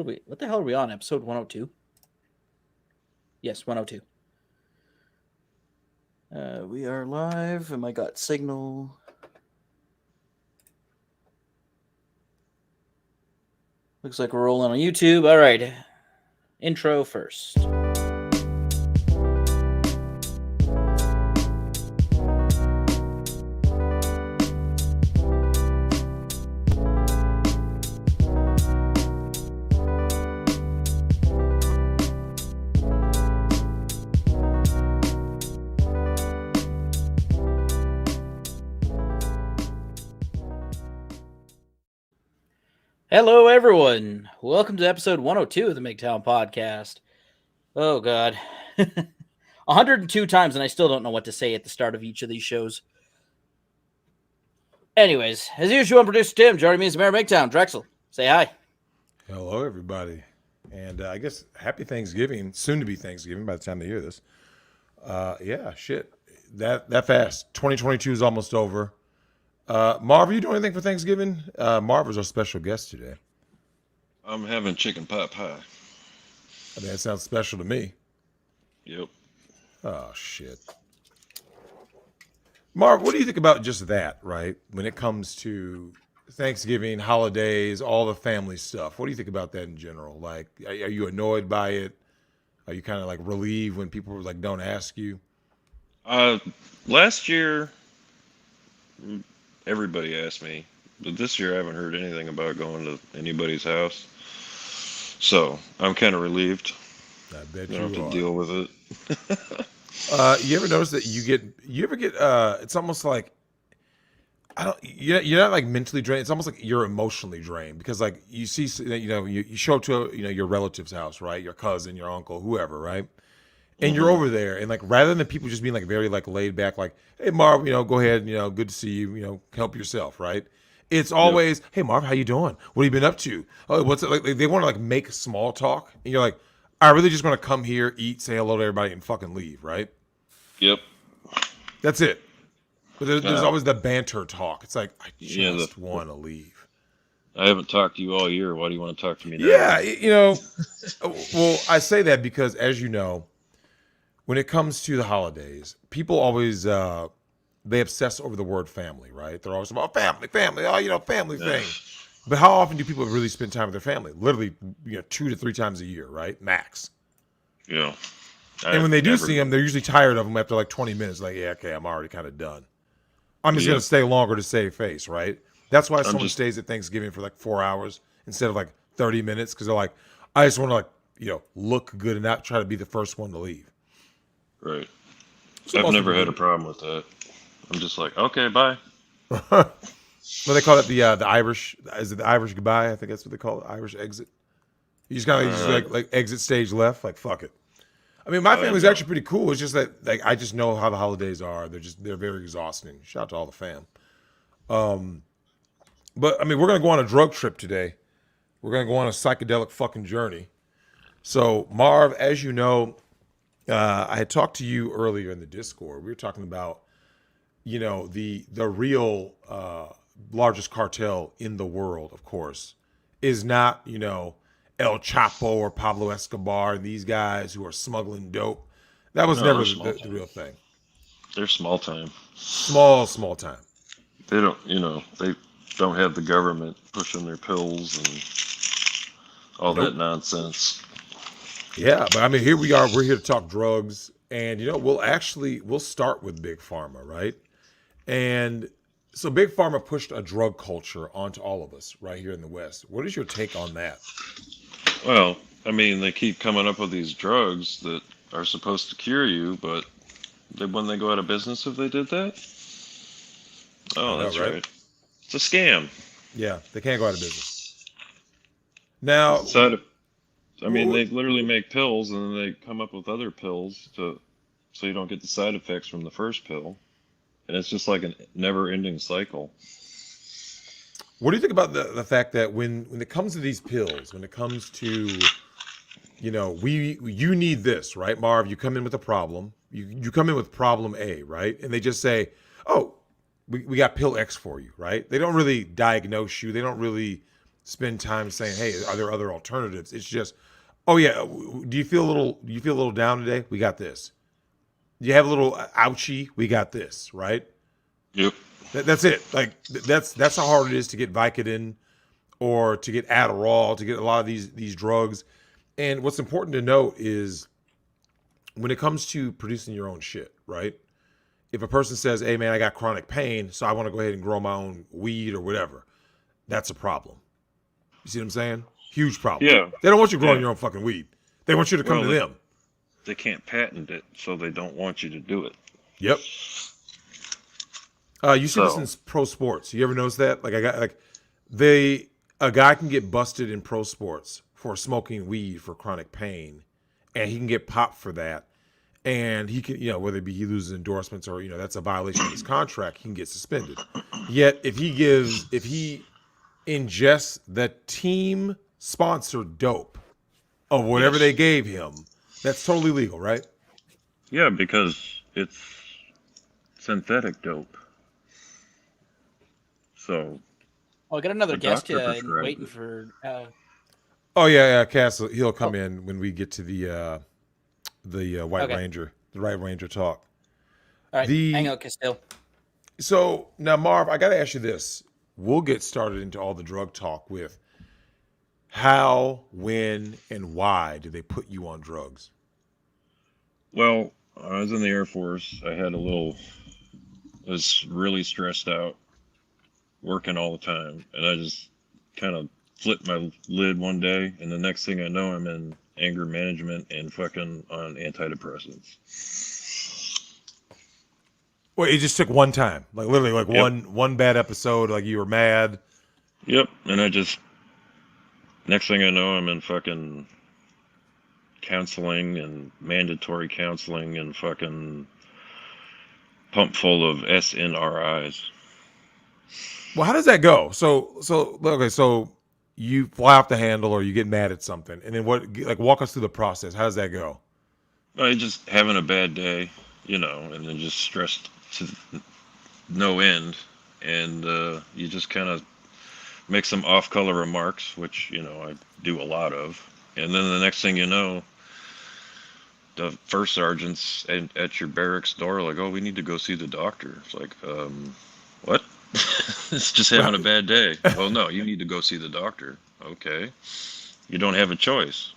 What the hell are we on? Episode 102? Yes, 102. We are live, and I got signal. Looks like we're rolling on YouTube. All right. Intro first. Hello, everyone. Welcome to episode 102 of the Migtown podcast. Oh, God. 102 times, and I still don't know what to say at the start of each of these shows. Anyways, as usual, I'm producer Tim. Joining me is Mayor of Migtown, Drexel. Say hi. Hello, everybody. And I guess happy Thanksgiving, soon to be Thanksgiving by the time they hear this. Yeah, shit. That fast. 2022 is almost over. Marv, are you doing anything for Thanksgiving? Marv is our special guest today. I'm having chicken pot pie. I mean, that sounds special to me. Yep. Oh, shit. Marv, what do you think about just that, right? When it comes to Thanksgiving, holidays, all the family stuff. What do you think about that in general? Like, are you annoyed by it? Are you kind of like relieved when people like don't ask you? Last year, everybody asked me, but this year I haven't heard anything about going to anybody's house. So I'm kind of relieved. I bet I you don't have are. to deal with it. You ever notice that you ever get it's almost like you're not like mentally drained. It's almost like you're emotionally drained because like you see, you show up to your relative's house, right? Your cousin, your uncle, whoever, right? And you're over there, and like rather than people just being like very like laid back, like, hey Marv, go ahead, good to see you, help yourself, right? It's always, hey Marv, how you doing? What have you been up to? Oh, what's it like? They want to like make small talk, and you're like, I really just want to come here, eat, say hello to everybody, and fucking leave, right? Yep. That's it. But there's Yeah. always the banter talk. It's like I Yeah, just want to leave. I haven't talked to you all year. Why do you want to talk to me now? Yeah, well, I say that because as you know, when it comes to the holidays, people always they obsess over the word family, right? They're always about family, family thing. But how often do people really spend time with their family? Literally, 2 to 3 times a year, right? Max. Yeah. And when they do see them, they're usually tired of them after like 20 minutes. Like, yeah, okay, I'm already kind of done. I'm just going to stay longer to save face, right? That's why someone stays at Thanksgiving for like 4 hours instead of like 30 minutes. Because they're like, I just want to like, look good and not try to be the first one to leave. Right. So I've never had a problem with that. I'm just like, okay, bye. Well, they call it the Irish. Is it the Irish goodbye? I think that's what they call it. Irish exit. You just kind of like exit stage left. Like fuck it. I mean, my family's actually pretty cool. It's just that like I just know how the holidays are. They're very exhausting. Shout out to all the fam. But I mean, we're gonna go on a drug trip today. We're gonna go on a psychedelic fucking journey. So Marv, as you know, I had talked to you earlier in the Discord. We were talking about, the real largest cartel in the world, of course, is not, El Chapo or Pablo Escobar and these guys who are smuggling dope. That was never the real thing. They're small time. Small time. They don't have the government pushing their pills and all that nonsense. Yeah, but I mean, here we are. We're here to talk drugs, and we'll start with Big Pharma, right? And so Big Pharma pushed a drug culture onto all of us right here in the West. What is your take on that? Well, I mean, they keep coming up with these drugs that are supposed to cure you, but when they go out of business, if they did that? Oh, that's right. It's a scam. Yeah, they can't go out of business. Now, they literally make pills, and then they come up with other pills so you don't get the side effects from the first pill. And it's just like a never-ending cycle. What do you think about the fact that when it comes to these pills, when it comes to, you need this, right, Marv? You come in with a problem. You come in with problem A, right? And they just say, oh, we got pill X for you, right? They don't really diagnose you. They don't really spend time saying, "Hey, are there other alternatives?" It's just, "Oh yeah, do you feel a little down today? We got this. You have a little ouchie? We got this, right?" Yep. That's it. Like that's how hard it is to get Vicodin or to get Adderall, to get a lot of these drugs. And what's important to note is when it comes to producing your own shit, right? If a person says, "Hey man, I got chronic pain, so I want to go ahead and grow my own weed or whatever," that's a problem. You see what I'm saying? Huge problem. Yeah. They don't want you growing Yeah. your own fucking weed. They want you to come Well, to them. they can't patent it, so they don't want you to do it. Yep. You see this in pro sports. You ever notice that? Like a guy can get busted in pro sports for smoking weed for chronic pain, and he can get popped for that. And he can, whether it be he loses endorsements or that's a violation of his contract, he can get suspended. Yet if he ingests the team sponsored dope of whatever they gave him, that's totally legal, right? Yeah, because it's synthetic dope. So. Oh, I got another The guest doctor here prescribes waiting it. for. Oh yeah, Cass, he'll come in when we get to the White Okay. Ranger, the White Ranger talk. All right, hang on, Castile. So now, Marv, I got to ask you this. We'll get started into all the drug talk with how, when, and why did they put you on drugs? Well, I was in the Air Force. I was really stressed out, working all the time, and I just kind of flipped my lid one day, and the next thing I know, I'm in anger management and fucking on antidepressants. Well, it just took one time, like literally, like Yep. one bad episode, like you were mad. Yep, and next thing I know, I'm in fucking counseling and mandatory counseling and fucking pump full of SNRIs. Well, how does that go? So okay, so you fly off the handle or you get mad at something, and then what? Like, walk us through the process. How does that go? I just having a bad day, and then just stressed to no end, and you just kind of make some off-color remarks, which I do a lot of, and then the next thing you know, the first sergeant's at your barracks door, like, "Oh, we need to go see the doctor." It's like, what? It's just having a bad day. "Oh no, you need to go see the doctor." Okay, you don't have a choice.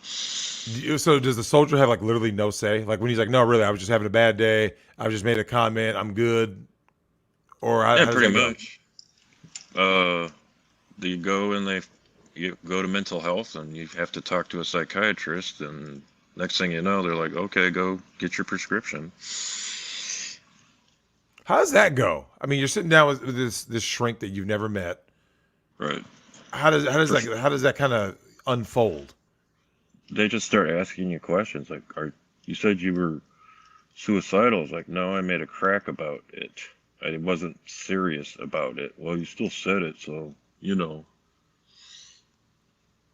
So does the soldier have like literally no say? Like when he's like, "No, really, I was just having a bad day. I just made a comment. I'm good." Or how Yeah, does pretty that go? much. You go and you go to mental health and you have to talk to a psychiatrist, and next thing you know, they're like, "Okay, go get your prescription." How does that go? I mean, you're sitting down with this shrink that you've never met. Right. How does that kind of unfold? They just start asking you questions like, you said you were suicidal?" It's like, "No, I made a crack about it. I wasn't serious about it." "Well, you still said it, so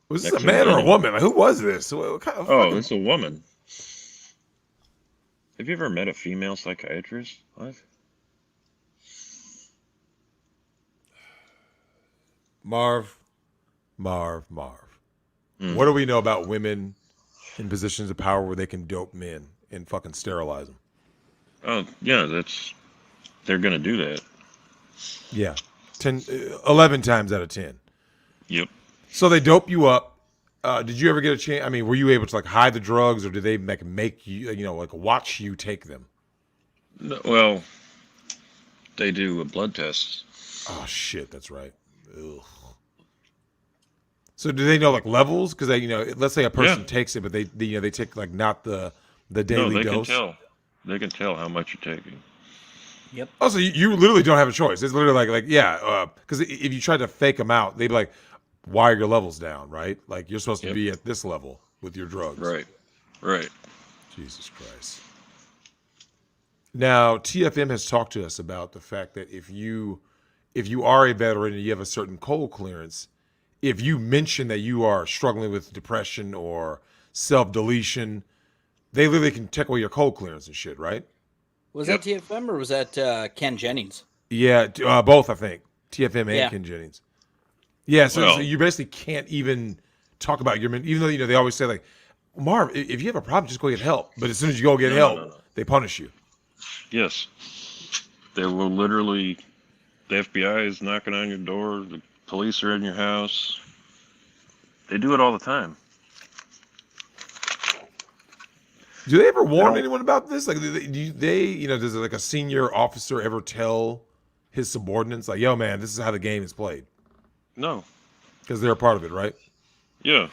Was this Next a thing man you or a know- woman? Like, who was this? What kind of Oh, fucking... it's a woman. Have you ever met a female psychiatrist? What? Marv. Hmm. What do we know about women in positions of power where they can dope men and fucking sterilize them? Oh, yeah, they're gonna do that. Yeah. 11 times out of 10. Yep. So they dope you up. Did you ever get a chance? I mean, were you able to like hide the drugs, or did they make you, like watch you take them? No, well, they do a blood test. Oh shit, that's right. Ugh. So do they know like levels? Because they, let's say a person Yeah. takes it, but they take like not the No, daily they dose. can tell. They can tell how much you're taking. Yep. Oh, so you literally don't have a choice. It's literally like yeah. Because if you tried to fake them out, they'd be like, "Why are your levels down?" Right? Like you're supposed to Yep. be at this level with your drugs. Right. Right. Jesus Christ. Now, TFM has talked to us about the fact that if you are a veteran and you have a certain cold clearance, if you mention that you are struggling with depression or self-deletion, they literally can take away your cold clearance and shit, right? Was Yep. that TFM or was that Ken Jennings? Yeah, both I think. TFM and Yeah. Ken Jennings. Yeah, so Well, you basically can't even talk about your even though they always say like, Marv, if you have a problem, just go get help. But as soon as you go get no, no, help, no, no. they punish you. Yes, they will literally. The FBI is knocking on your door. The police are in your house. They do it all the time. Do they ever They warn don't. anyone about this? Like, does like a senior officer ever tell his subordinates, like, yo, man, this is how the game is played? No. Because they're a part of it, right? Yeah.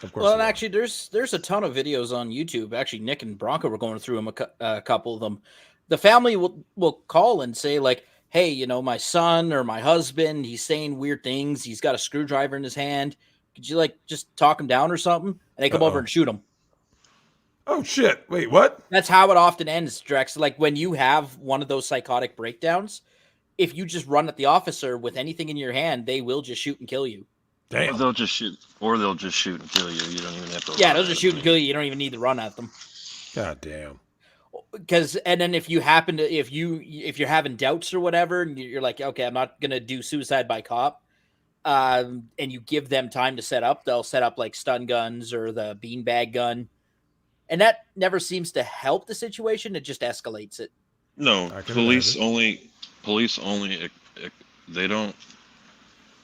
Of course Well, they and are. actually, there's a ton of videos on YouTube. Actually, Nick and Bronco were going through them, a couple of them. The family will call and say like, "Hey, my son or my husband, he's saying weird things. He's got a screwdriver in his hand. Could you like just talk him down or something?" And they come over Uh-oh. and shoot him. Oh, shit. Wait, what? That's how it often ends, Drex. Like when you have one of those psychotic breakdowns, if you just run at the officer with anything in your hand, they will just shoot and kill you. Or Damn. they'll just shoot. Or they'll just shoot and kill you. You don't even have to. Yeah, run they'll at just them. shoot and kill you. You don't even need to run at them. God damn. Because and then if you happen to if you're having doubts or whatever, and you're like, okay, I'm not gonna do suicide by cop, and you give them time to set up, they'll set up like stun guns or the beanbag gun, and that never seems to help the situation. It just escalates it. No, I can police imagine. only. Police only. They don't.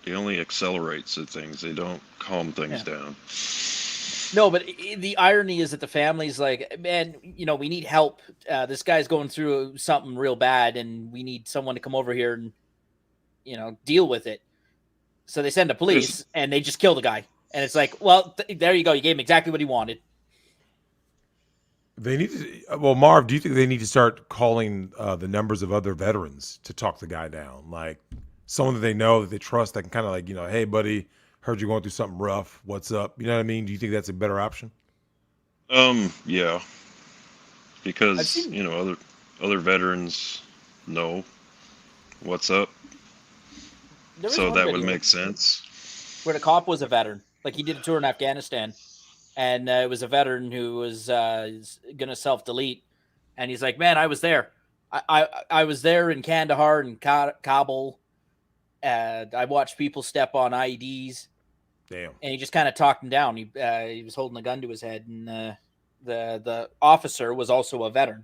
They only accelerates the things. They don't calm things down. No, but the irony is that the family's like, man, we need help. This guy's going through something real bad, and we need someone to come over here and, deal with it. So they send the police, and they just kill the guy. And it's like, well, there you go. You gave him exactly what he wanted. They need to. Well, Marv, do you think they need to start calling the numbers of other veterans to talk the guy down? Like someone that they know, that they trust, that can kind of like, hey, buddy, heard you're going through something rough. What's up? You know what I mean? Do you think that's a better option? Yeah, because seen- other veterans know what's up, There was so one that would video make sense. where the cop was a veteran. Like he did a tour in Afghanistan, and it was a veteran who was going to self-delete. And he's like, man, I was there. I was there in Kandahar and Kabul. I watched people step on IEDs. Damn. And he just kind of talked him down. He was holding a gun to his head, and the officer was also a veteran.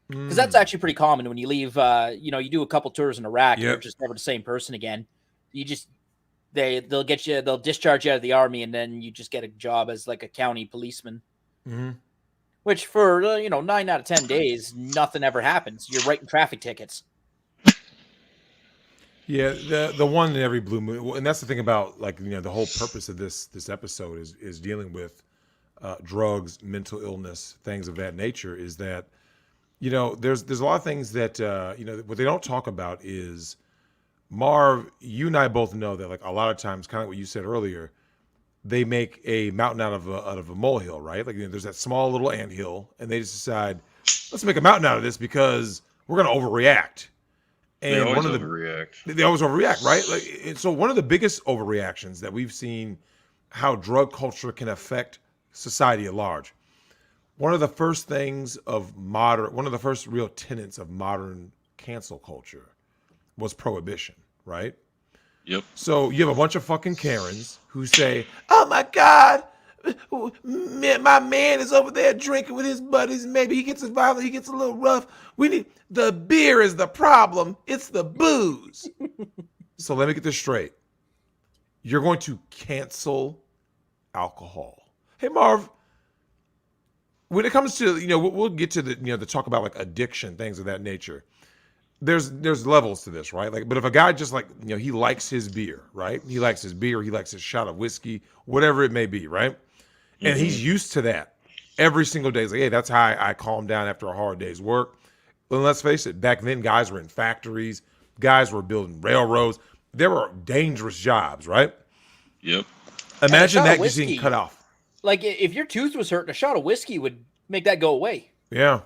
Because that's actually pretty common when you leave. You do a couple tours in Iraq, and you're just never the same person again. You just they'll discharge you out of the army, and then you just get a job as like a county policeman. Mm-hmm. Which for 9 out of 10 days, nothing ever happens. You're writing traffic tickets. Yeah, the one in every blue moon, and that's the thing about like the whole purpose of this episode is dealing with drugs, mental illness, things of that nature. Is that there's a lot of things that what they don't talk about is, Marv, you and I both know that like a lot of times, kind of what you said earlier, they make a mountain out of a molehill, right? Like there's that small little anthill, and they just decide, let's make a mountain out of this because we're gonna overreact. And They always one of overreact. they always overreact, right? Like, and so one of the biggest overreactions that we've seen, how drug culture can affect society at large. One of the first real tenets of modern cancel culture was prohibition, right? Yep. So you have a bunch of fucking Karens who say, "Oh my God, my man is over there drinking with his buddies. Maybe he gets violent, he gets a little rough. The beer is the problem. It's the booze." So let me get this straight. You're going to cancel alcohol. Hey, Marv, when it comes to, we'll get to the talk about like addiction, things of that nature. There's levels to this, right? Like, but if a guy just like, he likes his beer, right? He likes his beer, he likes his shot of whiskey, whatever it may be, right? And he's used to that every single day. He's like, hey, that's how I calm down after a hard day's work. Well, let's face it, back then guys were in factories, guys were building railroads. There were dangerous jobs, right? Yep. Imagine shot of that just getting whiskey, cut off. Like if your tooth was hurting, a shot of whiskey would make that go away. Yeah.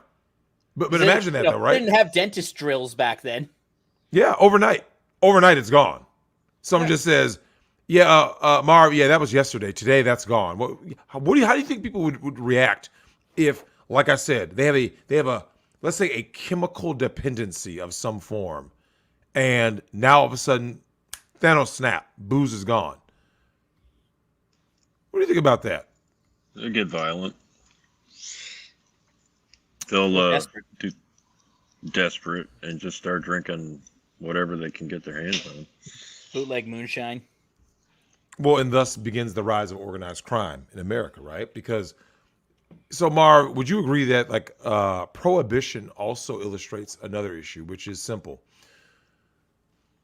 But imagine that though, right? They didn't have dentist drills back then. Yeah, overnight. Overnight it's gone. Someone just says, yeah, Marv, yeah, that was yesterday. Today that's gone. How do you think people would react if, like I said, they have a let's say a chemical dependency of some form, and now all of a sudden, Thanos snap, booze is gone. What do you think about that? They get violent. Or They'll desperate. do desperate and just start drinking whatever they can get their hands on. Bootleg moonshine. Well, and thus begins the rise of organized crime in America, right? Because, so Marv, would you agree that like prohibition also illustrates another issue, which is simple?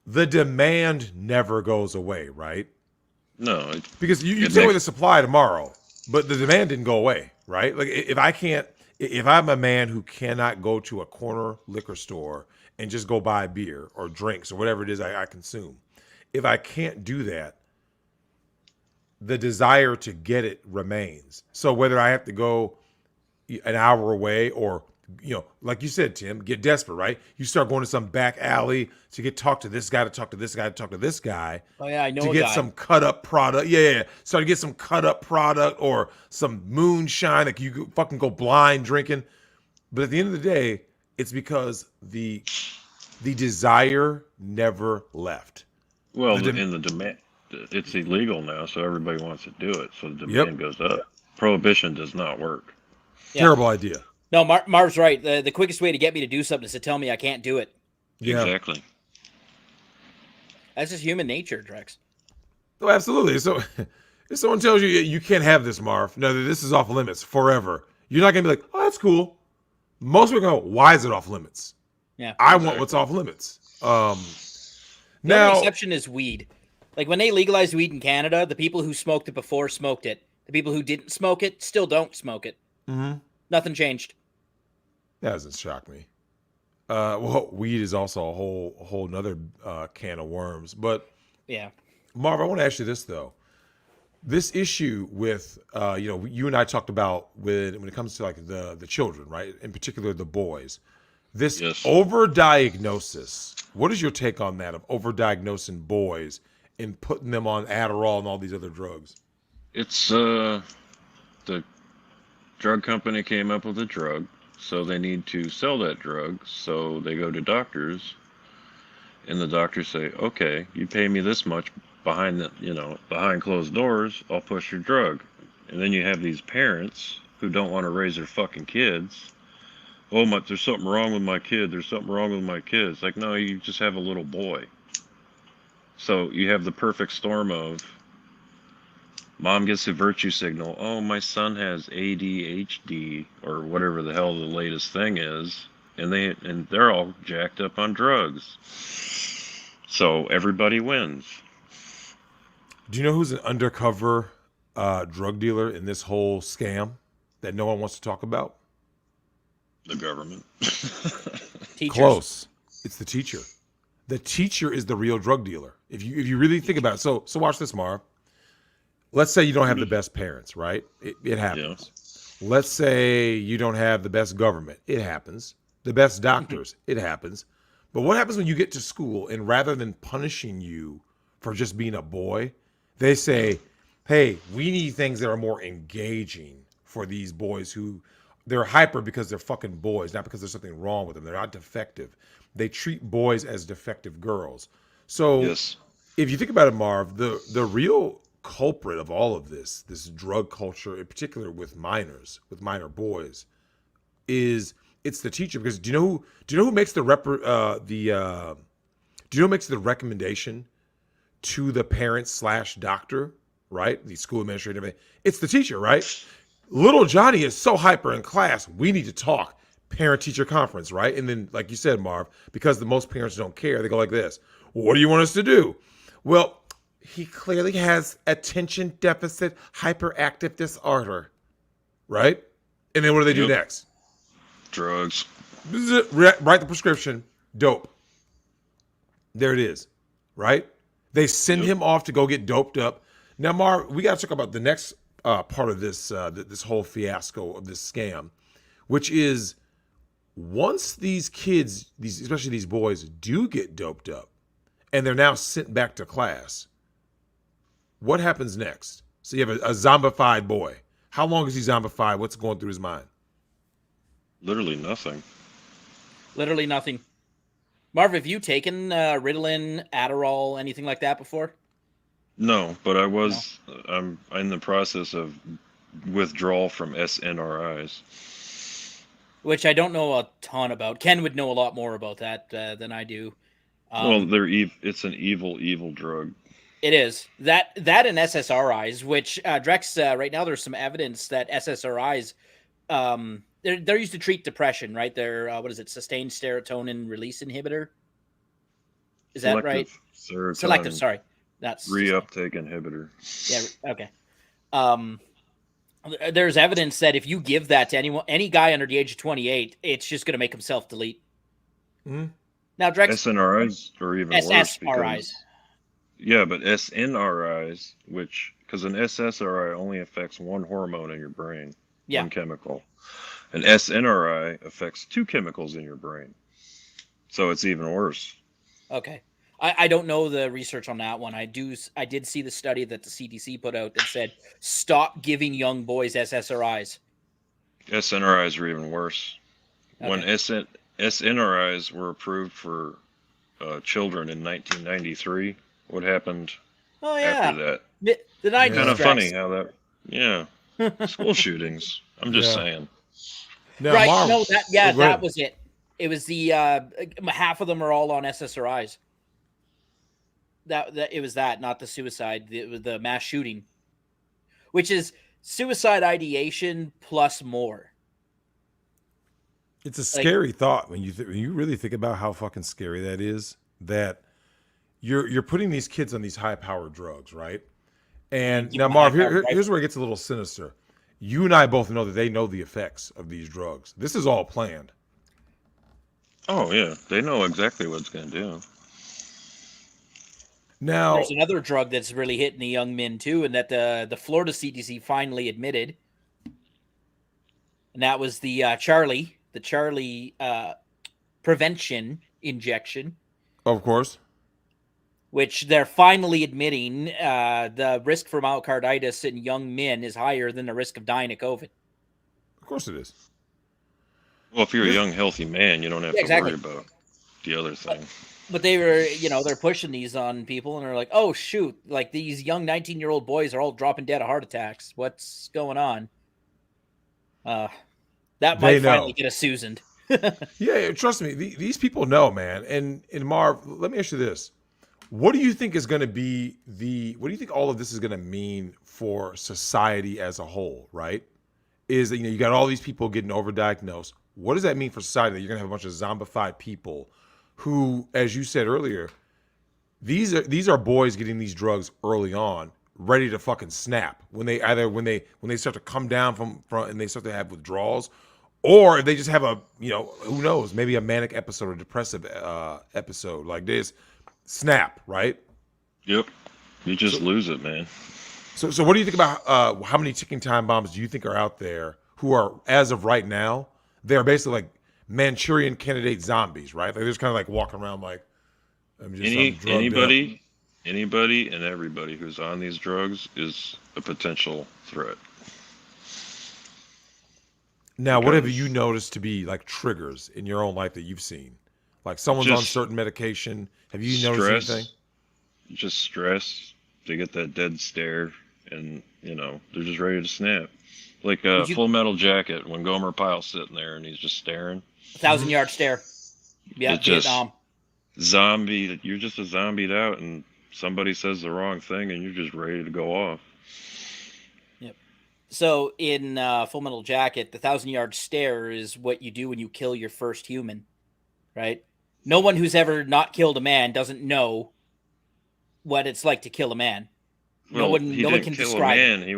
The demand never goes away, right? No, Because you it take away makes the supply tomorrow, but the demand didn't go away, right? Like if I'm a man who cannot go to a corner liquor store and just go buy beer or drinks or whatever it is I consume, if I can't do that, the desire to get it remains. So whether I have to go an hour away or, like you said, Tim, get desperate, right? You start going to some back alley to talk to this guy, to talk to this guy, to talk to this guy. Oh yeah, I know To a get guy. some cut up product. Yeah. Start to get some cut up product or some moonshine. Like you could fucking go blind drinking. But at the end of the day, it's because the desire never left. well, in the demand, it's illegal now, so everybody wants to do it. So the Yep. demand goes up. Prohibition does not work. Yeah. Terrible idea. No, Marv's right. The quickest way to get me to do something is to tell me I can't do it. Yeah. Exactly. That's just human nature, Drex. Oh, absolutely. So if someone tells you you can't have this, Marv, no, this is off limits forever, you're not gonna be like, oh, that's cool. Most people go, why is it off limits? Yeah. I want what's off limits. The only Now, exception is weed. Like when they legalized weed in Canada, the people who smoked it before smoked it. The people who didn't smoke it still don't smoke it. Mhm. Nothing changed. that doesn't shock me. Well, weed is also a whole nother can of worms. But Yeah. Marv, I want to ask you this though. This issue with you and I talked about when it comes to like the children, right? In particular, the boys. This Yes. overdiagnosis. What is your take on that of overdiagnosing boys and putting them on Adderall and all these other drugs? It's the drug company came up with a drug, so they need to sell that drug. So they go to doctors, and the doctors say, "Okay, you pay me this much behind closed doors, I'll push your drug." And then you have these parents who don't want to raise their fucking kids. Oh my, there's something wrong with my kid. There's something wrong with my kid. It's like, no, you just have a little boy. So you have the perfect storm of mom gets a virtue signal. Oh, my son has ADHD or whatever the hell the latest thing is, and they're all jacked up on drugs. So everybody wins. Do you know who's an undercover drug dealer in this whole scam that no one wants to talk about? The government. Teachers. Close. It's the teacher. The teacher is the real drug dealer. If you really think about it. So watch this, Marv. Let's say you don't have the best parents, right? It happens. Yeah. Let's say you don't have the best government. It happens. The best doctors. It happens. But what happens when you get to school and rather than punishing you for just being a boy, they say, hey, we need things that are more engaging for these boys who they're hyper because they're fucking boys, not because there's something wrong with them. They're not defective. They treat boys as defective girls. So Yes. if you think about it, Marv, the real culprit of all of this drug culture, in particular with minors, with minor boys, it's the teacher. Because do you know who makes the recommendation to the parent / doctor, right? The school administrator. It's the teacher, right? Little Johnny is so hyper in class. We need to talk. Parent-teacher conference, right? And then, like you said, Marv, because the most parents don't care, they go like this. Well, what do you want us to do? Well, he clearly has attention deficit hyperactive disorder, right? And then what do they do Yep. next? Drugs. Write the prescription. Dope. There it is, right? They send him off to go get doped up. Now, Marv, we got to talk about the next part of this this whole fiasco of this scam, which is once these kids, especially these boys, do get doped up and they're now sent back to class, what happens next? So you have a zombified boy. How long is he zombified? What's going through his mind? Literally nothing. Literally nothing. Marv, have you taken Ritalin, Adderall, anything like that before? No, but No. I'm in the process of withdrawal from SNRIs. Which I don't know a ton about. Ken would know a lot more about that than I do. Well, it's an evil drug. It is that and SSRIs, which Drex right now there's some evidence that SSRIs they're used to treat depression, right? They're what is it? Sustained serotonin release inhibitor. Is that right? Selective Selective. serotonin Sorry, that's reuptake inhibitor. yeah. Okay. Um, there's evidence that if you give that to any guy under the age of 28, it's just going to make him self delete. Mm-hmm. Now, Drex SNRIs are even worse SSRIs. Yeah, but SNRIs, because an SSRI only affects one hormone in your brain, one chemical. An SNRI affects two chemicals in your brain. So it's even worse. Okay. I don't know the research on that one. I did see the study that the CDC put out that said stop giving young boys SSRIs. SNRIs are even worse. Okay. When SNRIs were approved for children in 1993, what happened after that? The 90s. Kind of funny how that, school shootings. I'm just saying. Now, right? Marv, No, that was it. It was the half of them are all on SSRIs. That it was that, not the suicide. It was the mass shooting, which is suicide ideation plus more. It's a scary thought when you really think about how fucking scary that is. That you're putting these kids on these high-powered drugs, right? And now, Marv, here's where it gets a little sinister. You and I both know that they know the effects of these drugs. This is all planned. Oh yeah, they know exactly what it's going to do. Now, there's another drug that's really hitting the young men too, and that the Florida CDC finally admitted, and that was the Charlie prevention injection. Of course. Which they're finally admitting the risk for myocarditis in young men is higher than the risk of dying of COVID. Of course it is. Well, if you're a young, healthy man, you don't have to worry about the other thing. But they were, they're pushing these on people, and they're like, oh, shoot, like these young 19-year-old boys are all dropping dead of heart attacks. What's going on? That might finally get us Susaned. Yeah, trust me. These people know, man. And Marv, let me ask you this. What do you think is going to be what do you think all of this is going to mean for society as a whole, right? Is that, you got all these people getting overdiagnosed. What does that mean for society? That you're going to have a bunch of zombified people who, as you said earlier, these are boys getting these drugs early on, ready to fucking snap when they start to come down from and they start to have withdrawals, or they just have a, who knows, maybe a manic episode or depressive episode like this. Snap, right? Yep. You just lose it, man. So what do you think about how many ticking time bombs do you think are out there who are, as of right now, they're basically like Manchurian candidate zombies, right? Like they're just kind of like walking around like, I'm just anybody and everybody who's on these drugs is a potential threat. Now, what have you noticed to be like triggers in your own life that you've seen? Like someone's on certain medication. Have you noticed anything? Just stress. They get that dead stare, and they're just ready to snap. Like Full Metal Jacket, when Gomer Pyle's sitting there and he's just staring. 1,000-yard stare. Yeah, Vietnam. Zombie. You're just a zombied out, and somebody says the wrong thing, and you're just ready to go off. Yep. So in Full Metal Jacket, the 1,000-yard stare is what you do when you kill your first human, right? No one who's ever not killed a man doesn't know what it's like to kill a man. Well, no one can describe it.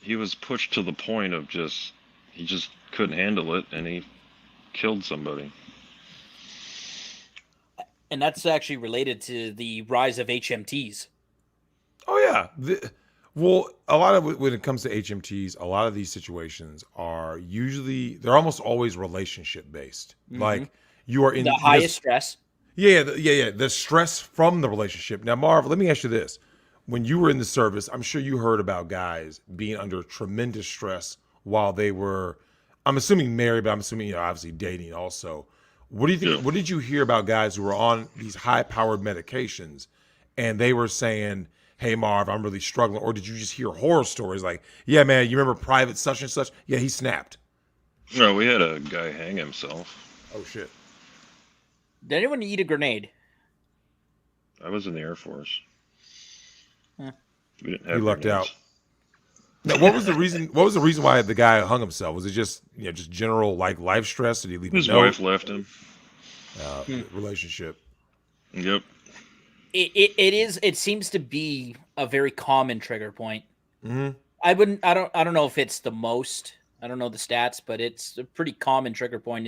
He was pushed to the point of he just couldn't handle it, and he killed somebody. And that's actually related to the rise of HMTs. Oh yeah. Well, a lot of when it comes to HMTs, a lot of these situations are they're almost always relationship based. Mm-hmm. Like you are in the highest stress. Yeah. The stress from the relationship. Now, Marv, let me ask you this. When you were in the service, I'm sure you heard about guys being under tremendous stress while they were, I'm assuming married, but I'm assuming, obviously dating also. What do you think? Yeah. What did you hear about guys who were on these high-powered medications and they were saying, hey, Marv, I'm really struggling? Or did you just hear horror stories like, yeah, man, you remember Private such and such? Yeah, he snapped. No, we had a guy hang himself. Oh, shit. Did anyone eat a grenade? I was in the Air Force. Huh. We didn't have He lucked grenades. out. Now, what was the reason? What was the reason why the guy hung himself? Was it just just general like life stress? Did he leave His a note? wife left him. Relationship. Yep. It seems to be a very common trigger point. Mm-hmm. I don't know if it's the most. I don't know the stats, but it's a pretty common trigger point.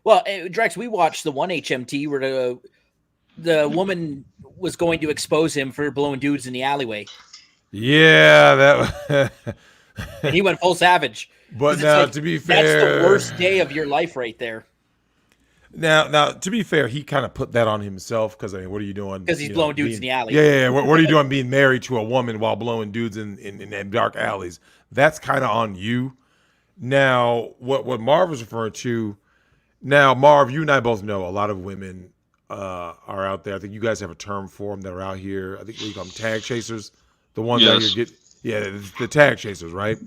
Drex, we watched the one HMT where the woman was going to expose him for blowing dudes in the alleyway. Yeah, that. And he went full savage. But now, to be fair, that's the worst day of your life right there. Now, to be fair, he kind of put that on himself because what are you doing? Because he's blowing dudes in the alley. Yeah. What are you doing being married to a woman while blowing dudes in dark alleys? That's kind of on you. Now, what Marv was referring to. Now, Marv, you and I both know a lot of women are out there. I think you guys have a term for them that are out here. I think we call them tag chasers. The ones out here the tag chasers, right?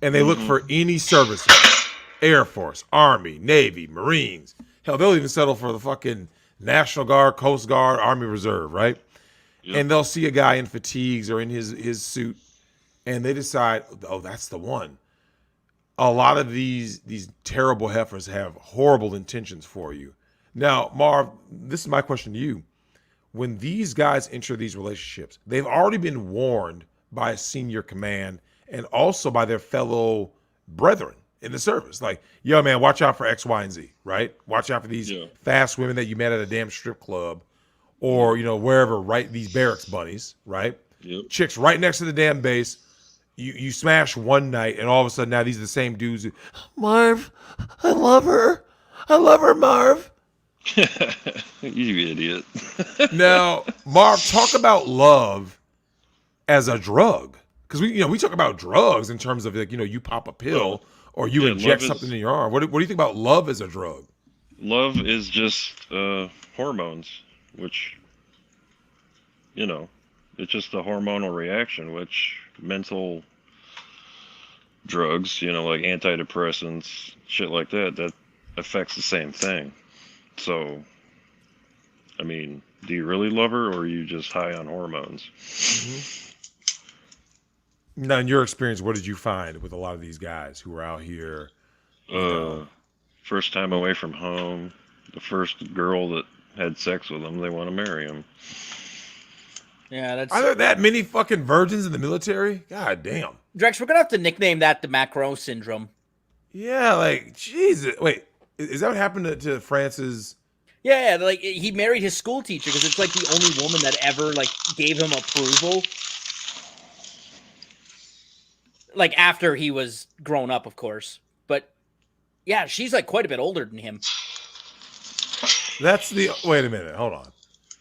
And they look for any services: Air Force, Army, Navy, Marines. Hell, they'll even settle for the fucking National Guard, Coast Guard, Army Reserve, right? Yep. And they'll see a guy in fatigues or in his suit, and they decide, oh, that's the one. A lot of these terrible heifers have horrible intentions for you. Now, Marv, this is my question to you. When these guys enter these relationships, they've already been warned by a senior command and also by their fellow brethren in the service. Like, yo, man, watch out for X, Y, and Z, right? Watch out for these fast women that you met at a damn strip club or, wherever, right? These barracks bunnies, right? Yep. Chicks right next to the damn base. You smash one night, and all of a sudden now these are the same dudes who, Marv, I love her. I love her, Marv. You idiot. Now, Marv, talk about love as a drug. Because we talk about drugs in terms of you pop a pill or you inject something in your arm. What do you think about love as a drug? Love is just hormones, which it's just a hormonal reaction, which mental drugs, like antidepressants, shit like that affects the same thing. So, I mean, do you really love her or are you just high on hormones? Mm-hmm. Now, in your experience, what did you find with a lot of these guys who were out here? First time away from home, the first girl that had sex with them, they want to marry him. Yeah, Are there that many fucking virgins in the military? God damn. Drex, we're gonna have to nickname that the Macron syndrome. Yeah, like Jesus. Wait, is that what happened to France's? Yeah, like he married his school teacher because it's like the only woman that ever gave him approval. Like after he was grown up, of course. But yeah, she's quite a bit older than him. Wait a minute, hold on.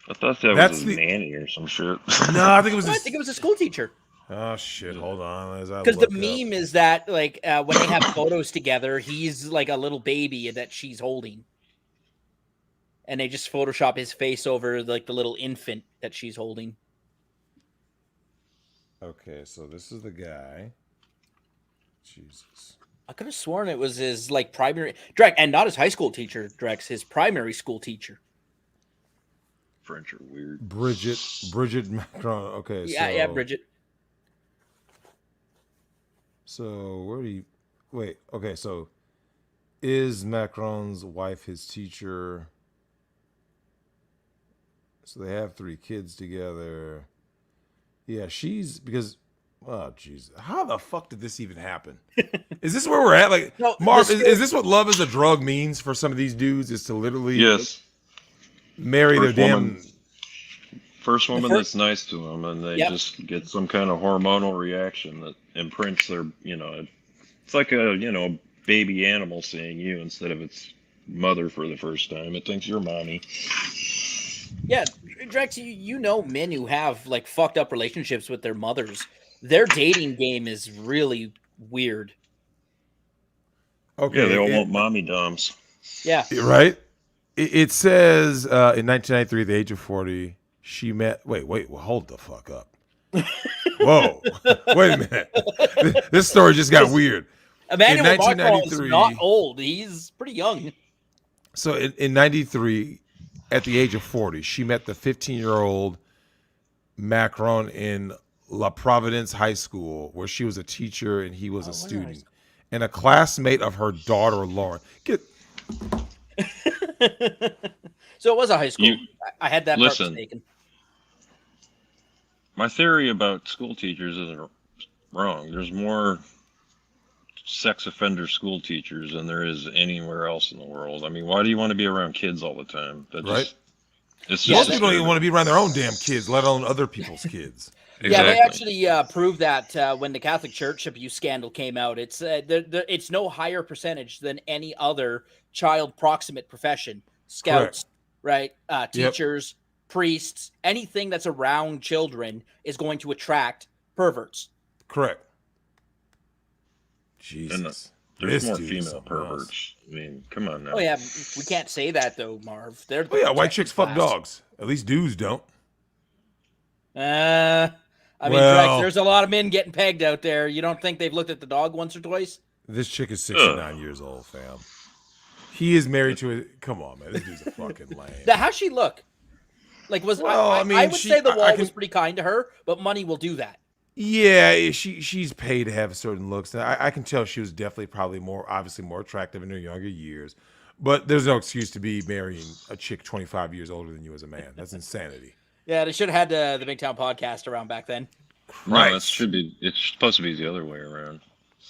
I thought that was his nanny or some shit. No, I think it was. I think it was a school teacher. Oh shit! Hold on, because the meme is that when they have photos together, he's like a little baby that she's holding, and they just Photoshop his face over the little infant that she's holding. Okay, so this is the guy. Jesus. I could have sworn it was his primary Drex, and not his high school teacher, Drex, his primary school teacher. French are weird. Bridget Macron. Okay. Yeah, Bridget. So where do you wait? Okay, so is Macron's wife his teacher? So they have 3 kids together. Yeah, because oh jeez, how the fuck did this even happen? Is this where we're at? Like, no, Marv, is this what love as a drug means for some of these dudes? Is to literally marry their damn first woman that's nice to them, and they just get some kind of hormonal reaction that imprints their, it's like a baby animal seeing you instead of its mother for the first time. It thinks you're mommy. Yeah, Drex, you know men who have fucked up relationships with their mothers. Their dating game is really weird. Okay, yeah, they all want mommy doms. Yeah, right. It says in 1993, at the age of 40, she met. Wait, hold the fuck up. Whoa. Wait a minute. This story just got weird. Emmanuel In Macron is 1993 not old. He's pretty young. So in 93, at the age of 40, she met the 15-year-old Macron in La Providence High School, where she was a teacher and he was a student. And a classmate of her daughter, Lauren. So it was a high school. I had that part mistaken. My theory about school teachers isn't wrong. There's more sex offender school teachers than there is anywhere else in the world. I mean, why do you want to be around kids all the time? Right. Most people don't even want to be around their own damn kids, let alone other people's kids. Exactly. Yeah, they actually proved that when the Catholic Church abuse scandal came out, it's no higher percentage than any other child proximate profession. Scouts, right? Teachers, priests, anything that's around children is going to attract perverts. Correct. Jesus. And there's more female perverts. I mean, come on now. Oh yeah, we can't say that though, Marv. They're white chicks fuck dogs. At least dudes don't. I mean, Drex, there's a lot of men getting pegged out there. You don't think they've looked at the dog once or twice? This chick is 69 years old, fam. He is married to a... Come on, man. This dude's a fucking lame. Now, how'd she look? Like, I would say the wall was pretty kind to her, but money will do that. Yeah, she's paid to have certain looks. And I can tell she was definitely probably obviously more attractive in her younger years. But there's no excuse to be marrying a chick 25 years older than you as a man. That's insanity. Yeah, they should have had the Migtown podcast around back then. No, it's supposed to be the other way around.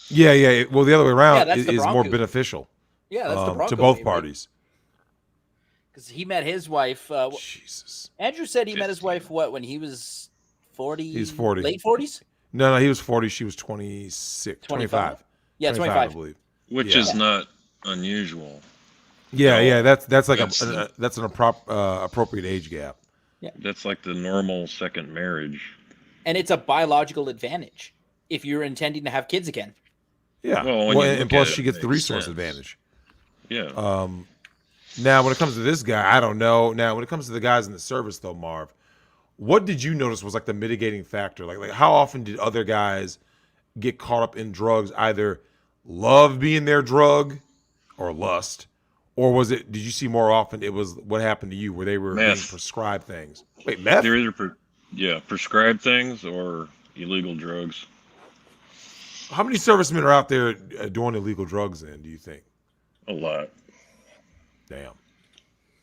Yeah. Well, the other way around is more beneficial. Yeah, that's the Bronco to both parties. Because he met his wife. Jesus. Andrew said he met his wife, when he was 40? He's 40. Late 40s? No, he was 40. She was 26. 25. Yeah, 25. I believe. Which is not unusual. Yeah. That's like that's an appropriate age gap. Yeah. That's like the normal second marriage. And it's a biological advantage if you're intending to have kids again. Yeah. And plus she gets the resource advantage. Yeah. Now, when it comes to this guy, I don't know. Now, when it comes to the guys in the service, though, Marv, what did you notice was like the mitigating factor? Like how often did other guys get caught up in drugs, either love being their drug or lust? Or did you see more often it was what happened to you where they were being prescribed things? Wait, meth? They're either prescribed things or illegal drugs. How many servicemen are out there doing illegal drugs then, do you think? A lot. Damn.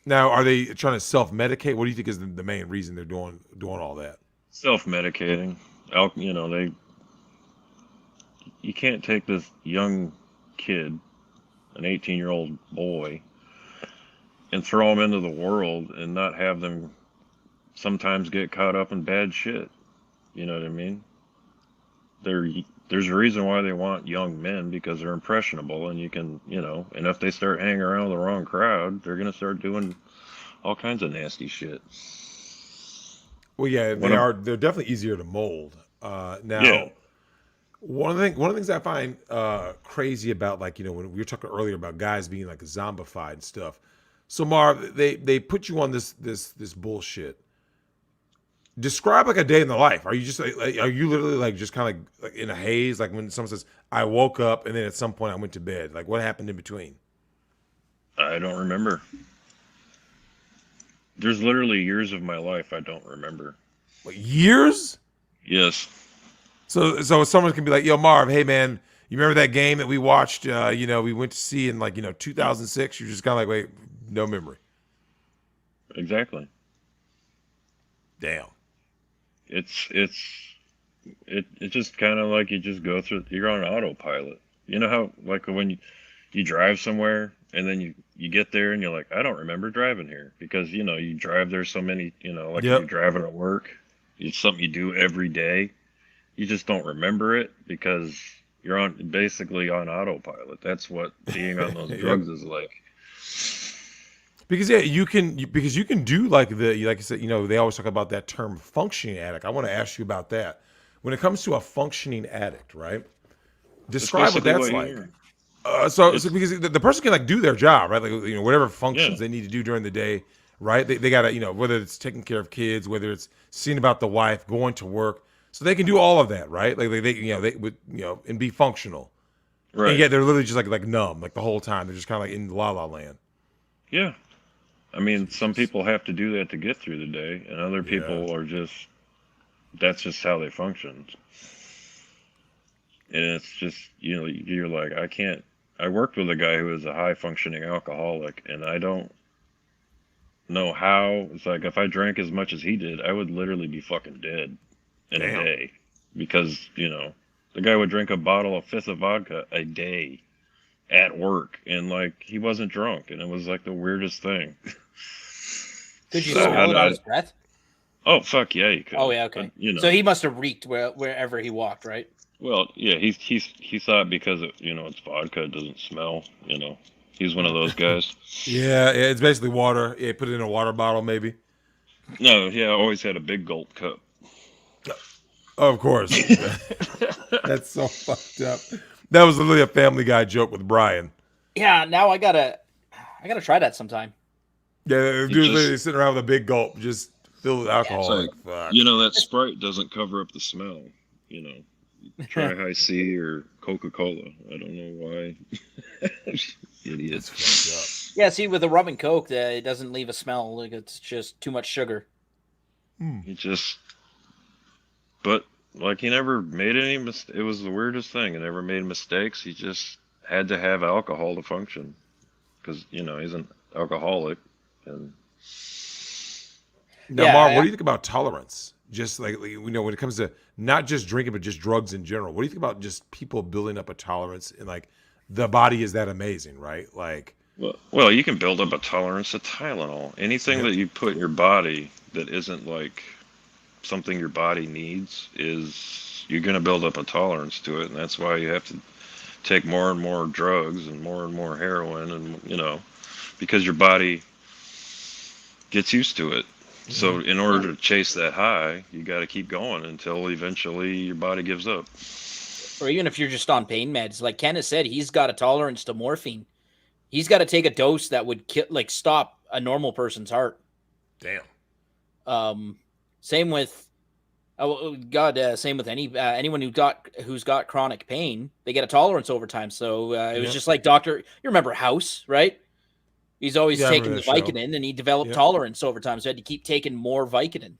Now, are they trying to self-medicate? What do you think is the main reason they're doing all that? Self-medicating. You can't take this young kid, an 18-year-old boy, and throw him into the world and not have them sometimes get caught up in bad shit. You know what I mean? There's a reason why they want young men, because they're impressionable, and you can, and if they start hanging around with the wrong crowd, they're going to start doing all kinds of nasty shit. Well, yeah, they're definitely easier to mold. One of the things I find crazy about, like, when we were talking earlier about guys being like zombified and stuff. So Marv, they put you on this bullshit. Describe like a day in the life. Are you just like are you literally like just kind of like in a haze? Like when someone says, I woke up and then at some point I went to bed. Like what happened in between? I don't remember. There's literally years of my life I don't remember. What, years? Yes. So someone can be like, yo, Marv, hey man, you remember that game that we watched, we went to see in 2006? You're just kind of like, wait, no memory. Exactly. Damn. It's just kind of like you just go through, you're on autopilot. You know how, like when you drive somewhere and then you get there and you're like, I don't remember driving here, because, you drive there so many, like you're driving to work. It's something you do every day. You just don't remember it because you're basically on autopilot. That's what being on those drugs is like. Because you can do like I said, they always talk about that term functioning addict. I want to ask you about that. When it comes to a functioning addict, right? Describe what that's like. So because the person can like do their job, right? Like whatever functions they need to do during the day, right? They gotta whether it's taking care of kids, whether it's seeing about the wife, going to work. So they can do all of that, right? Like they they would and be functional. Right. And yet they're literally just like numb, like the whole time. They're just kind of like in la la land. Yeah. I mean, some people have to do that to get through the day, and other people are just, that's just how they function. And it's just, you're like, I worked with a guy who was a high functioning alcoholic, and I don't know how. It's like, if I drank as much as he did, I would literally be fucking dead in a day. Because, the guy would drink a bottle, a fifth of vodka a day at work, and like, he wasn't drunk, and it was like the weirdest thing. Could you smell it on his breath? Oh, fuck yeah, you could. Oh yeah, okay. But, so he must have reeked wherever he walked, right? Well, yeah, he thought because it's vodka, it doesn't smell. He's one of those guys. Yeah, it's basically water. Yeah, put it in a water bottle, maybe. No, yeah, I always had a big gulp cup. Of course. That's so fucked up. That was literally a Family Guy joke with Brian. Yeah, now I gotta try that sometime. Yeah, the dude's literally sitting around with a big gulp, just filled with alcohol. It's like, that Sprite doesn't cover up the smell. Try High C or Coca-Cola. I don't know why. Idiots. Yeah, see, with the rum and Coke, it doesn't leave a smell. Like, it's just too much sugar. But like, he never made any mistakes. It was the weirdest thing. He never made mistakes. He just had to have alcohol to function, because he's an alcoholic. And now, Marv, what do you think about tolerance? Just like, when it comes to not just drinking, but just drugs in general. What do you think about just people building up a tolerance, and like the body is that amazing, right? Like, well, you can build up a tolerance to Tylenol. Anything that you put in your body that isn't like something your body needs, you're going to build up a tolerance to it, and that's why you have to take more and more drugs and more heroin, and because your body gets used to it. So in order to chase that high, you got to keep going until eventually your body gives up. Or even if you're just on pain meds, like Ken has said, he's got a tolerance to morphine. He's got to take a dose that would stop a normal person's heart. Damn. Same with, same with anyone who's got chronic pain. They get a tolerance over time. So it was just like you remember House, right? He's always taking the Vicodin, and he developed tolerance over time. So he had to keep taking more Vicodin.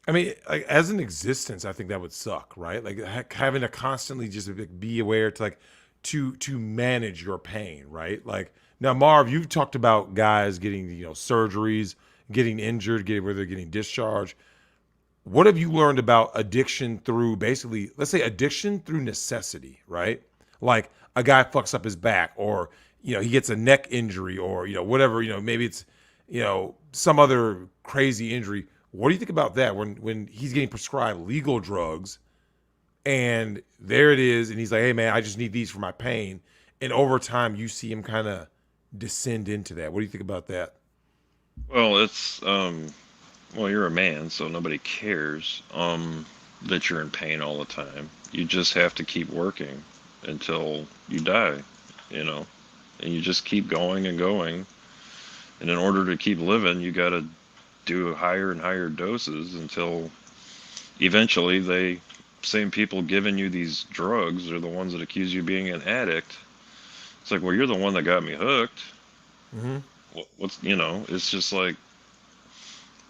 I mean, like, as an existence, I think that would suck, right? Like having to constantly just be aware to manage your pain, right? Like, now, Marv, you've talked about guys getting surgeries, getting injured, where they're getting discharged. What have you learned about addiction through, basically, let's say addiction through necessity, right? Like, a guy fucks up his back, or he gets a neck injury, or whatever, maybe it's some other crazy injury. What do you think about that when he's getting prescribed legal drugs, and there it is, and he's like, hey man, I just need these for my pain, and over time you see him kind of descend into that? What do you think about that? Well, it's you're a man, so nobody cares that you're in pain all the time. You just have to keep working until you die, and you just keep going and going. And in order to keep living, you got to do higher and higher doses until eventually same people giving you these drugs are the ones that accuse you of being an addict. It's like, well, you're the one that got me hooked. Mm-hmm. It's just like,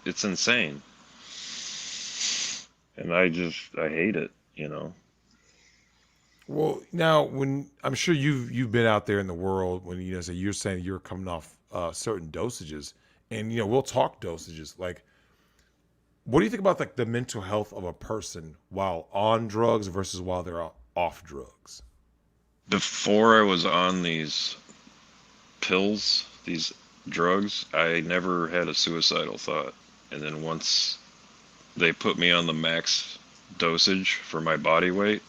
it's insane. And I hate it, Well, now, when I'm sure you've been out there in the world, when so you're saying you're coming off certain dosages, and we'll talk dosages. Like, what do you think about like the mental health of a person while on drugs versus while they're off drugs? Before I was on these pills, these drugs, I never had a suicidal thought. And then once they put me on the max dosage for my body weight,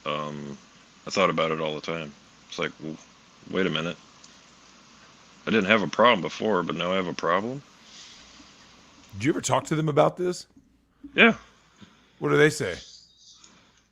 I thought about it all the time. It's like, well, wait a minute. I didn't have a problem before, but now I have a problem. Did you ever talk to them about this? Yeah. What do they say?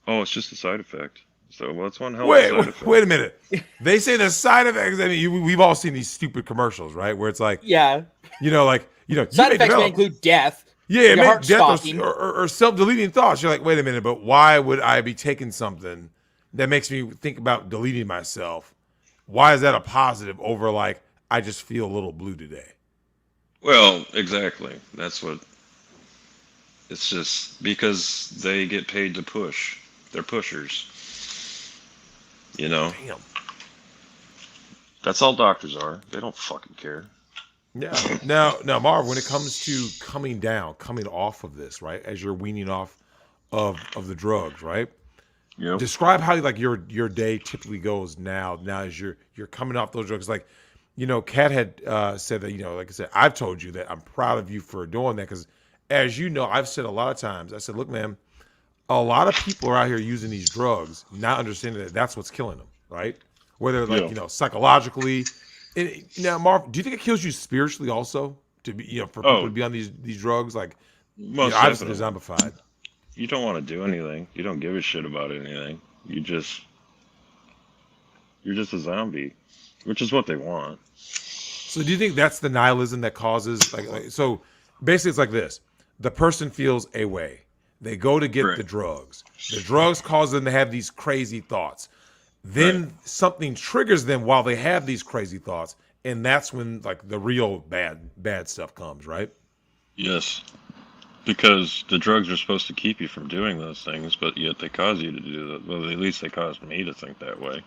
Oh, it's just a side effect. So, well, it's one hell of a side effect. Wait a minute. They say the side effects. I mean, we've all seen these stupid commercials, right? Where it's like, side you effects may include death. Yeah, it Your may heart's death stopping. or self-deleting thoughts. You're like, wait a minute, but why would I be taking something that makes me think about deleting myself? Why is that a positive over like I just feel a little blue today? Well, exactly. That's what it's just because they get paid to push. They're pushers. You know, Damn. that's all doctors are. They don't fucking care. Yeah. Now, Marv, when it comes to coming down, coming off of this, right, as you're weaning off of the drugs, right? Yep. Describe how like your day typically goes now. Now as you're coming off those drugs, like Kat had said that like I said, I've told you that I'm proud of you for doing that because, as you know, I've said a lot of times. I said, look, man, a lot of people are out here using these drugs, not understanding that that's what's killing them, right? Whether like Yeah. psychologically. Now, Marv, do you think it kills you spiritually also to be for people Oh, to be on these drugs? Like, most obviously they're definitely. zombified. You don't want to do anything. You don't give a shit about anything. You're just a zombie, which is what they want. So do you think that's the nihilism that causes so basically it's like this. The person feels a way. They go to get Right. the drugs. The drugs cause them to have these crazy thoughts. Right. Then something triggers them while they have these crazy thoughts, and that's when like the real bad stuff comes, right? Yes. Because the drugs are supposed to keep you from doing those things, but yet they cause you to do that. Well, at least they caused me to think that way.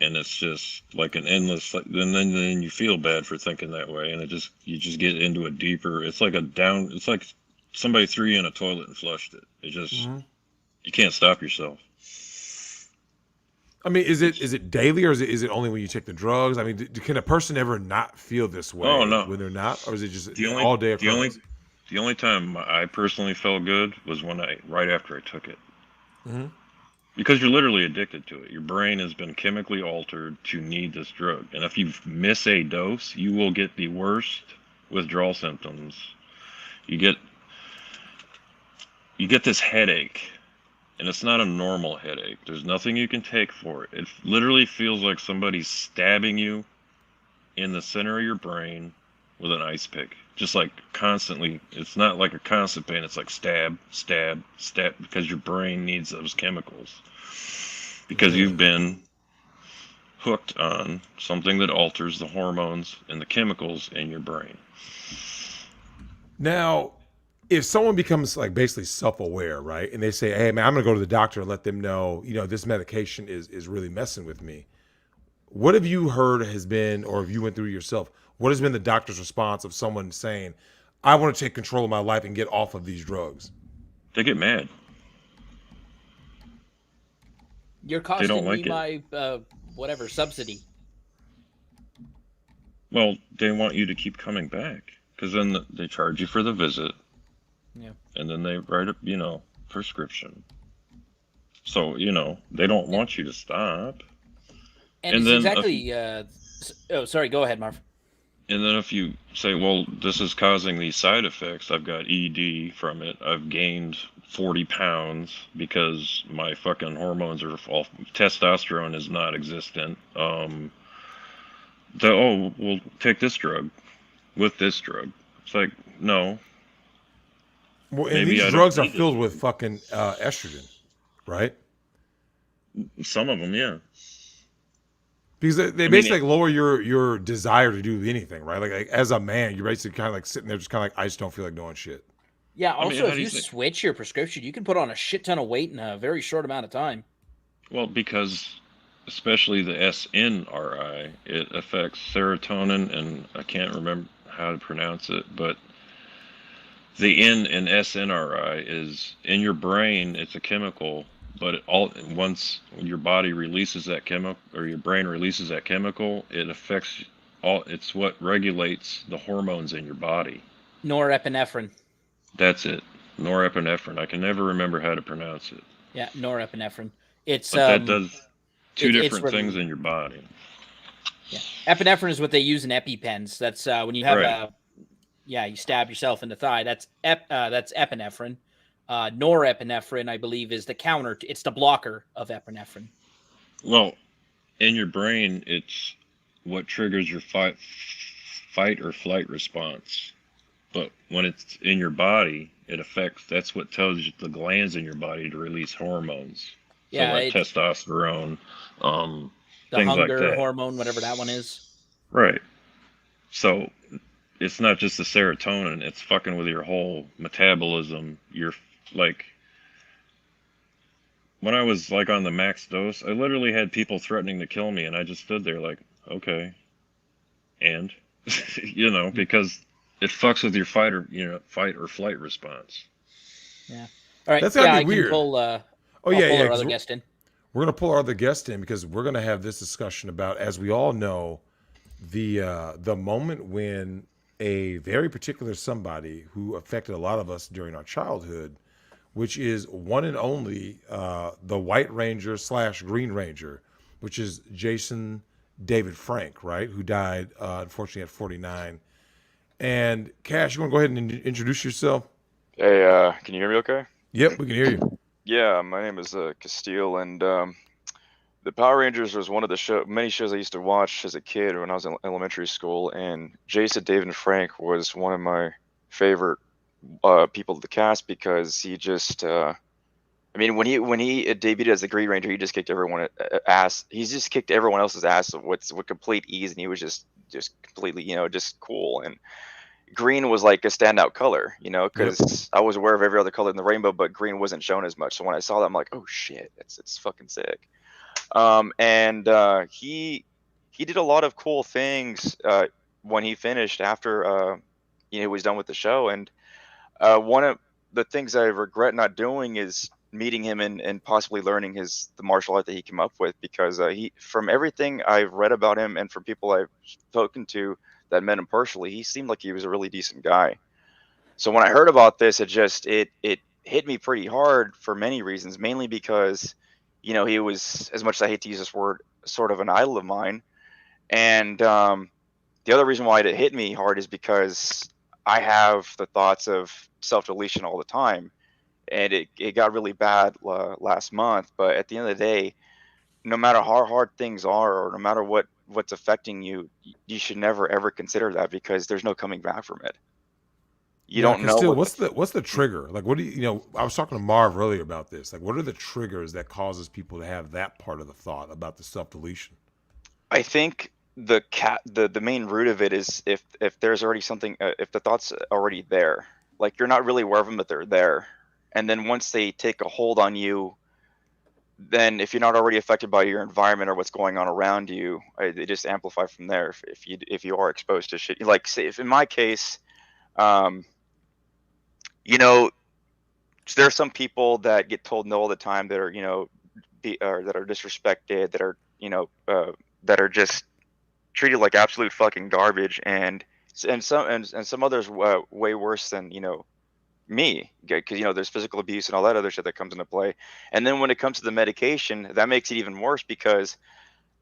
And it's just like an endless, and then you feel bad for thinking that way, and you just get into a deeper. It's like it's like somebody threw you in a toilet and flushed it. Mm-hmm. You can't stop yourself. I mean, is It's it daily or is it only when you take the drugs? I mean, can a person ever not feel this oh way no, when they're not, or is it just the an only all day the only occurrence? the only time I personally felt good was right after I took it. Mm-hmm. Because you're literally addicted to it. Your brain has been chemically altered to need this drug. And if you miss a dose, you will get the worst withdrawal symptoms. You get this headache, and it's not a normal headache. There's nothing you can take for it. It literally feels like somebody's stabbing you in the center of your brain with an ice pick. Just like constantly. It's not like a constant pain. It's like stab, stab, stab, because your brain needs those chemicals. Because you've Really? been hooked on something that alters the hormones and the chemicals in your brain. Now, if someone becomes like basically self-aware, right, and they say, "Hey, man, I'm gonna go to the doctor and let them know, this medication is really messing with me." What have you heard has been, or if you went through it yourself, what has been the doctor's response of someone saying, "I want to take control of my life and get off of these drugs"? They get mad. You're They don't costing me like it. my whatever subsidy. Well, they want you to keep coming back because then they charge you for the visit, Yeah. and then they write a prescription. So they don't want you to stop. And And it's then exactly. Oh, sorry. Go ahead, Marv. if you say, well, this is causing these side effects, I've got ED from it. I've gained 40 pounds because my fucking hormones are all testosterone is not existent. We'll take this drug with this drug. It's like, no, Well, and maybe these I don't drugs are need this filled with drug. fucking estrogen, right? Some of them, yeah. Because they I mean, basically like lower your desire to do anything, right? Like as a man, you're basically kind of like sitting there, just kind of like I just don't feel like doing shit. Yeah. I mean, Also, how if do you you think? switch your prescription, you can put on a shit ton of weight in a very short amount of time. Well, because especially the SNRI, it affects serotonin, and I can't remember how to pronounce it, but the N in SNRI is in your brain. It's a chemical, but once your body releases that chemical, or your brain releases that chemical, it affects all. It's what regulates the hormones in your body. Norepinephrine. That's it. Norepinephrine. I can never remember how to pronounce it, Yeah, norepinephrine. It's but that does two it's different things really in your body. yeah. Epinephrine is what they use in EpiPens. That's when you have Right. a you stab yourself in the thigh. That's epinephrine. Norepinephrine, I believe, is the counter. It's the blocker of epinephrine. Well, in your brain, it's what triggers your fight or flight response. But when it's in your body, that's what tells you the glands in your body to release hormones. So Yeah, like it's testosterone, um, the things like hunger that. hormone, whatever that one is. Right. So it's not just the serotonin, it's fucking with your whole metabolism. You're like, when I was like on the max dose, I literally had people threatening to kill me, and I just stood there like, okay, and because it fucks with your fight or flight response. Yeah. All right. That's gotta Yeah, be I can weird. pull. Oh I'll yeah, pull yeah. our Because other guest in. we're gonna pull our other guest in because we're gonna have this discussion about, as we all know, the moment when a very particular somebody who affected a lot of us during our childhood, which is one and only the White Ranger / Green Ranger, which is Jason David Frank, right? Who died unfortunately at 49. And Cash, you want to go ahead and introduce yourself? Hey, can you hear me okay? Yep, we can hear you. Yeah, my name is Castile, and the Power Rangers was one of the many shows I used to watch as a kid when I was in elementary school, and Jason David Frank was one of my favorite people of the cast because he just, I mean, when he debuted as the Green Ranger, he just kicked everyone ass. He's just kicked everyone else's ass with complete ease, and he was just completely, just cool. And green was like a standout color, Yep. because I was aware of every other color in the rainbow, but green wasn't shown as much. So when I saw that, I'm like, oh shit, it's fucking sick. And he did a lot of cool things when he finished after he was done with the show. And one of the things I regret not doing is meeting him and possibly learning the martial art that he came up with, because he, from everything I've read about him and from people I've spoken to that met him personally, he seemed like he was a really decent guy. So when I heard about this, it hit me pretty hard for many reasons, mainly because he was, as much as I hate to use this word, sort of an idol of mine. And the other reason why it hit me hard is because I have the thoughts of self-deletion all the time, and it got really bad last month. But at the end of the day, no matter how hard things are, or no matter what's affecting you, you should never ever consider that, because there's no coming back from it. You Now, don't know Castile, what what's the trigger? Like, what do I was talking to Marv earlier about this. Like, what are the triggers that causes people to have that part of the thought about the self deletion? I think the main root of it is if there's already something, if the thought's already there, like you're not really aware of them, but they're there, and then once they take a hold on you, then if you're not already affected by your environment or what's going on around you, they just amplify from there. If you are exposed to shit, like, say, if in my case, um, you know, there are some people that get told no all the time, that are or that are disrespected, that are that are just treated like absolute fucking garbage, and some others way worse than me, because there's physical abuse and all that other shit that comes into play. And then when it comes to the medication, that makes it even worse, because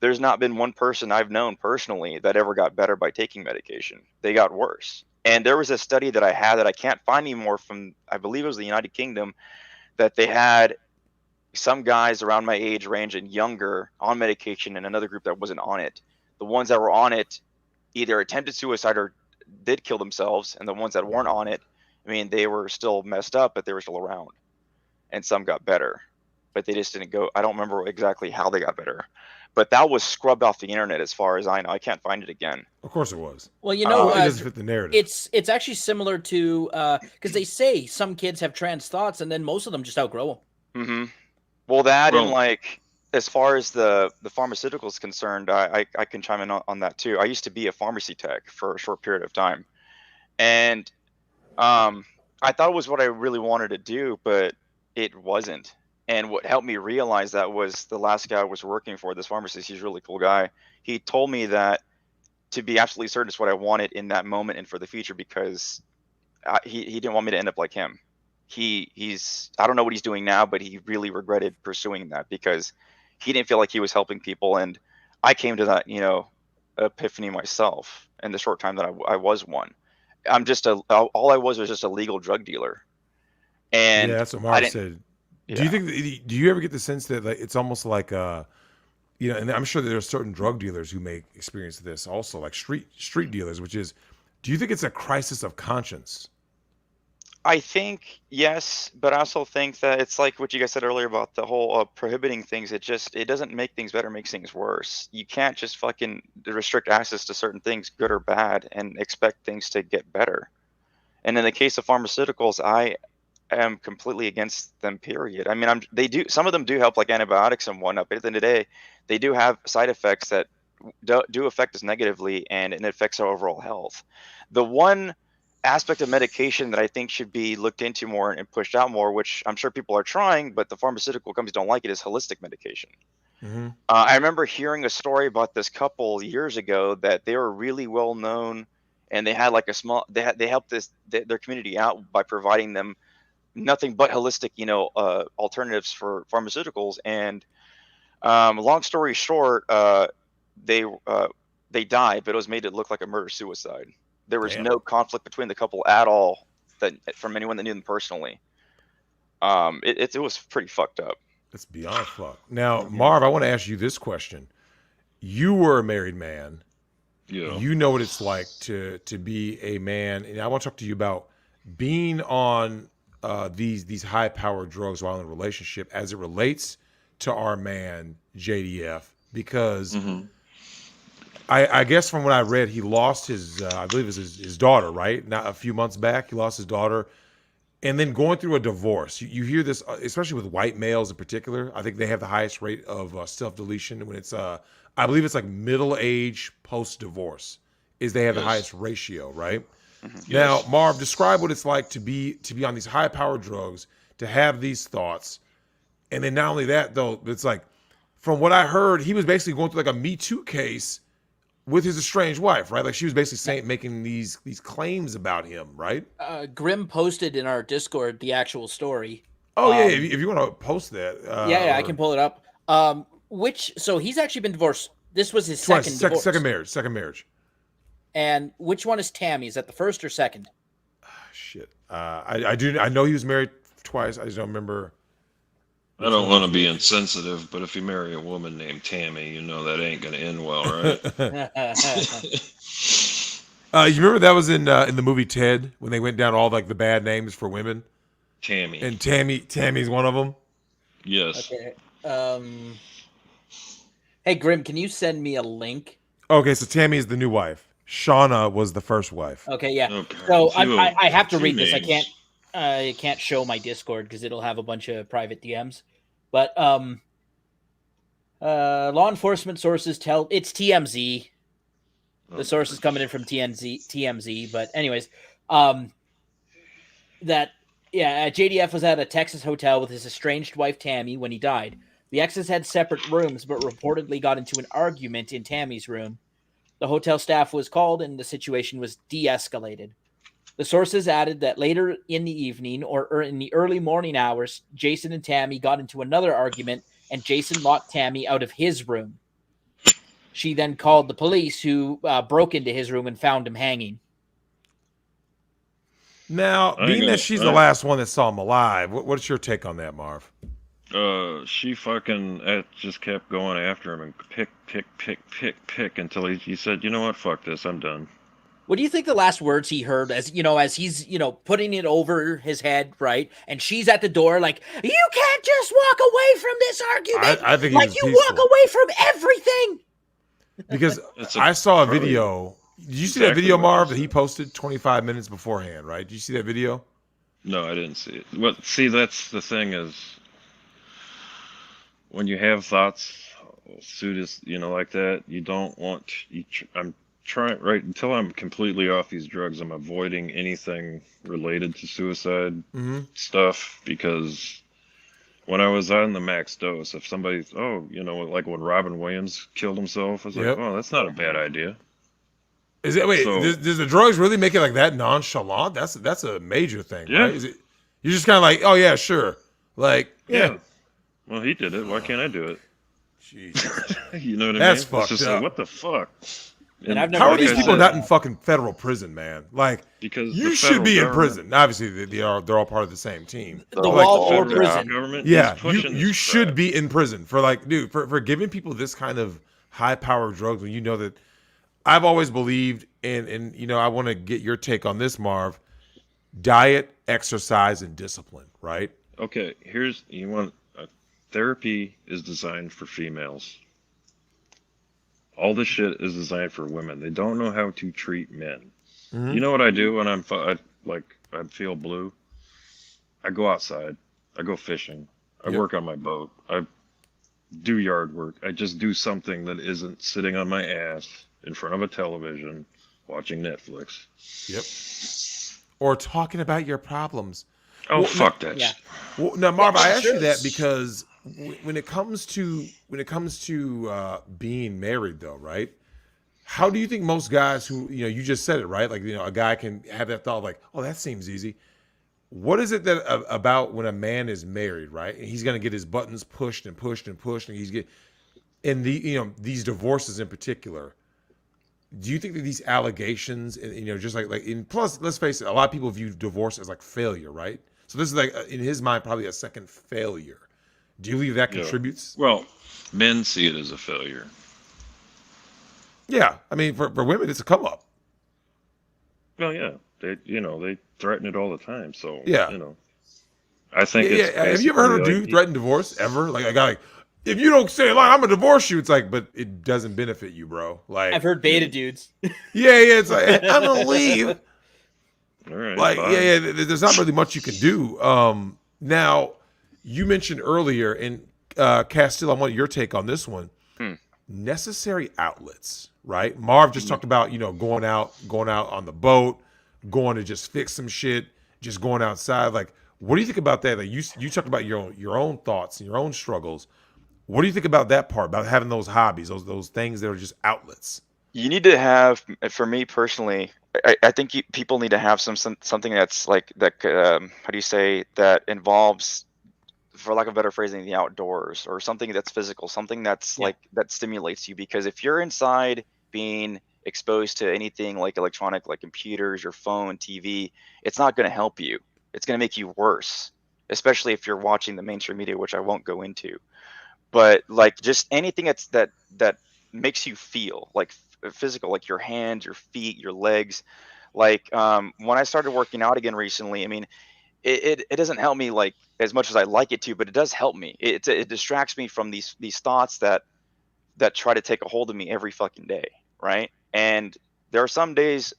there's not been one person I've known personally that ever got better by taking medication. They got worse. And there was a study that I had that I can't find anymore, from, I believe it was the United Kingdom, that they had some guys around my age range and younger on medication, and another group that wasn't on it. The ones that were on it either attempted suicide or did kill themselves, and the ones that weren't on it, I mean, they were still messed up, but they were still around. And some got better, but they just didn't go. I don't remember exactly how they got better, but that was scrubbed off the internet as far as I know. I can't find it again. Of course, it was. Well, It doesn't fit the narrative. it's actually similar to because they say some kids have trans thoughts, and then most of them just outgrow them. Mm-hmm. Well, that, and Well, like, as far as the pharmaceuticals concerned, I can chime in on that too. I used to be a pharmacy tech for a short period of time, and I thought it was what I really wanted to do, but it wasn't. And what helped me realize that was the last guy I was working for, this pharmacist. He's a really cool guy. He told me that to be absolutely certain it's what I wanted in that moment and for the future, because he didn't want me to end up like him. He's I don't know what he's doing now, but he really regretted pursuing that, because he didn't feel like he was helping people. And I came to that epiphany myself in the short time that I was one. All I was just a legal drug dealer, Yeah, and that's what I Marv didn't. said. Do you Yeah. think? Do you ever get the sense that, like, it's almost like and I'm sure there are certain drug dealers who may experience this also, like street dealers, which is Do you think it's a crisis of conscience? I think yes, but I also think that it's like what you guys said earlier about the whole prohibiting things. It doesn't make things better, it makes things worse. You can't just fucking restrict access to certain things, good or bad, and expect things to get better. And in the case of pharmaceuticals, I am completely against them. Period. I mean, some of them do help, like antibiotics and whatnot. But at the end of the day, they do have side effects that do affect us negatively, and it affects our overall health. The one aspect of medication that I think should be looked into more and pushed out more, which I'm sure people are trying, but the pharmaceutical companies don't like it, is holistic medication. Mm-hmm. I remember hearing a story about this couple years ago that they were really well known, and they had like they helped their community out by providing them nothing but holistic, alternatives for pharmaceuticals. And long story short, they died, but it was made to look like a murder suicide. There was Damn. no conflict between the couple at all, that from anyone that knew them personally. It was pretty fucked up. It's beyond fucked. Now, Marv, I want to ask you this question. You were a married man. Yeah. You know what it's like to be a man, and I want to talk to you about being on these high-powered drugs while in a relationship as it relates to our man JDF, because I guess from what I read, he lost his I believe it was his daughter, right? Not a few months back, he lost his daughter, and then going through a divorce. You hear this, especially with white males in particular. I think they have the highest rate of self-deletion when it's I believe it's like middle age post-divorce is they have the highest ratio, right? Now, Marv, describe what it's like to be on these high-powered drugs, to have these thoughts, and then not only that, though, it's like, from what I heard, he was basically going through like a Me Too case with his estranged wife, right? Like she was basically making these claims about him, right? Grim posted in our Discord the actual story. Oh yeah, if you want to post that, I can pull it up. So he's actually been divorced. This was his twice, second divorce. second marriage. And which one is Tammy? Is that the first or second? Shit, I know he was married twice. I just don't remember. I don't want to be insensitive, but if you marry a woman named Tammy, you know that ain't gonna end well, right? You remember that was in the movie Ted when they went down all like the bad names for women? Tammy. And Tammy's one of them. Yes. Okay. Hey Grim, can you send me a link? Okay, so Tammy is the new wife. Shauna was the first wife. Okay, yeah. Okay. So I have to read this. I can't show my Discord because it'll have a bunch of private DMs. But law enforcement sources tell it's TMZ. The source is coming in from TMZ. But anyways, JDF was at a Texas hotel with his estranged wife Tammy when he died. The exes had separate rooms, but reportedly got into an argument in Tammy's room. The hotel staff was called, and the situation was de-escalated. The sources added that later in the evening or in the early morning hours, Jason and Tammy got into another argument, and Jason locked Tammy out of his room. She then called the police, who broke into his room and found him hanging. Now, being that she's the last one that saw him alive, what's your take on that, Marv? She fucking just kept going after him and pick until he said, you know what, fuck this, I'm done. What do you think the last words he heard as he's, putting it over his head, right? And she's at the door like, you can't just walk away from this argument. I think like you walk away from everything. Because I saw a video. Did you see that video, Marv, that he posted 25 minutes beforehand, right? Did you see that video? No, I didn't see it. See, that's the thing is, when you have thoughts, like that, you don't want. I'm trying right until I'm completely off these drugs. I'm avoiding anything related to suicide stuff, because when I was on the max dose, if somebody's like when Robin Williams killed himself, I was like, oh, that's not a bad idea. Is it does the drugs really make it like that nonchalant? That's a major thing, right? Is it? You're just kind of like, oh yeah, sure, like yeah. Well, he did it. Why can't I do it? Jeez. You know what I mean? That's fucked just up. Like, what the fuck? And how are these people not in fucking federal prison, man? Like, because you should be in prison. Obviously, they're all part of the same team. The wall or prison. Government you should be in prison for giving people this kind of high-powered drugs when you know that. I've always believed and you know, I want to get your take on this, Marv. Diet, exercise, and discipline, right? Okay, you want therapy is designed for females. All this shit is designed for women. They don't know how to treat men. You know what I do when I feel blue? I go outside. I go fishing. I Yep. work on my boat. I do yard work. I just do something that isn't sitting on my ass in front of a television watching Netflix. Yep. Or talking about your problems. Oh, Well, fuck that Yeah. shit. well, now, Marv, I asked sure. you that because when it comes to being married, though, right? How do you think most guys who, you know, you just said it, right? Like, you know, a guy can have that thought like, oh, that seems easy. What is it that about when a man is married, right? And he's going to get his buttons pushed and pushed and pushed, and and these divorces in particular. Do you think that these allegations, and you know, just plus, let's face it, a lot of people view divorce as like failure, right? So this is like, in his mind, probably a second failure. Do you believe that Yeah. contributes? Well, men see it as a failure. Yeah, I mean, for women, it's a come up. Well, yeah, they threaten it all the time. So, Yeah. I think Yeah, it's yeah. Have you ever heard of a basically dude threaten divorce ever? Like a guy, like, if you don't say a line, I'm gonna divorce you. It's like, but it doesn't benefit you, bro. Like, I've heard beta dudes. yeah. It's like, I'm gonna leave. all right, Like, fine. yeah. There's not really much you can do. Now, you mentioned earlier, and Castile, I want your take on this one. Necessary outlets, right? Marv just talked about, you know, going out on the boat, going to just fix some shit, just going outside. Like, what do you think about that? Like, you talked about your own thoughts and your own struggles. What do you think about that part, about having those hobbies, those things that are just outlets? You need to have, for me personally, I think people need to have something that's like that. How do you say that involves, for lack of better phrasing, the outdoors, or something that's physical, something that's Yeah. like that stimulates you. Because if you're inside being exposed to anything like electronic, like computers, your phone, TV, it's not going to help you. It's going to make you worse, especially if you're watching the mainstream media, which I won't go into. But like just anything that makes you feel like physical, like your hands, your feet, your legs. Like when I started working out again recently, I mean, it doesn't help me like as much as I like it to, but it does help me. It distracts me from these thoughts that try to take a hold of me every fucking day, right? And there are some days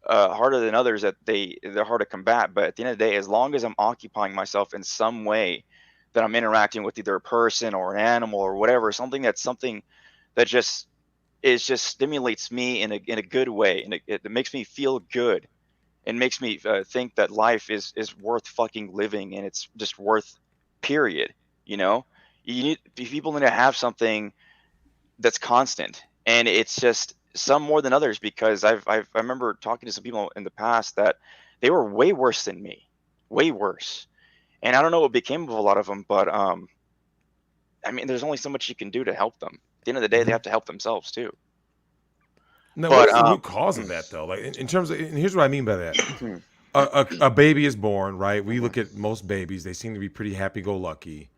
harder than others that they're hard to combat. But at the end of the day, as long as I'm occupying myself in some way, that I'm interacting with either a person or an animal or whatever, something that just stimulates me in a good way, and it makes me feel good, and makes me think that life is worth fucking living, and it's just worth, period. You know, people need to have something that's constant, and it's just some more than others, because I remember talking to some people in the past that they were way worse than me, way worse, and I don't know what became of a lot of them, but I mean, there's only so much you can do to help them. At the end of the day, they have to help themselves too. Now, But what is the root cause of that, though? Like, in terms of, and here's what I mean by that. A baby is born, right? We look at most babies; they seem to be pretty happy-go-lucky.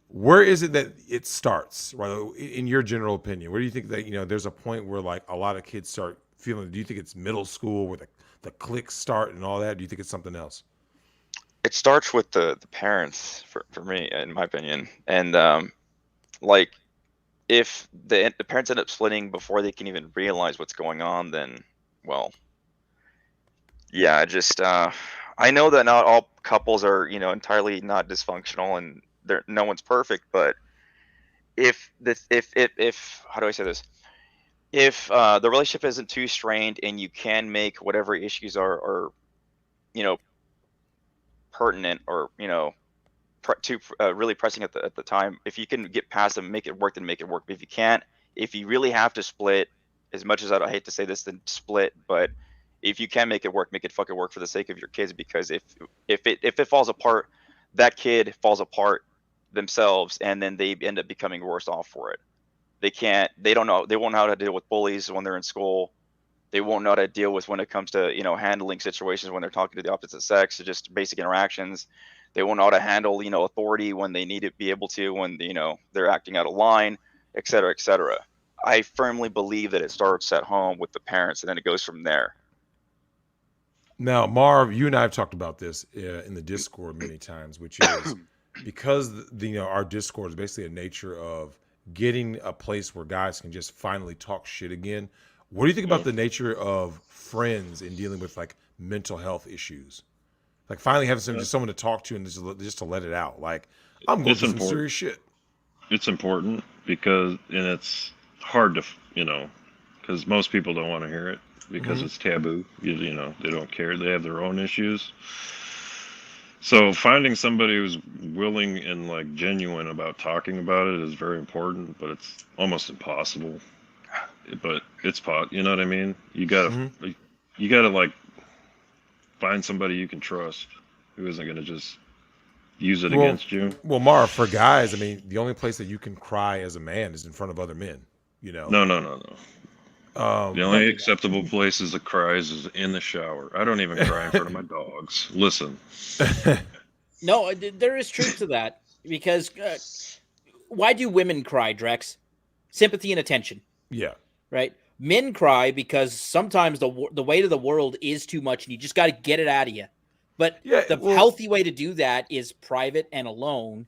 Where is it that it starts, right? In your general opinion, where do you think that, you know, there's a point where like a lot of kids start feeling? Do you think it's middle school where the cliques start and all that? Do you think it's something else? it starts with the parents, for me, in my opinion. And like if the parents end up splitting before they can even realize what's going on, then, well, yeah, just I know that not all couples are, entirely not dysfunctional, and no one's perfect. But if how do I say this? If the relationship isn't too strained, and you can make whatever issues are you know pertinent, or too really pressing at the time, if you can get past them, make it work, then make it work. But if you can't, if you really have to split, as much as I hate to say this, then split. But if you can make it work, make it fucking work for the sake of your kids. Because if it falls apart, that kid falls apart themselves, and then they end up becoming worse off for it. They don't know, they won't know how to deal with bullies when they're in school. They won't know how to deal with when it comes to handling situations when they're talking to the opposite sex, so just basic interactions. They won't know how to handle authority when they need to be able to, when they're acting out of line, et cetera, et cetera. I firmly believe that it starts at home with the parents, and then it goes from there. Now, Marv, you and I have talked about this in the Discord many times, which is because our Discord is basically a nature of getting a place where guys can just finally talk shit again. What do you think about the nature of friends in dealing with like mental health issues? Like finally having someone to talk to and just to let it out. Like I'm going through some serious shit. It's important because, and it's hard to, because most people don't want to hear it because it's taboo. You know, they don't care. They have their own issues. So finding somebody who's willing and like genuine about talking about it is very important, but it's almost impossible. But it's you know what I mean? You gotta like find somebody you can trust who isn't gonna just use it against you. Well, Marv, for guys, I mean, the only place that you can cry as a man is in front of other men. You know? No. The only acceptable places to cry is in the shower. I don't even cry in front of my dogs. Listen. No, there is truth to that because why do women cry, Drex? Sympathy and attention. Yeah. Right. Men cry because sometimes the weight of the world is too much, and you just got to get it out of you. But healthy way to do that is private and alone.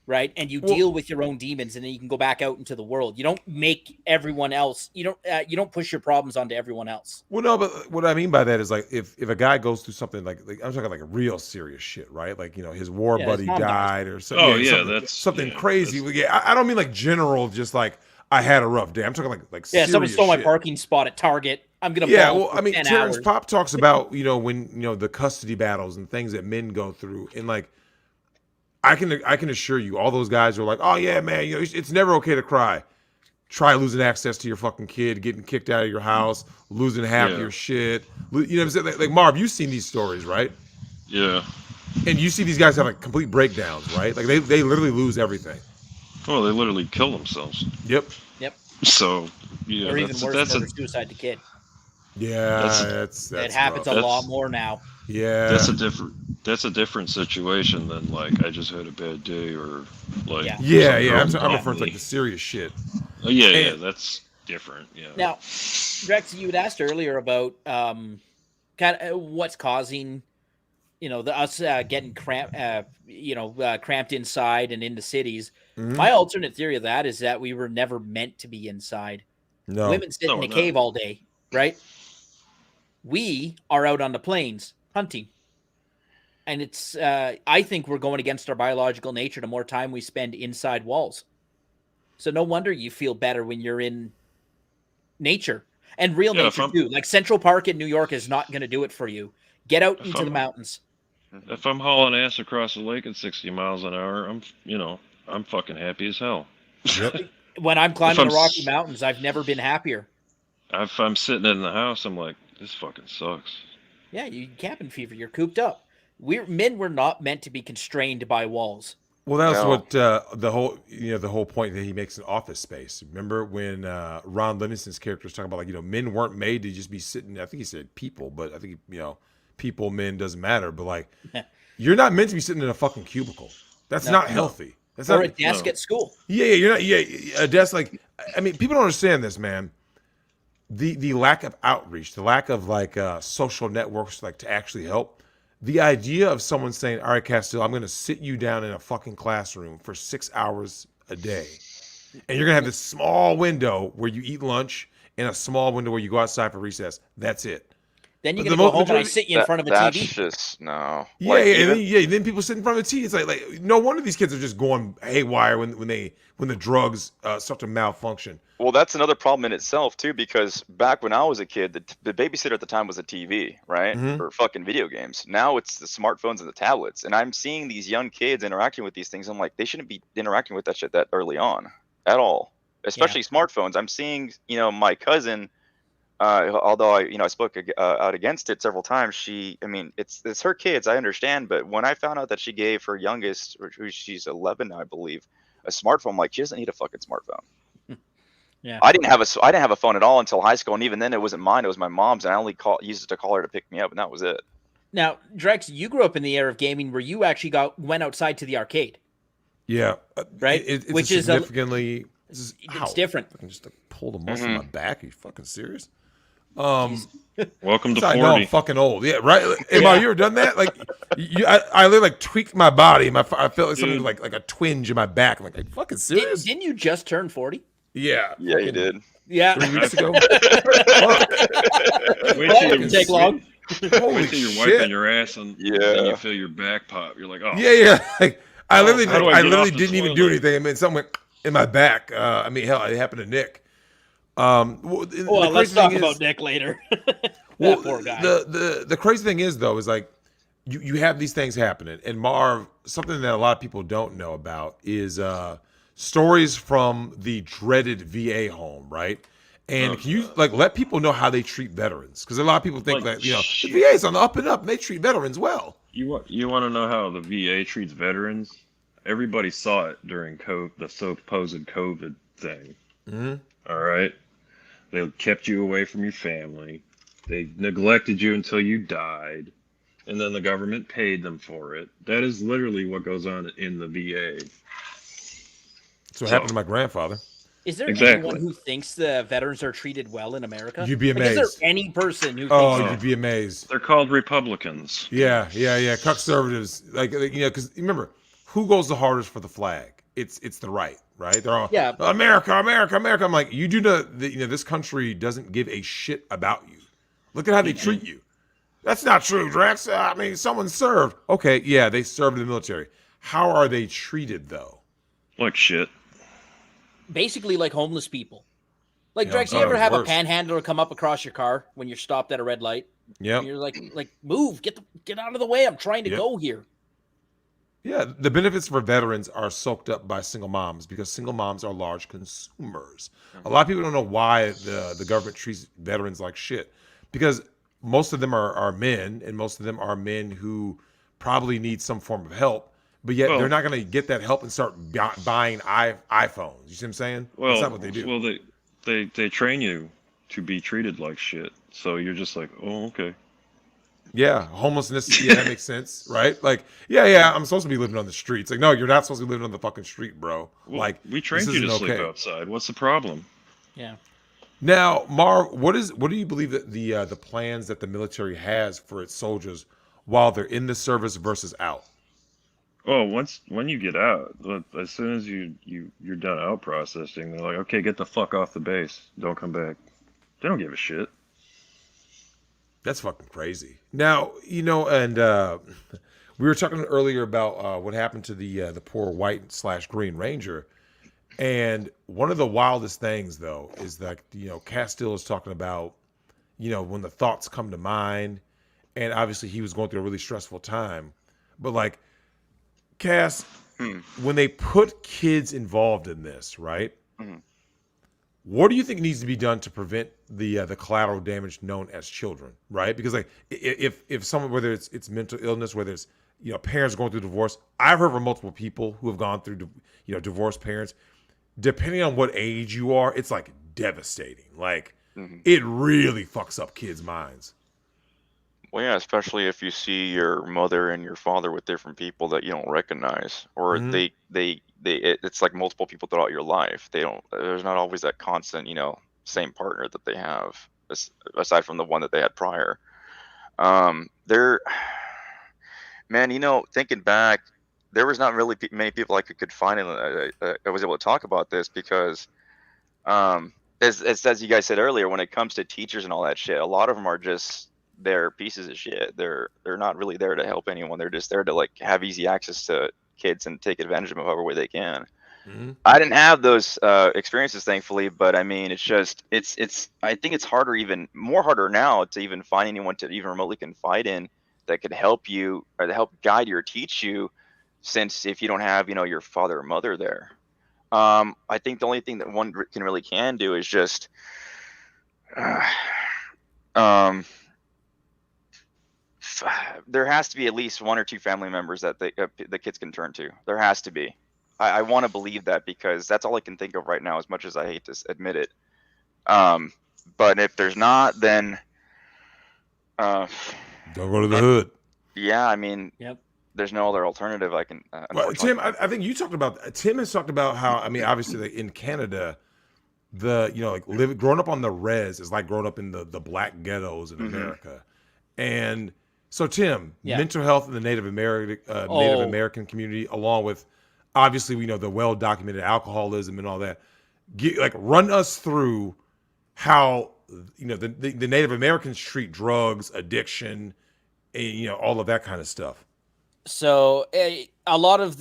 Right. And you deal with your own demons, and then you can go back out into the world. You don't make everyone else. You don't push your problems onto everyone else. Well, no, but what I mean by that is like if a guy goes through something like I'm talking like a real serious shit, right? Like, his war buddy died or something. Oh, yeah, something crazy. I don't mean like general, just like I had a rough day. I'm talking like serious someone stole my shit. parking spot at Target. I'm gonna I mean, Terrence Pop talks about when the custody battles and things that men go through, and like I can assure you, all those guys are like, oh yeah, man, it's never okay to cry. Try losing access to your fucking kid, getting kicked out of your house, losing half your shit. You know what I'm saying? Like Marv, you've seen these stories, right? Yeah. And you see these guys have like complete breakdowns, right? Like they literally lose everything. Well, they literally kill themselves. Yep. So yeah, or even worse, murder suicide to kid. Yeah, that's it happens rough. a lot more now. Yeah, that's a different situation than like I just had a bad day or like I'm referring to like the serious shit. Oh, yeah, that's different. Yeah. Now, Drex, you had asked earlier about kind of what's causing us getting cramped inside and into cities. My alternate theory of that is that we were never meant to be inside. No. Women sit in a cave all day, right? We are out on the plains hunting. And it's I think we're going against our biological nature the more time we spend inside walls. So no wonder you feel better when you're in nature. And real nature too. Like Central Park in New York is not going to do it for you. Get out into the mountains. If I'm hauling ass across the lake at 60 miles an hour, I'm fucking happy as hell. Yep. When I'm climbing the Rocky Mountains, I've never been happier. If I'm sitting in the house, I'm like, this fucking sucks. Yeah, you cabin fever. You're cooped up. Men were not meant to be constrained by walls. Well, that's what the whole point that he makes an office space. Remember when Ron Livingston's character was talking about like men weren't made to just be sitting. I think he said people, but I think people, men doesn't matter. But like you're not meant to be sitting in a fucking cubicle. That's not healthy. That's or not a desk at school. Yeah, you're not. Yeah, a desk. Like I mean, people don't understand this, man. The lack of outreach, the lack of like social networks like to actually help. The idea of someone saying, all right, Castile, I'm going to sit you down in a fucking classroom for 6 hours a day. And you're going to have this small window where you eat lunch and a small window where you go outside for recess. That's it. Then you're going to go home and I sit you in front of a TV. That's just, no. Yeah, then people sit in front of the TV. It's like no wonder these kids are just going haywire when the drugs start to malfunction. Well, that's another problem in itself, too, because back when I was a kid, the babysitter at the time was a TV, right? Or fucking video games. Now it's the smartphones and the tablets. And I'm seeing these young kids interacting with these things. I'm like, they shouldn't be interacting with that shit that early on at all, especially smartphones. I'm seeing, my cousin, although I spoke out against it several times, it's her kids, I understand. But when I found out that she gave her youngest, who she's 11 now, I believe, a smartphone, I'm like, she doesn't need a fucking smartphone. Yeah. I didn't have a phone at all until high school, and even then it wasn't mine, it was my mom's, and I only used it to call her to pick me up, and that was it. Now, Drex, you grew up in the era of gaming where you actually went outside to the arcade. Yeah. Right? It's which a is significantly It's just, It's different. I can just pull the muscle in my back. Are you fucking serious? Welcome to So I 40. know I'm fucking old. Yeah, right. Am I? You ever done that? Like, I literally like tweaked my body. I felt like something like a twinge in my back. I'm like, are you fucking serious? Didn't you just turn 40? Yeah. Yeah, you did. Yeah. 3 weeks ago. Wait Well, till that didn't take long. Holy wait till you're shit. wiping your ass and Yeah. you feel your back pop. You're like, oh, Yeah. Like, I literally, how do I I get literally off the didn't even do toilet? anything. I mean, something went in my back. I mean, hell, it happened to Nick. Well, let's talk about Nick later. That poor guy. The crazy thing is though, is like you have these things happening, and Marv, something that a lot of people don't know about is stories from the dreaded VA home, right? And can you like let people know how they treat veterans? Because a lot of people think Like, that the shit. VA's on the up and up, and they treat veterans well. You want to know how the VA treats veterans? Everybody saw it during the supposed COVID thing. All right, they kept you away from your family. They neglected you until you died, and then the government paid them for it. That is literally what goes on in the VA. That's what happened to my grandfather. Is there Exactly. anyone who thinks the veterans are treated well in America? You'd be Like, amazed. is there any person who Oh, thinks you'd be amazed. They're called Republicans. Yeah. Conservatives, like because remember, who goes the hardest for the flag? It's the right. They're all America. I'm like, you do know that this country doesn't give a shit about you. Look at how they treat you. That's not true, Drex. I mean, someone served. Okay, yeah, they served in the military. How are they treated though? Like shit. basically like homeless people. Like, Yeah, Drex, you ever have worse. a panhandler come up across your car when you're stopped at a red light? Yeah. You're like, move, get out of the way. I'm trying to go here. Yeah, the benefits for veterans are soaked up by single moms because single moms are large consumers. A lot of people don't know why the government treats veterans like shit because most of them are men, and most of them are men who probably need some form of help, but yet they're not going to get that help and start buying iPhones. You see what I'm saying? Well, that's not what they do. Well, they train you to be treated like shit, so you're just like, oh, okay. Yeah, homelessness. Yeah, that makes sense, right? Like, yeah, I'm supposed to be living on the streets. Like, no, you're not supposed to be living on the fucking street, bro. Well, like, we trained you to sleep outside. What's the problem? Yeah. Now, Marv, what do you believe that the plans that the military has for its soldiers while they're in the service versus out? Oh, when you get out, as soon as you're done out processing, they're like, okay, get the fuck off the base. Don't come back. They don't give a shit. That's fucking crazy. Now, and we were talking earlier about what happened to the poor white/Green Ranger. And one of the wildest things, though, is that, Castile is talking about, when the thoughts come to mind. And obviously he was going through a really stressful time. But, like, Cass, when they put kids involved in this, right? Mm-hmm. What do you think needs to be done to prevent the collateral damage known as children, right? Because like if someone, whether it's mental illness, whether it's parents going through divorce, I've heard from multiple people who have gone through divorced parents. Depending on what age you are, it's like devastating. Like it really fucks up kids' minds. Well, yeah, especially if you see your mother and your father with different people that you don't recognize, or it's like multiple people throughout your life. There's not always that constant, same partner that they have, aside from the one that they had prior. Thinking back, there was not really many people I could find, and I was able to talk about this because, as you guys said earlier, when it comes to teachers and all that shit, a lot of them are just they're pieces of shit. They're not really there to help anyone. They're just there to like have easy access to kids and take advantage of them however way they can. I didn't have those experiences, thankfully, but I mean, it's I think it's even more harder now to even find anyone to even remotely confide in that could help you or to help guide you or teach you, since if you don't have your father or mother there. I think the only thing that one can do is just there has to be at least one or two family members that the kids can turn to. There has to be. I want to believe that because that's all I can think of right now, as much as I hate to admit it. But if there's not, then don't go to the hood. Yeah, I mean, yep. there's no other alternative I can. Well, Unfortunately. Tim, I think Tim has talked about how, I mean, obviously like in Canada, growing up on the res is like growing up in the black ghettos in America. And so, Tim, mental health in the Native American community, along with obviously we know the well documented alcoholism and all that. Run us through how the Native Americans treat drugs, addiction, and, all of that kind of stuff. So a lot of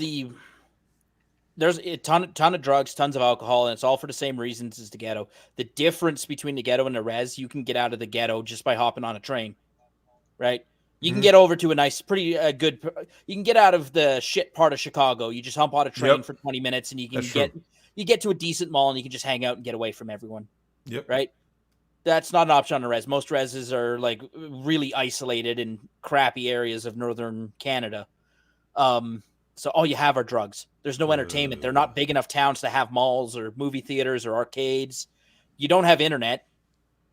there's a ton of drugs, tons of alcohol, and it's all for the same reasons as the ghetto. The difference between the ghetto and the res, you can get out of the ghetto just by hopping on a train, right? You can get over to a nice, pretty good. You can get out of the shit part of Chicago. You just hump on a train for 20 minutes, and you get to a decent mall, and you can just hang out and get away from everyone. Yep. Right. That's not an option on a res. Most reses are like really isolated in crappy areas of northern Canada. So all you have are drugs. There's no entertainment. They're not big enough towns to have malls or movie theaters or arcades. You don't have internet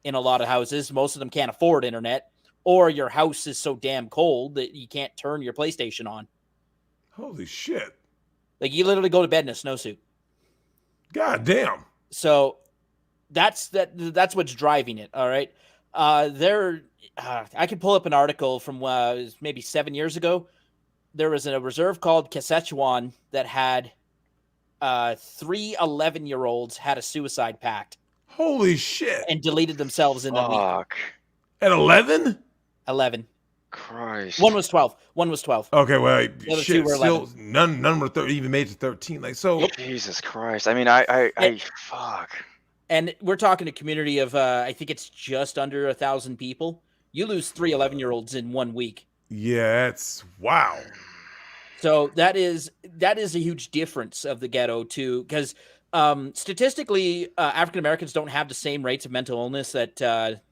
in a lot of houses. Most of them can't afford internet, or your house is so damn cold that you can't turn your PlayStation on. Holy shit. Like you literally go to bed in a snowsuit. God damn. So that's what's driving it. All right. I could pull up an article from maybe 7 years ago. There was a reserve called Saskatchewan that had 3 11-year-olds had a suicide pact. Holy shit. And deleted themselves in a week. At 11? 11. Christ. One was 12. Okay, well, shit, still, none were even made to 13. Like, so. Jesus Christ. I mean, I fuck. And we're talking a community of, I think it's just under 1,000 people. You lose 3 11-year-olds in 1 week. Yeah, it's wow. So that is a huge difference of the ghetto too, because statistically, African Americans don't have the same rates of mental illness that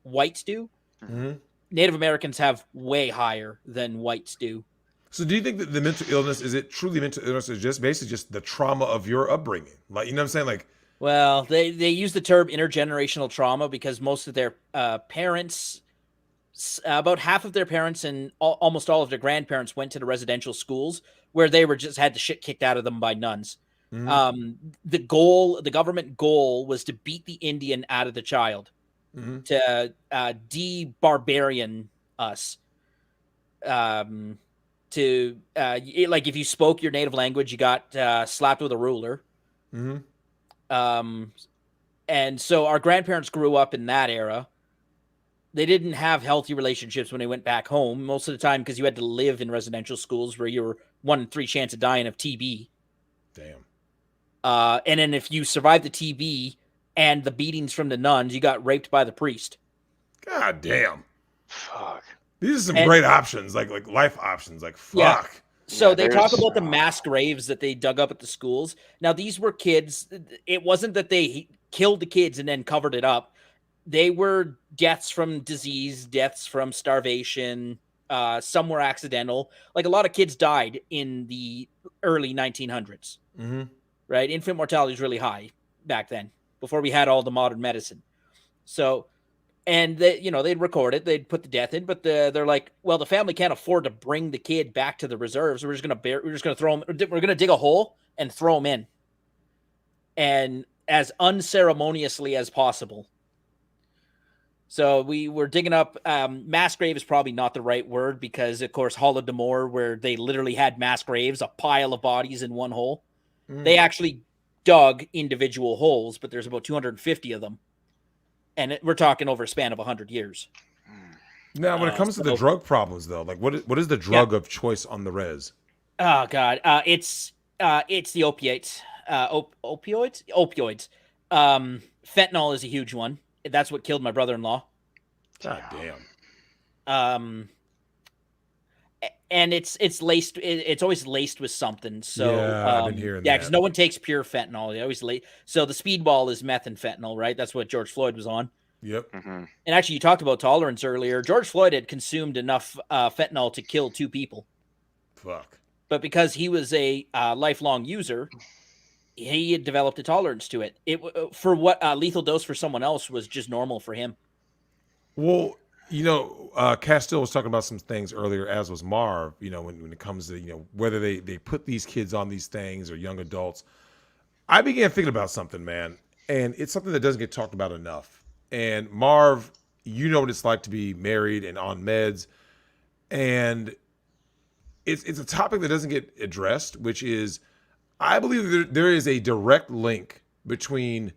whites do. Mm-hmm. Native Americans have way higher than whites do. So do you think that the mental illness, is it truly mental illness, or just basically just the trauma of your upbringing? Like, you know what I'm saying? Like, well, they use the term intergenerational trauma because most of their parents, about half of their parents and almost all of their grandparents went to the residential schools where they were just had the shit kicked out of them by nuns. Mm-hmm. The government goal was to beat the Indian out of the child, to de-barbarian us. Like if you spoke your native language, you got slapped with a ruler. Mm-hmm. And so our grandparents grew up in that era. They didn't have healthy relationships when they went back home most of the time because you had to live in residential schools where you were 1 in 3 chance of dying of TB. Damn. And then if you survived the TB and the beatings from the nuns, you got raped by the priest. God damn. Fuck. These are some great options, like life options. Like, fuck. Yeah. So they talk about the mass graves that they dug up at the schools. Now, these were kids. It wasn't that they killed the kids and then covered it up. They were deaths from disease, deaths from starvation. Some were accidental. Like a lot of kids died in the early 1900s. Mm-hmm. Right? Infant mortality was really high back then, before we had all the modern medicine. So, and they'd record it, they'd put the death in, but they're like, well, the family can't afford to bring the kid back to the reserves. We're just gonna throw him. We're gonna dig a hole and throw him in, and as unceremoniously as possible. So we were digging up. Mass grave is probably not the right word because, of course, Holodomor, where they literally had mass graves, a pile of bodies in one hole. They actually dug individual holes, but there's about 250 of them. And we're talking over a span of 100 years. Now, when it comes to the drug problems, though, like what is the drug of choice on the res? Oh God, it's the opiates. Opioids. Fentanyl is a huge one. That's what killed my brother-in-law. God damn. And it's laced. It's always laced with something. So I've been hearing that. Yeah, because no one takes pure fentanyl. They always So the speedball is methamphetamine, right? That's what George Floyd was on. Yep. Mm-hmm. And actually, you talked about tolerance earlier. George Floyd had consumed enough fentanyl to kill 2 people. Fuck. But because he was a lifelong user, he had developed a tolerance to it. For what lethal dose for someone else was just normal for him. Well, Castile was talking about some things earlier, as was Marv, when it comes to, whether they put these kids on these things or young adults. I began thinking about something, man, and it's something that doesn't get talked about enough. And Marv, you know what it's like to be married and on meds, and it's a topic that doesn't get addressed, which is, I believe there is a direct link between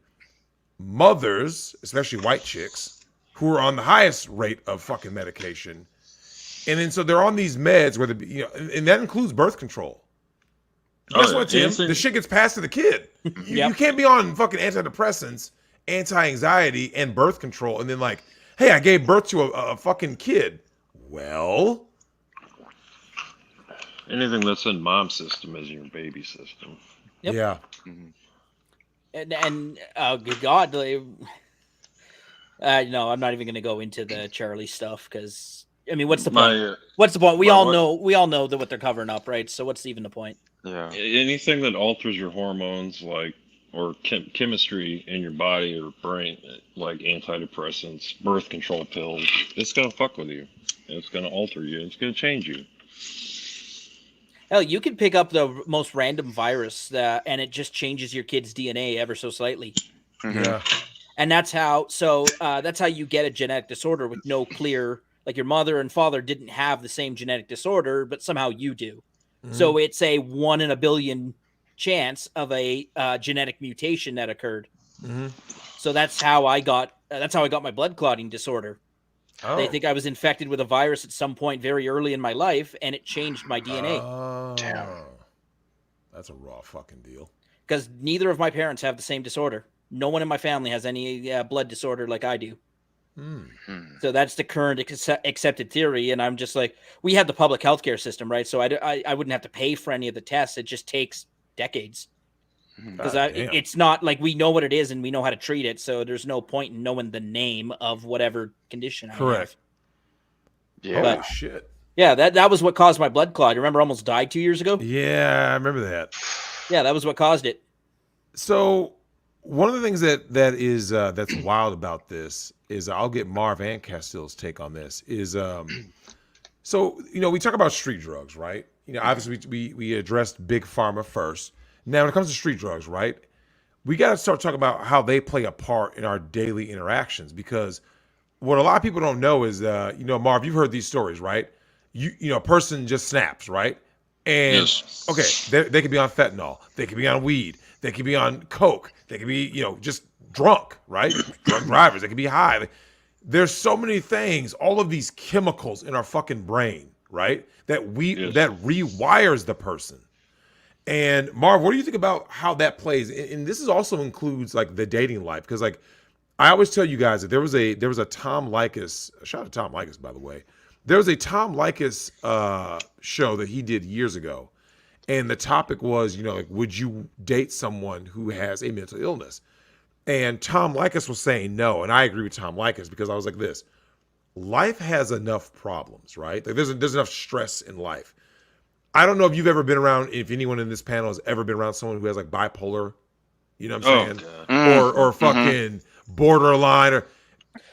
mothers, especially white chicks, who are on the highest rate of fucking medication, and then so they're on these meds where and that includes birth control. Guess what, Tim? The shit gets passed to the kid. You can't be on fucking antidepressants, anti-anxiety, and birth control, and then like, hey, I gave birth to a fucking kid. Well, anything that's in mom's system is your baby system. Yep. Yeah. And oh good God, no, I'm not even going to go into the Charlie stuff because I mean, what's the point? What's the point? We all know that what they're covering up, right? So what's even the point? Yeah. Anything that alters your hormones, or chemistry in your body or brain, like antidepressants, birth control pills, it's gonna fuck with you. It's gonna alter you. It's gonna change you. Hell, you can pick up the most random virus and it just changes your kid's DNA ever so slightly. Mm-hmm. Yeah. And that's how you get a genetic disorder with no clear, like your mother and father didn't have the same genetic disorder, but somehow you do. Mm-hmm. So it's a 1 in a billion chance of a genetic mutation that occurred. Mm-hmm. So that's how I got my blood clotting disorder. Oh. They think I was infected with a virus at some point very early in my life, and it changed my DNA. Oh, damn. That's a raw fucking deal. Because neither of my parents have the same disorder. No one in my family has any blood disorder like I do. So that's the current accepted theory, and I'm just like, we have the public healthcare system, right? So I wouldn't have to pay for any of the tests. It just takes decades. Because it's not like we know what it is and we know how to treat it, so there's no point in knowing the name of whatever condition I have. Yeah. Holy shit. Yeah, that was what caused my blood clot. You remember I almost died 2 years ago? Yeah, I remember that. Yeah, that was what caused it. So one of the things that's wild about this is, I'll get Marv and Castile's take on this, is so we talk about street drugs, right? Obviously we addressed big pharma first. Now, when it comes to street drugs, right, we got to start talking about how they play a part in our daily interactions, because what a lot of people don't know is, Marv, you've heard these stories, right? A person just snaps, right? And, yes. Okay, they could be on fentanyl. They could be on weed. They could be on coke. They could be, just drunk, right? Drunk drivers. They could be high. There's so many things, all of these chemicals in our fucking brain, right, that rewires the person. And Marv, what do you think about how that plays? And this also includes like the dating life, because like I always tell you guys that there was a Tom Likas, shout out to Tom Likas, by the way. There was a Tom Likas show that he did years ago, and the topic was, would you date someone who has a mental illness? And Tom Likas was saying no, and I agree with Tom Likas, because I was like this: life has enough problems, right? Like there's enough stress in life. I don't know if you've ever been around, if anyone in this panel has ever been around someone who has like bipolar, you know what I'm saying? Or fucking borderline, or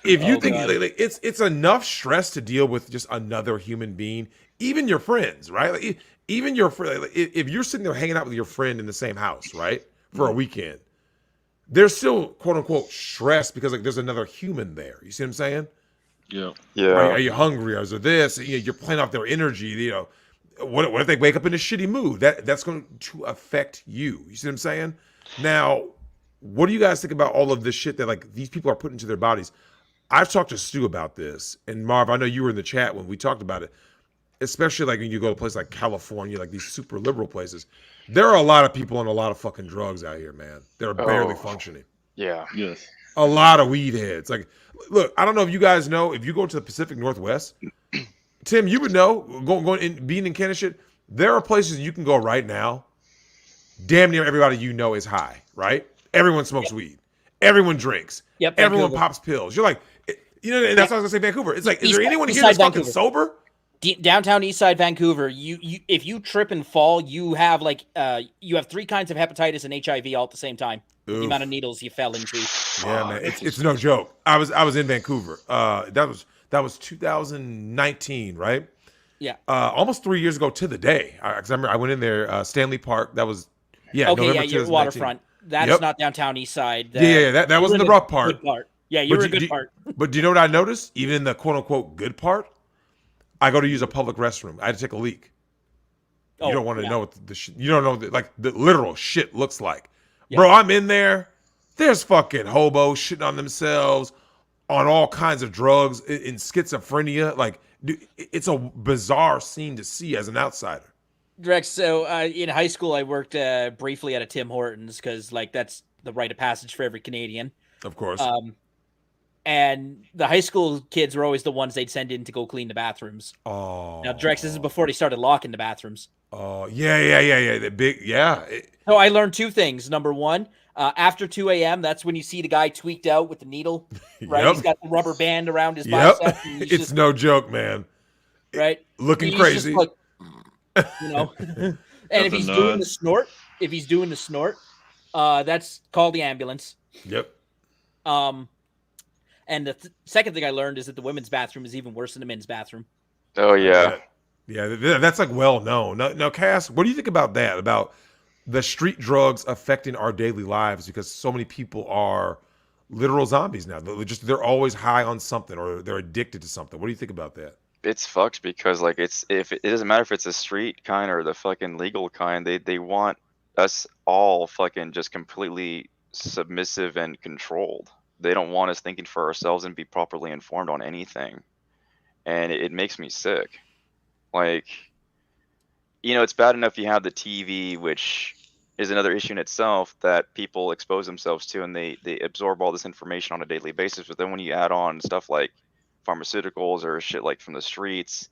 if you think like, it's enough stress to deal with just another human being, even your friends, right? Like, even your friend, like, if you're sitting there hanging out with your friend in the same house, right, for a weekend, there's still quote unquote stress because like there's another human there. You see what I'm saying? Yeah. Right? Are you hungry? Or is there this? You're playing off their energy. What if they wake up in a shitty mood? That's going to affect you. You see what I'm saying? Now, what do you guys think about all of this shit that like these people are putting into their bodies? I've talked to Stu about this, and Marv, I know you were in the chat when we talked about it, especially like when you go to a place like California, like these super liberal places. There are a lot of people on a lot of fucking drugs out here, man. They're barely functioning. Yeah. Yes. A lot of weed heads. Like, look, I don't know if you guys know, if you go to the Pacific Northwest, Tim, you would know, going in, being in Kennesaw, there are places you can go right now. Damn near everybody is high, right? Everyone smokes weed. Everyone drinks. Yep. Everyone pops pills. You're like, and that's what I was gonna say. Vancouver. It's like, is there anyone here that's fucking sober? Downtown Eastside Vancouver. You if you trip and fall, you have you have 3 kinds of hepatitis and HIV all at the same time. Oof. The amount of needles you fell into. Yeah, man, it's no joke. I was in Vancouver. That That was 2019, right? Yeah. Almost 3 years ago to the day. Because I remember I went in there, Stanley Park. That was Okay, November yeah, you're 2019. waterfront. That is Yep. not downtown east side. Yeah. That You were wasn't in the rough good part. part. Yeah, you But were a good part. But do you know what I noticed? Even in the quote unquote good part, I go to use a public restroom. I had to take a leak. You don't want to know what you don't know like the literal shit looks like. Yeah. Bro, I'm in there. There's fucking hobos shitting on themselves, on all kinds of drugs, in schizophrenia. Like, dude, it's a bizarre scene to see as an outsider. Drex, so in high school, I worked briefly at a Tim Hortons because, like, that's the rite of passage for every Canadian. Of course. And the high school kids were always the ones they'd send in to go clean the bathrooms. Oh. Now, Drex, this is before they started locking the bathrooms. Oh, yeah. The big, yeah. So I learned two things. Number one, after 2 a.m., that's when you see the guy tweaked out with the needle, right? Yep. He's got the rubber band around his bicep. It's just, no joke, man. right? Looking He's crazy. just like, you know. And if he's doing the snort, that's called the ambulance. Yep. And the second thing I learned is that the women's bathroom is even worse than the men's bathroom. Oh yeah. Yeah, that's like well known. Now, Cass, what do you think about that? About the street drugs affecting our daily lives because so many people are literal zombies now. They're always high on something or they're addicted to something. What do you think about that? It's fucked because like it doesn't matter if it's a street kind or the fucking legal kind. They want us all fucking just completely submissive and controlled. They don't want us thinking for ourselves and be properly informed on anything. And it makes me sick. Like, you know, it's bad enough you have the TV, which is another issue in itself that people expose themselves to and they absorb all this information on a daily basis. But then when you add on stuff like pharmaceuticals or shit like from the streets,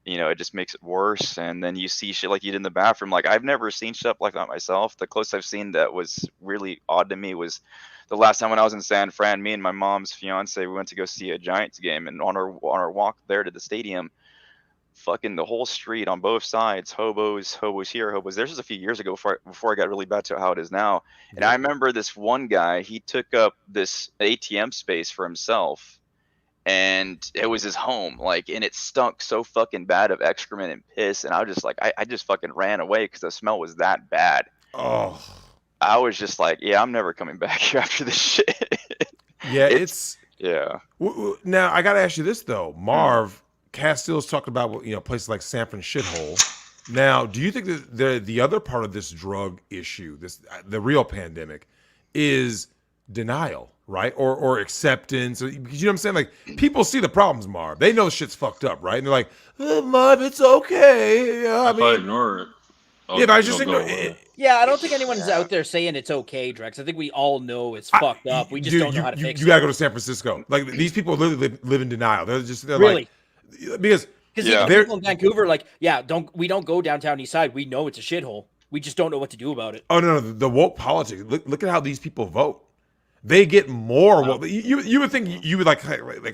you know, it just makes it worse. And then you see shit like you did in the bathroom. Like, I've never seen shit like that myself. The closest I've seen that was really odd to me was the last time when I was in San Fran. Me and my mom's fiance, we went to go see a Giants game, and on our walk there to the stadium, fucking the whole street on both sides, hobos here, hobos there. This was a few years ago before I got really bad to how it is now. And I remember this one guy, he took up this ATM space for himself, and it was his home, like, and it stunk so fucking bad of excrement and piss, and I was just like, I just fucking ran away because the smell was that bad. Oh, I was just like, yeah, I'm never coming back here after this shit. yeah, yeah. Now I gotta ask you this though, Marv. Castile's talked about, you know, places like San Fran shithole. Now, do you think that the other part of this drug issue, the real pandemic, is denial, right, or acceptance? Because you know what I'm saying? Like, people see the problems, Marv. They know shit's fucked up, right? And they're like, Marv, it's okay. Yeah, If I ignore it, but I just ignore it. Yeah, I don't think anyone's out there saying it's okay, Drex. I think we all know it's fucked up. We just don't know how to fix it. You gotta go to San Francisco. Like, these people literally live in denial. They're Really? like, because people in Vancouver, like, we don't go downtown east side. We know it's a shithole. We just don't know what to do about it. Oh no, the woke politics. Look at how these people vote. They get more. Wow. You would think you would like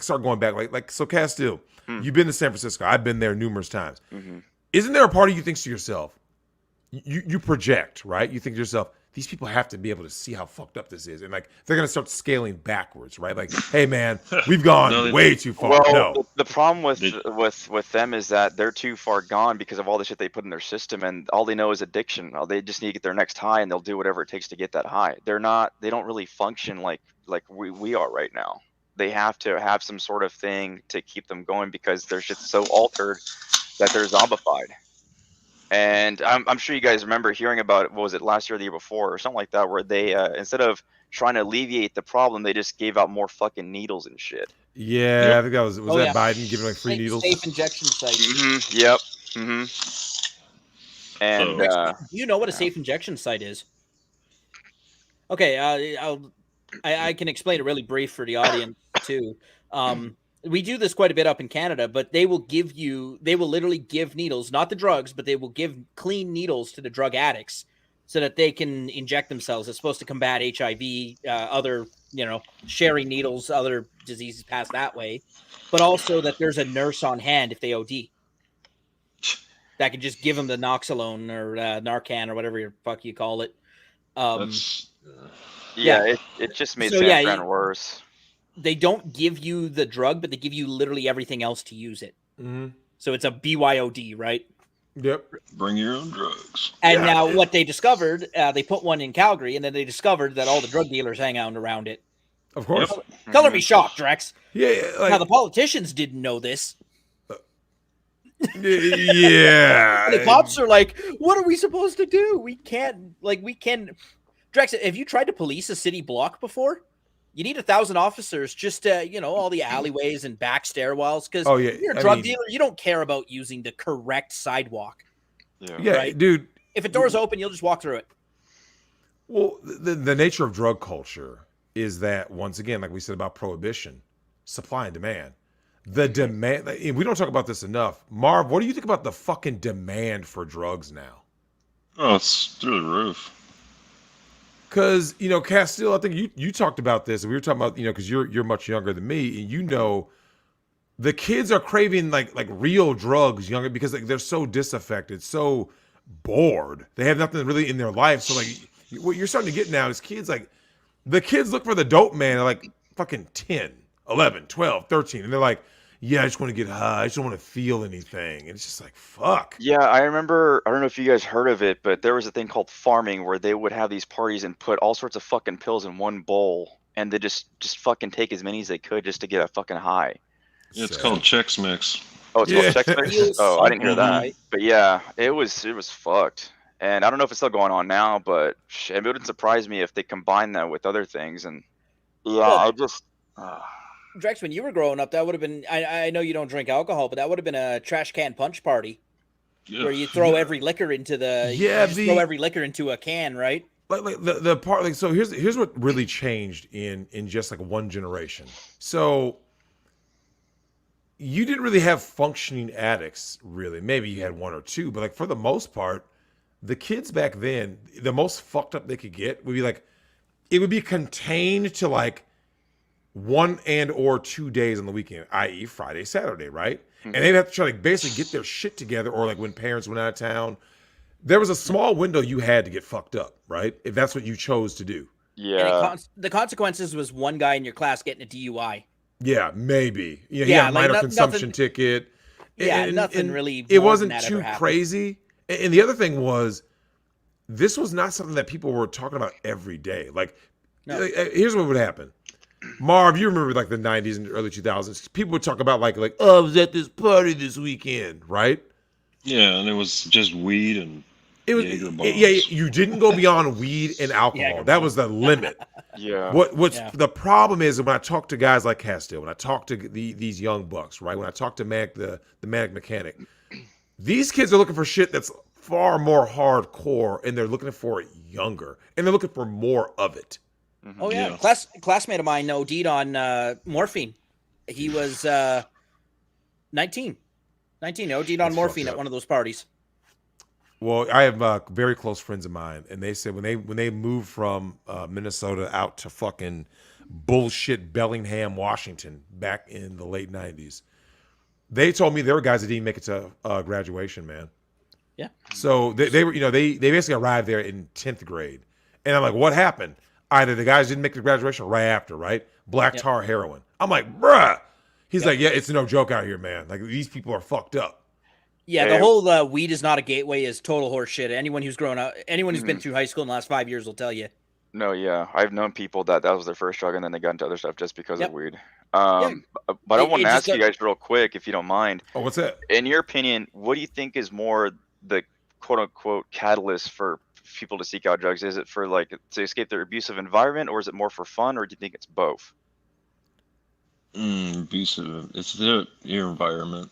start going back like so. Castile, you've been to San Francisco. I've been there numerous times. Mm-hmm. Isn't there a part of you thinks to yourself, you project, right? You think to yourself, these people have to be able to see how fucked up this is, and like they're gonna start scaling backwards, right? Like, hey man, we've gone way too far. Well, the problem with them is that they're too far gone because of all the shit they put in their system, and all they know is addiction. They just need to get their next high, and they'll do whatever it takes to get that high. They don't really function like we are right now. They have to have some sort of thing to keep them going because their shit's so altered that they're zombified. And I'm sure you guys remember hearing about it, what was it, last year or the year before or something like that, where they instead of trying to alleviate the problem, they just gave out more fucking needles and shit. Yeah, yep. I think that was that Biden giving like free needles? Safe injection site. Mm-hmm. Yep. Mm-hmm. And do you know what a safe injection site is? Okay, I can explain it really brief for the audience too. We do this quite a bit up in Canada, but they will literally give needles, not the drugs, but they will give clean needles to the drug addicts so that they can inject themselves. It's supposed to combat HIV, other, sharing needles, other diseases passed that way, but also that there's a nurse on hand if they OD that can just give them the Noxalone or Narcan or whatever your fuck you call it. It just made San Fran worse. they don't give you the drug, but they give you literally everything else to use it. Mm-hmm. So it's a BYOD, right? Yep. Bring your own drugs. And now what they discovered, they put one in Calgary, and then they discovered that all the drug dealers hang out around it. Of course. Yep. Color me shocked, Drex. Yeah. Now the politicians didn't know this. Yeah. The cops are like, "What are we supposed to do? We can't. Drex, have you tried to police a city block before? You need 1,000 officers just to, all the alleyways and back stairwells. Because you're a drug dealer, you don't care about using the correct sidewalk. Yeah, right? Dude. If a door's open, you'll just walk through it. Well, the nature of drug culture is that, once again, like we said about prohibition, supply and demand. The demand, we don't talk about this enough. Marv, what do you think about the fucking demand for drugs now? Oh, it's through the roof. Because, Castile, I think you talked about this, and we were talking about, because you're much younger than me, and the kids are craving like real drugs younger because they're so disaffected, so bored. They have nothing really in their life. So what you're starting to get now is the kids look for the dope man at like fucking 10, 11, 12, 13. And they're like, yeah, I just want to get high. I just don't want to feel anything. And it's just like, fuck. Yeah, I remember, I don't know if you guys heard of it, but there was a thing called farming where they would have these parties and put all sorts of fucking pills in one bowl. And they just fucking take as many as they could just to get a fucking high. It's called Chex Mix. Oh, it's called Chex Mix? Oh, I didn't hear that. But yeah, it was fucked. And I don't know if it's still going on now, but it wouldn't surprise me if they combine that with other things. And yeah, Drex, when you were growing up, that would have been, I know you don't drink alcohol, but that would have been a trash can punch party. Yeah. Where you throw every liquor into throw every liquor into a can, right? Like the part, so here's what really changed in just like one generation. So you didn't really have functioning addicts, really. Maybe you had one or two, but like for the most part, the kids back then, the most fucked up they could get would be like, it would be contained to like 1 or 2 days on the weekend, i.e. Friday, Saturday, right? Mm-hmm. And they'd have to try to basically get their shit together, or like when parents went out of town, there was a small window you had to get fucked up, right? If that's what you chose to do. Yeah. And the consequences was one guy in your class getting a DUI. Yeah, maybe. He had a minor consumption ticket. Yeah, nothing really. It wasn't too crazy. And the other thing was, this was not something that people were talking about every day. Here's what would happen. Marv, you remember like the 90s and early 2000s. People would talk about like, oh, I was at this party this weekend, right? Yeah, and it was just weed and Jaeger bombs. Yeah, you didn't go beyond weed and alcohol. That was the limit. Yeah. The problem is when I talk to guys like Castile, when I talk to these young bucks, right? When I talk to Manic, the Manic Mechanic, these kids are looking for shit that's far more hardcore, and they're looking for it younger, and they're looking for more of it. Mm-hmm. Oh yeah, classmate of mine OD'd on morphine. He was 19 OD'd on morphine at one of those parties. Well, I have very close friends of mine, and they said when they moved from Minnesota out to fucking bullshit Bellingham, Washington, back in the late 90s, they told me there were guys that didn't make it to graduation, man. Yeah. So they were, they basically arrived there in 10th grade, and I'm like, what happened? Either the guys didn't make the graduation or right after, right? Black tar heroin. I'm like, bruh. He's like, yeah, it's no joke out here, man. Like, these people are fucked up. Yeah, the whole weed is not a gateway is total horseshit. Anyone who's grown up, anyone who's been through high school in the last 5 years will tell you. No, yeah. I've known people that was their first drug and then they got into other stuff just because of weed. But I want to ask you guys real quick, if you don't mind. Oh, what's that? In your opinion, what do you think is more the quote-unquote catalyst for people to seek out drugs? Is it for like to escape their abusive environment, or is it more for fun, or do you think it's both? Abusive. It's your environment.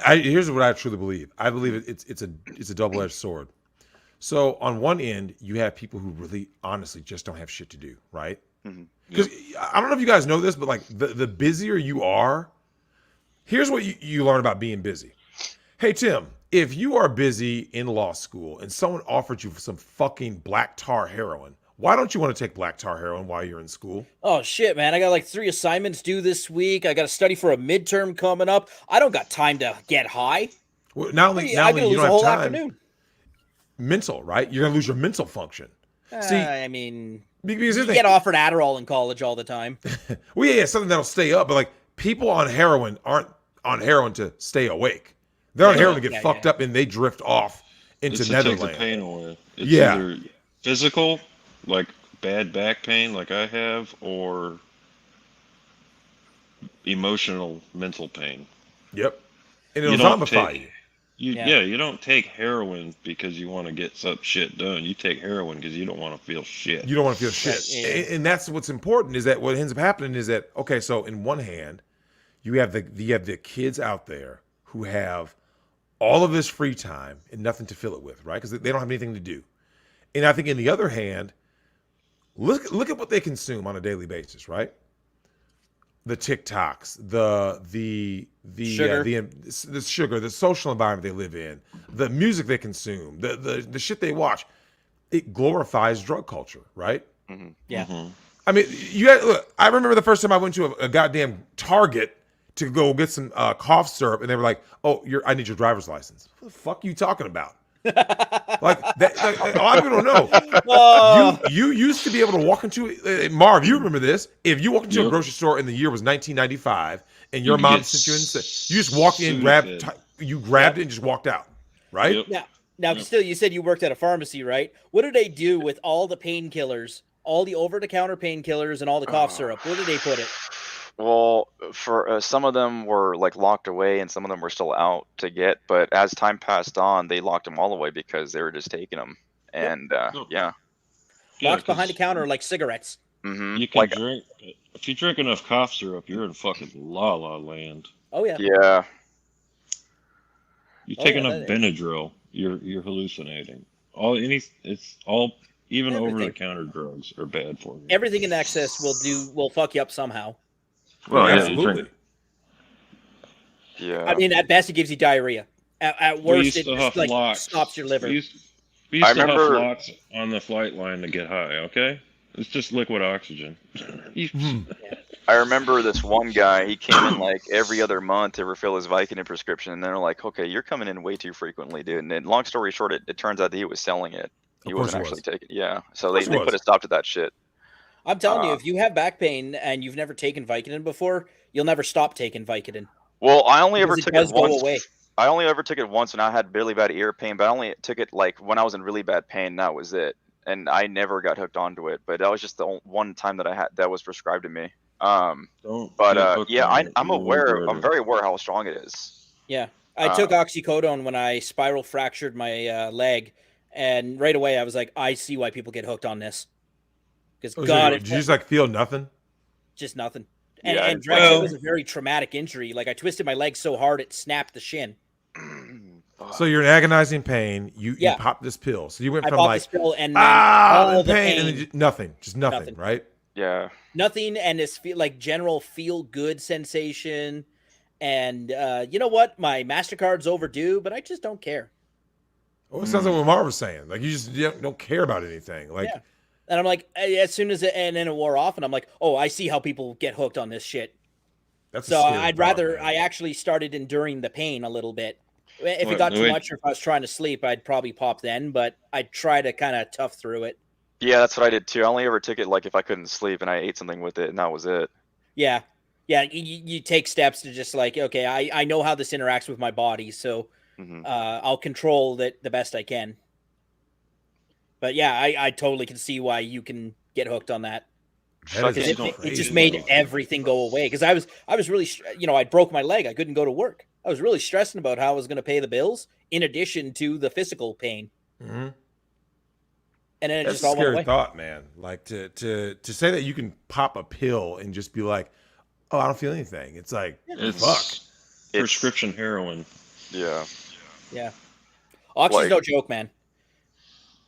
Here's what I truly believe. I believe it's a double-edged sword. So on one end, you have people who really, honestly, just don't have shit to do, right? Because I don't know if you guys know this, but like the busier you are, here's what you learn about being busy. Hey, Tim, if you are busy in law school and someone offered you some fucking black tar heroin, why don't you want to take black tar heroin while you're in school? Oh, shit, man. I got like 3 assignments due this week. I got to study for a midterm coming up. I don't got time to get high. Well, not only you don't have time, mental, right? You're going to lose your mental function. See, I mean, because you get offered Adderall in college all the time. well, yeah, something that'll stay up, but like people on heroin aren't on heroin to stay awake. They're on heroin to get fucked up and they drift off into it's to Netherland. take the pain away. It's Yeah. either physical, like bad back pain, like I have, or emotional, mental pain. Yep. And it'll You don't zombify you. You don't take heroin because you want to get some shit done. You take heroin because you don't want to feel shit. You don't want to feel shit. Right, yeah. And that's what's important is that what ends up happening is that, okay, so in one hand, you have the kids out there who have all of this free time and nothing to fill it with, right? Because they don't have anything to do. And I think in the other hand, look at what they consume on a daily basis, right? The TikToks, the Sugar. The sugar, the social environment they live in, the music they consume, the shit they watch. It glorifies drug culture, right? Mm-hmm. Yeah. Mm-hmm. I mean, look, I remember the first time I went to a goddamn Target to go get some cough syrup, and they were like, "Oh, I need your driver's license." What the fuck are you talking about? Like that, a lot of people don't know. Oh. You used to be able to walk into Marv. You remember this? If you walked into a Yep. grocery store and the year was 1995, and your You mom get sent you in, you just walked in, grabbed it, and just walked out, right? Yep. Now, still, you said you worked at a pharmacy, right? What do they do with all the painkillers, all the over-the-counter painkillers, and all the cough syrup? Where do they put it? Well, for some of them were like locked away, and some of them were still out to get. But as time passed on, they locked them all away because they were just taking them. And yeah, Locked behind the counter like cigarettes. mm-hmm. You can like drink. If you drink enough cough syrup, you're in fucking la la land. Oh yeah. yeah. You Oh, take yeah, enough that Benadryl, you're hallucinating. It's all even Everything. over the counter drugs are bad for you. Everything in excess will fuck you up somehow. Well, yeah, you Absolutely. drink. Yeah. I mean, at best, it gives you diarrhea. At We worst, used it to just huff like locks. stops your liver. We used I to huff remember- locks on the flight line to get high. Okay, it's just liquid oxygen. I remember this one guy. He came in like every other month to refill his Vicodin prescription, and they're like, "Okay, you're coming in way too frequently, dude." And then, long story short, it turns out that he was selling it. He Of course wasn't he actually was. taking. Yeah. So Of they course he put was. a stop to that shit. I'm telling you, if you have back pain and you've never taken Vicodin before, you'll never stop taking Vicodin. Well, I only ever Because it took does it go once. away. I only ever took it once, and I had really bad ear pain. But I only took it like when I was in really bad pain. And that was it. And I never got hooked onto it. But that was just the one time that I had that was prescribed to me. Don't. But get hooked yeah, on it. I'm You'll aware. regret I'm it. very aware how strong it is. Yeah. I took oxycodone when I spiral fractured my leg, and right away I was like, I see why people get hooked on this. Because God, did you just like feel nothing? just nothing. And, Yeah, and Drexel well- was a very traumatic injury. Like I twisted my leg so hard it snapped the shin. So you're in agonizing pain. You Yeah. pop this pill. So you went I from popped like this pill and then all all in the pain, pain, and then just nothing, Nothing. right? Yeah. nothing, and this like general feel good sensation. And you know what? My MasterCard's overdue, but I just don't care. Well, it sounds like what Marv was saying. Like you don't care about anything. Like Yeah. And I'm like, as soon as and then it wore off, and I'm like, oh, I see how people get hooked on this shit. that's a So scary I'd thought, rather, man. I actually started enduring the pain a little bit. If it What, got the too way- much or if I was trying to sleep, I'd probably pop then, but I'd try to kind of tough through it. Yeah, that's what I did too. I only ever took it like if I couldn't sleep and I ate something with it, and that was it. Yeah. Yeah. You take steps to just like, okay, I know how this interacts with my body, so hmm I'll control that the best I can. But yeah, I totally can see why you can get hooked on that. That is Because it crazy. just made everything go away. Because I was really, I broke my leg. I couldn't go to work. I was really stressing about how I was going to pay the bills in addition to the physical pain. Mhm. And then it That's just a all went scary away. thought, man. Like to say that you can pop a pill and just be like, oh, I don't feel anything. It's like, It's fuck. prescription heroin. Yeah. Yeah. Oxy's Like- no joke, man.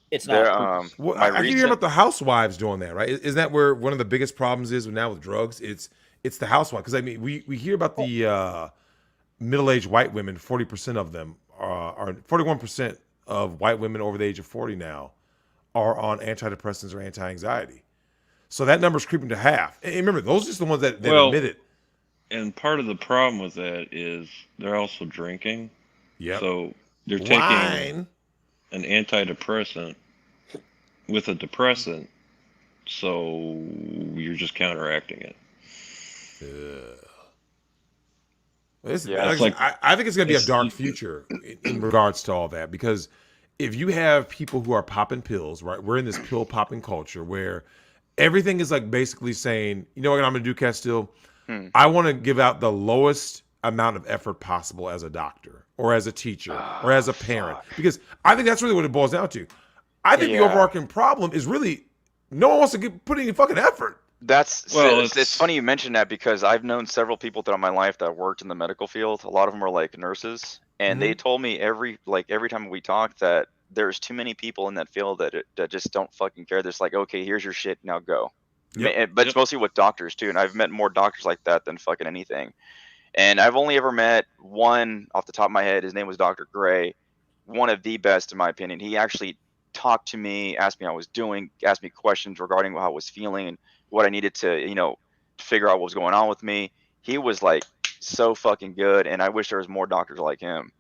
It's There, not. Well, my I keep hearing recent- about the housewives doing that, right? Isn't that where one of the biggest problems is now with drugs? It's the housewife. Because I mean, we hear about the middle-aged white women. 40% of them are 41% of white women over the age of 40 now are on antidepressants or anti-anxiety. So that number's creeping to half. And remember, those are just the ones that Well- admit it. And part of the problem with that is they're also drinking. Yep. So they're taking Wine. an antidepressant with a depressant, so you're just counteracting it. Yeah. It's like I think it's going to be a it's- dark future in regards to all that, because if you have people who are popping pills, right? We're in this pill popping culture where everything is like basically saying, you know what I'm going to do, Castile? I want to give out the lowest amount of effort possible as a doctor or as a teacher or as a parent, because I think that's really what it boils down to. I think the Yeah. overarching problem is really no one wants to put any fucking effort. It's funny you mention that, because I've known several people throughout my life that worked in the medical field. A lot of them are like nurses, and they told me every time we talked that there's too many people in that field that just don't fucking care. They're just like, okay, here's your shit, now go. Yep. But it's mostly with doctors too, and I've met more doctors like that than fucking anything. And I've only ever met one off the top of my head. His name was Dr. Gray, one of the best in my opinion. He actually talked to me, asked me how I was doing, asked me questions regarding how I was feeling and what I needed to, figure out what was going on with me. He was like so fucking good, and I wish there was more doctors like him.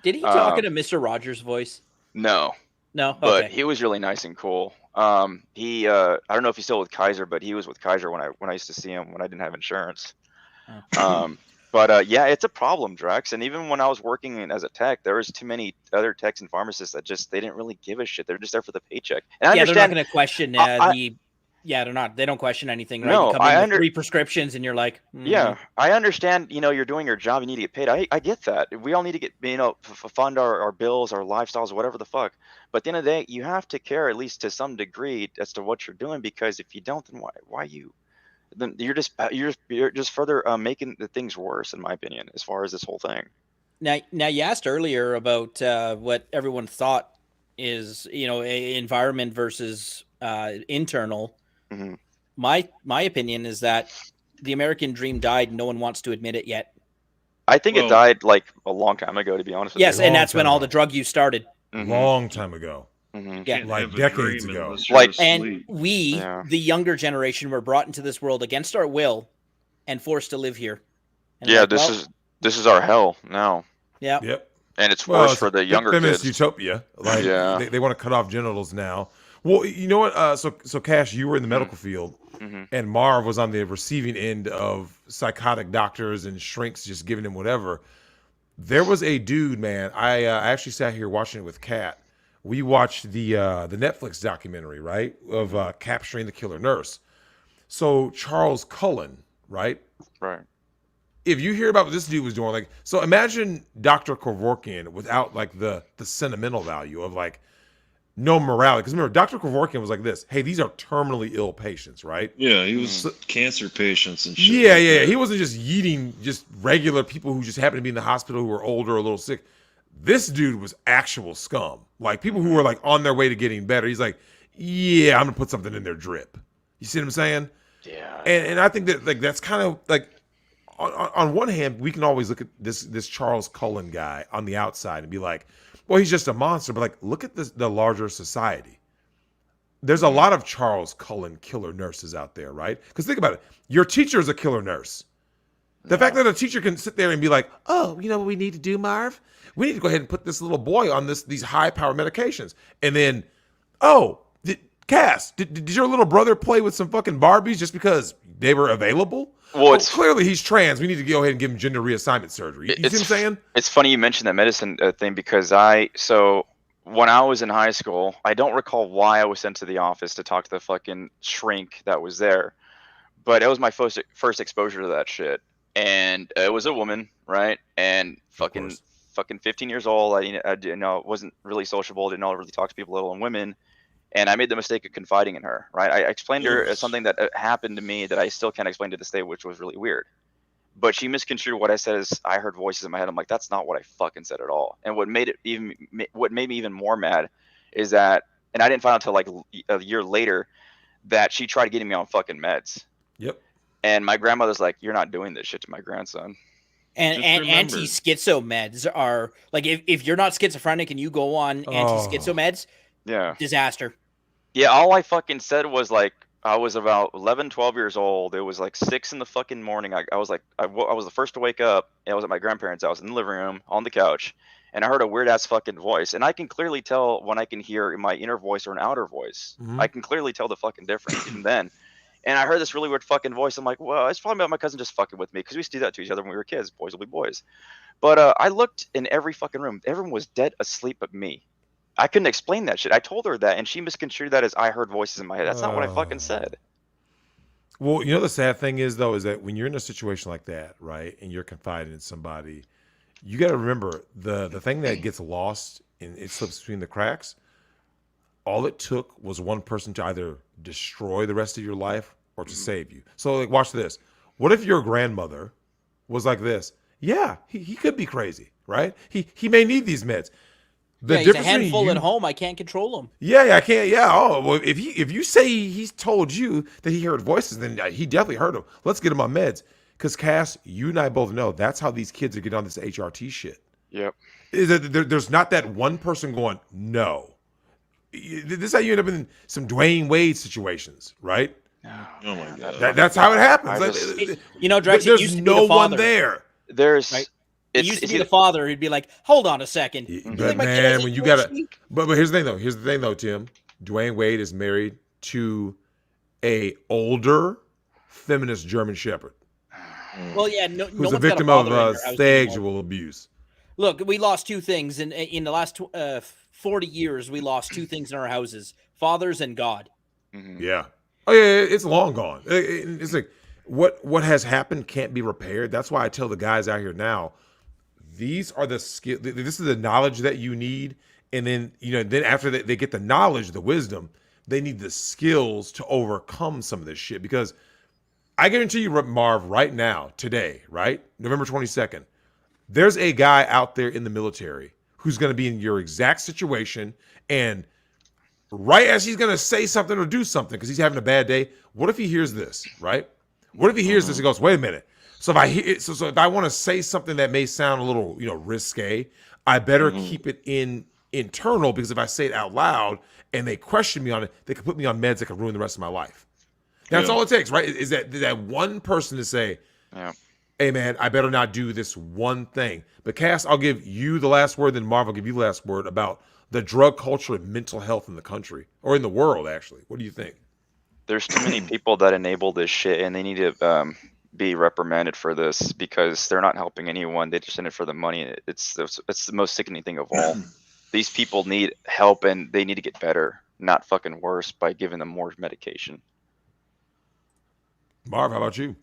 Did he talk in a Mr. Rogers voice? No, No, but okay. he was really nice and cool. He I don't know if he's still with Kaiser, but he was with Kaiser when I used to see him when I didn't have insurance. Oh. But yeah, it's a problem, Drex. And even when I was working as a tech, there was too many other techs and pharmacists that they didn't really give a shit. They're just there for the paycheck. And I Yeah, they're not understand. going to question Yeah, they're not. They don't question anything, right? No, You come in with 3 prescriptions, and you're like, Yeah, I understand. You're doing your job. You need to get paid. I get that. We all need to get, fund our bills, our lifestyles, whatever the fuck. But at the end of the day, you have to care at least to some degree as to what you're doing, because if you don't, then why you? Then you're just further making the things worse, in my opinion, as far as this whole thing. Now you asked earlier about what everyone thought is, environment versus internal. Mm-hmm. My opinion is that the American dream died. No one wants to admit it yet. I think it died like a long time ago, to be honest with Yes, you. and that's when all the drug use started. Long time ago. Yeah, like decades ago. And we, the younger generation, were brought into this world against our will and forced to live here. And this is our hell now. Yeah. Yep. And it's worse for the younger feminist kids. Utopia. Like they want to cut off genitals now. Well, you know what? So Cash, you were in the medical field, and Marv was on the receiving end of psychotic doctors and shrinks just giving him whatever. There was a dude, man. I actually sat here watching it with Kat. We watched the Netflix documentary, right, of capturing the killer nurse. So Charles Cullen, right? Right. If you hear about what this dude was doing, like, so imagine Dr. Kevorkian without like the sentimental value of like no morality. Because remember, Dr. Kevorkian was like this. Hey, these are terminally ill patients, right? Yeah, he was cancer patients and shit. Yeah. He wasn't just yeeting just regular people who just happened to be in the hospital who were older or a little sick. This dude was actual scum. Like people who were like on their way to getting better. He's like, yeah, I'm gonna put something in their drip. You see what I'm saying? Yeah. And I think that like that's kind of like on one hand, we can always look at this Charles Cullen guy on the outside and be like, well, he's just a monster. But like, look at the larger society. There's a lot of Charles Cullen killer nurses out there, right? Because think about it. Your teacher is a killer nurse. The fact that a teacher can sit there and be like, oh, you know what we need to do, Marv? We need to go ahead and put this little boy on these high-power medications. And then, Cass, did your little brother play with some fucking Barbies just because they were available? Well, clearly he's trans. We need to go ahead and give him gender reassignment surgery. You see what I'm saying? It's funny you mentioned that medicine thing, because when I was in high school, I don't recall why I was sent to the office to talk to the fucking shrink that was there. But it was my first exposure to that shit. And it was a woman, right? And fucking 15 years old. I wasn't really sociable. Didn't know really talk to people, let alone women. And I made the mistake of confiding in her, right? I explained to her something that happened to me that I still can't explain to this day, which was really weird. But she misconstrued what I said as I heard voices in my head. I'm like, that's not what I fucking said at all. And what made me even more mad is that, and I didn't find out until like a year later, that she tried getting me on fucking meds. Yep. And my grandmother's like, you're not doing this shit to my grandson. And anti-schizo meds are like, if you're not schizophrenic and you go on anti-schizo meds, disaster. Yeah, all I fucking said was like, I was about 11, 12 years old. It was like 6 in the fucking morning. I was the first to wake up. And I was at my grandparents' house in the living room on the couch. and I heard a weird ass fucking voice, and I can clearly tell when I can hear my inner voice or an outer voice. Mhm. I can clearly tell the fucking difference even then. And I heard this really weird fucking voice. I'm like, well, it's probably my cousin just fucking with me because we used to do that to each other when we were kids. Boys will be boys. But I looked in every fucking room. Everyone was dead asleep but me. I couldn't explain that shit. I told her that, and she misconstrued that as I heard voices in my head. That's not what I fucking said. Well, you know the sad thing is though, is that when you're in a situation like that, right, and you're confiding in somebody, you got to remember the thing that gets lost and it slips between the cracks. All it took was one person to either destroy the rest of your life or to save you. So, like, watch this. What if your grandmother was like this? Yeah, he could be crazy, right? He may need these meds. Yeah, he's a handful at home. I can't control him. Yeah, I can't. Yeah. Oh, well, if you say he's told you that he heard voices, then he definitely heard them. Let's get him on meds. Because Cass, you and I both know that's how these kids are getting on this HRT shit. Yep. Is that there's not that one person going, no. This is how you end up in some Dwayne Wade situations, right? Oh my god. That's how it happens. Drexel there's used to be no the father. one there. There's. Right? It used to be the father who'd be like, "Hold on a second." But man, when you gotta, but here's the thing though. Here's the thing though, Tim. Dwayne Wade is married to a older feminist German Shepherd. Well, yeah, who's a victim of sexual abuse. Look, we lost two things in the last 40 years. We lost two things in our houses: fathers and God. Mm-hmm. Yeah. Oh yeah, it's long gone. It's like what has happened can't be repaired. That's why I tell the guys out here now. These are the skill. This is the knowledge that you need, and then then after they get the knowledge, the wisdom, they need the skills to overcome some of this shit. Because I guarantee you, Marv, right now, today, right, November 22nd, there's a guy out there in the military who's going to be in your exact situation, and right as he's going to say something or do something because he's having a bad day, what if he hears this, right? What if he hears this and goes, "Wait a minute." So if I want to say something that may sound a little, risque, I better keep it internal, because if I say it out loud and they question me on it, they could put me on meds that could ruin the rest of my life. That's all it takes, right? Is that one person to say, "Hey man, I better not do this one thing." But Cass, I'll give you the last word, then Marv, I'll give you the last word about the drug culture and mental health in the country, or in the world, actually. What do you think? There's too many people that enable this shit, and they need to be reprimanded for this, because they're not helping anyone. They just in it for the money. It's the most sickening thing of all. These people need help, and they need to get better, not fucking worse by giving them more medication. Marv, how about you?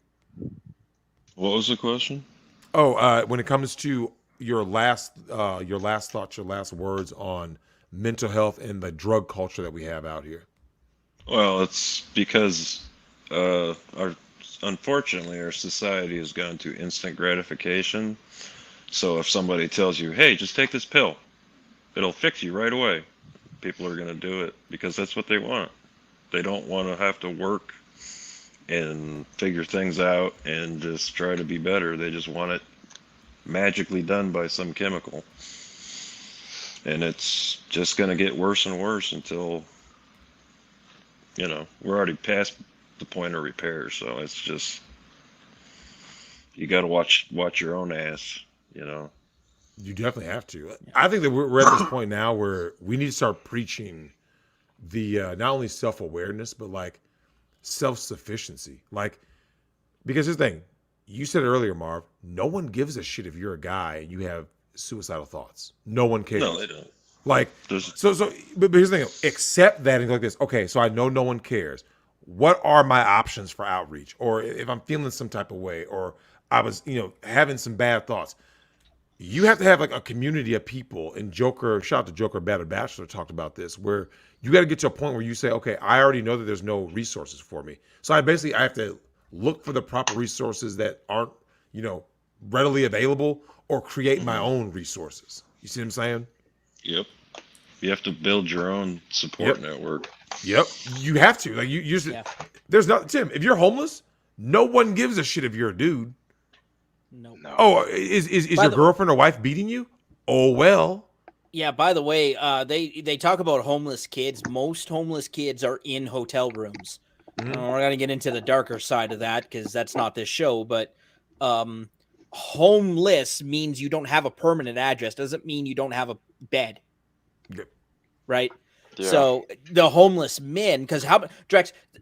What was the question? Oh, when it comes to your last thoughts, your last words on mental health and the drug culture that we have out here. Well, it's because unfortunately our society has gone to instant gratification. So if somebody tells you, "Hey, just take this pill, it'll fix you right away," people are going to do it because that's what they want. They don't want to have to work and figure things out and just try to be better. They just want it magically done by some chemical. And it's just going to get worse and worse until, we're already past the point of repair. So it's just, you got to watch your own ass, You definitely have to. I think that we're at this point now where we need to start preaching the not only self-awareness, but like self-sufficiency. Like, because here's the thing, you said earlier, Marv, no one gives a shit if you're a guy and you have suicidal thoughts. No one cares. No, they don't. Like, but here's the thing, accept that and go like this. Okay, so I know no one cares. What are my options for outreach? Or if I'm feeling some type of way, or I was, having some bad thoughts, you have to have like a community of people. And shout out to Joker Batter Bachelor talked about this, where you got to get to a point where you say, okay, I already know that there's no resources for me. So I have to look for the proper resources that aren't, readily available, or create my own resources. You see what I'm saying? Yep. You have to build your own support network. Yep. You have to. Like there's not, Tim, if you're homeless, no one gives a shit if you're a dude. No. Oh, is your girlfriend or wife beating you? Oh, well. Yeah, by the way, they talk about homeless kids. Most homeless kids are in hotel rooms. We're going to get into the darker side of that because that's not this show, but homeless means you don't have a permanent address. Doesn't mean you don't have a bed. Yep. Right. Yeah. So the homeless men, because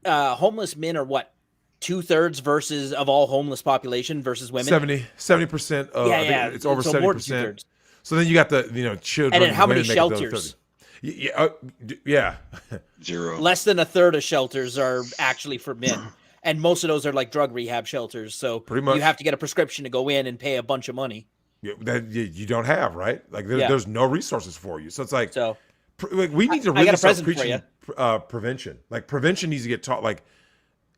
homeless men are what, 2/3 versus of all homeless population versus women. 70%. It's over 70%. So then you got the children. And then how many women make it to the shelters? 30. Yeah. 0. Less than 1/3 of shelters are actually for men. And most of those are like drug rehab shelters. So Pretty much. you have to get a prescription to go in and pay a bunch of money. That you don't have, right? Like there's no resources for you. So it's like, So we need to I really got a start present for preaching prevention. Like prevention needs to get taught. Like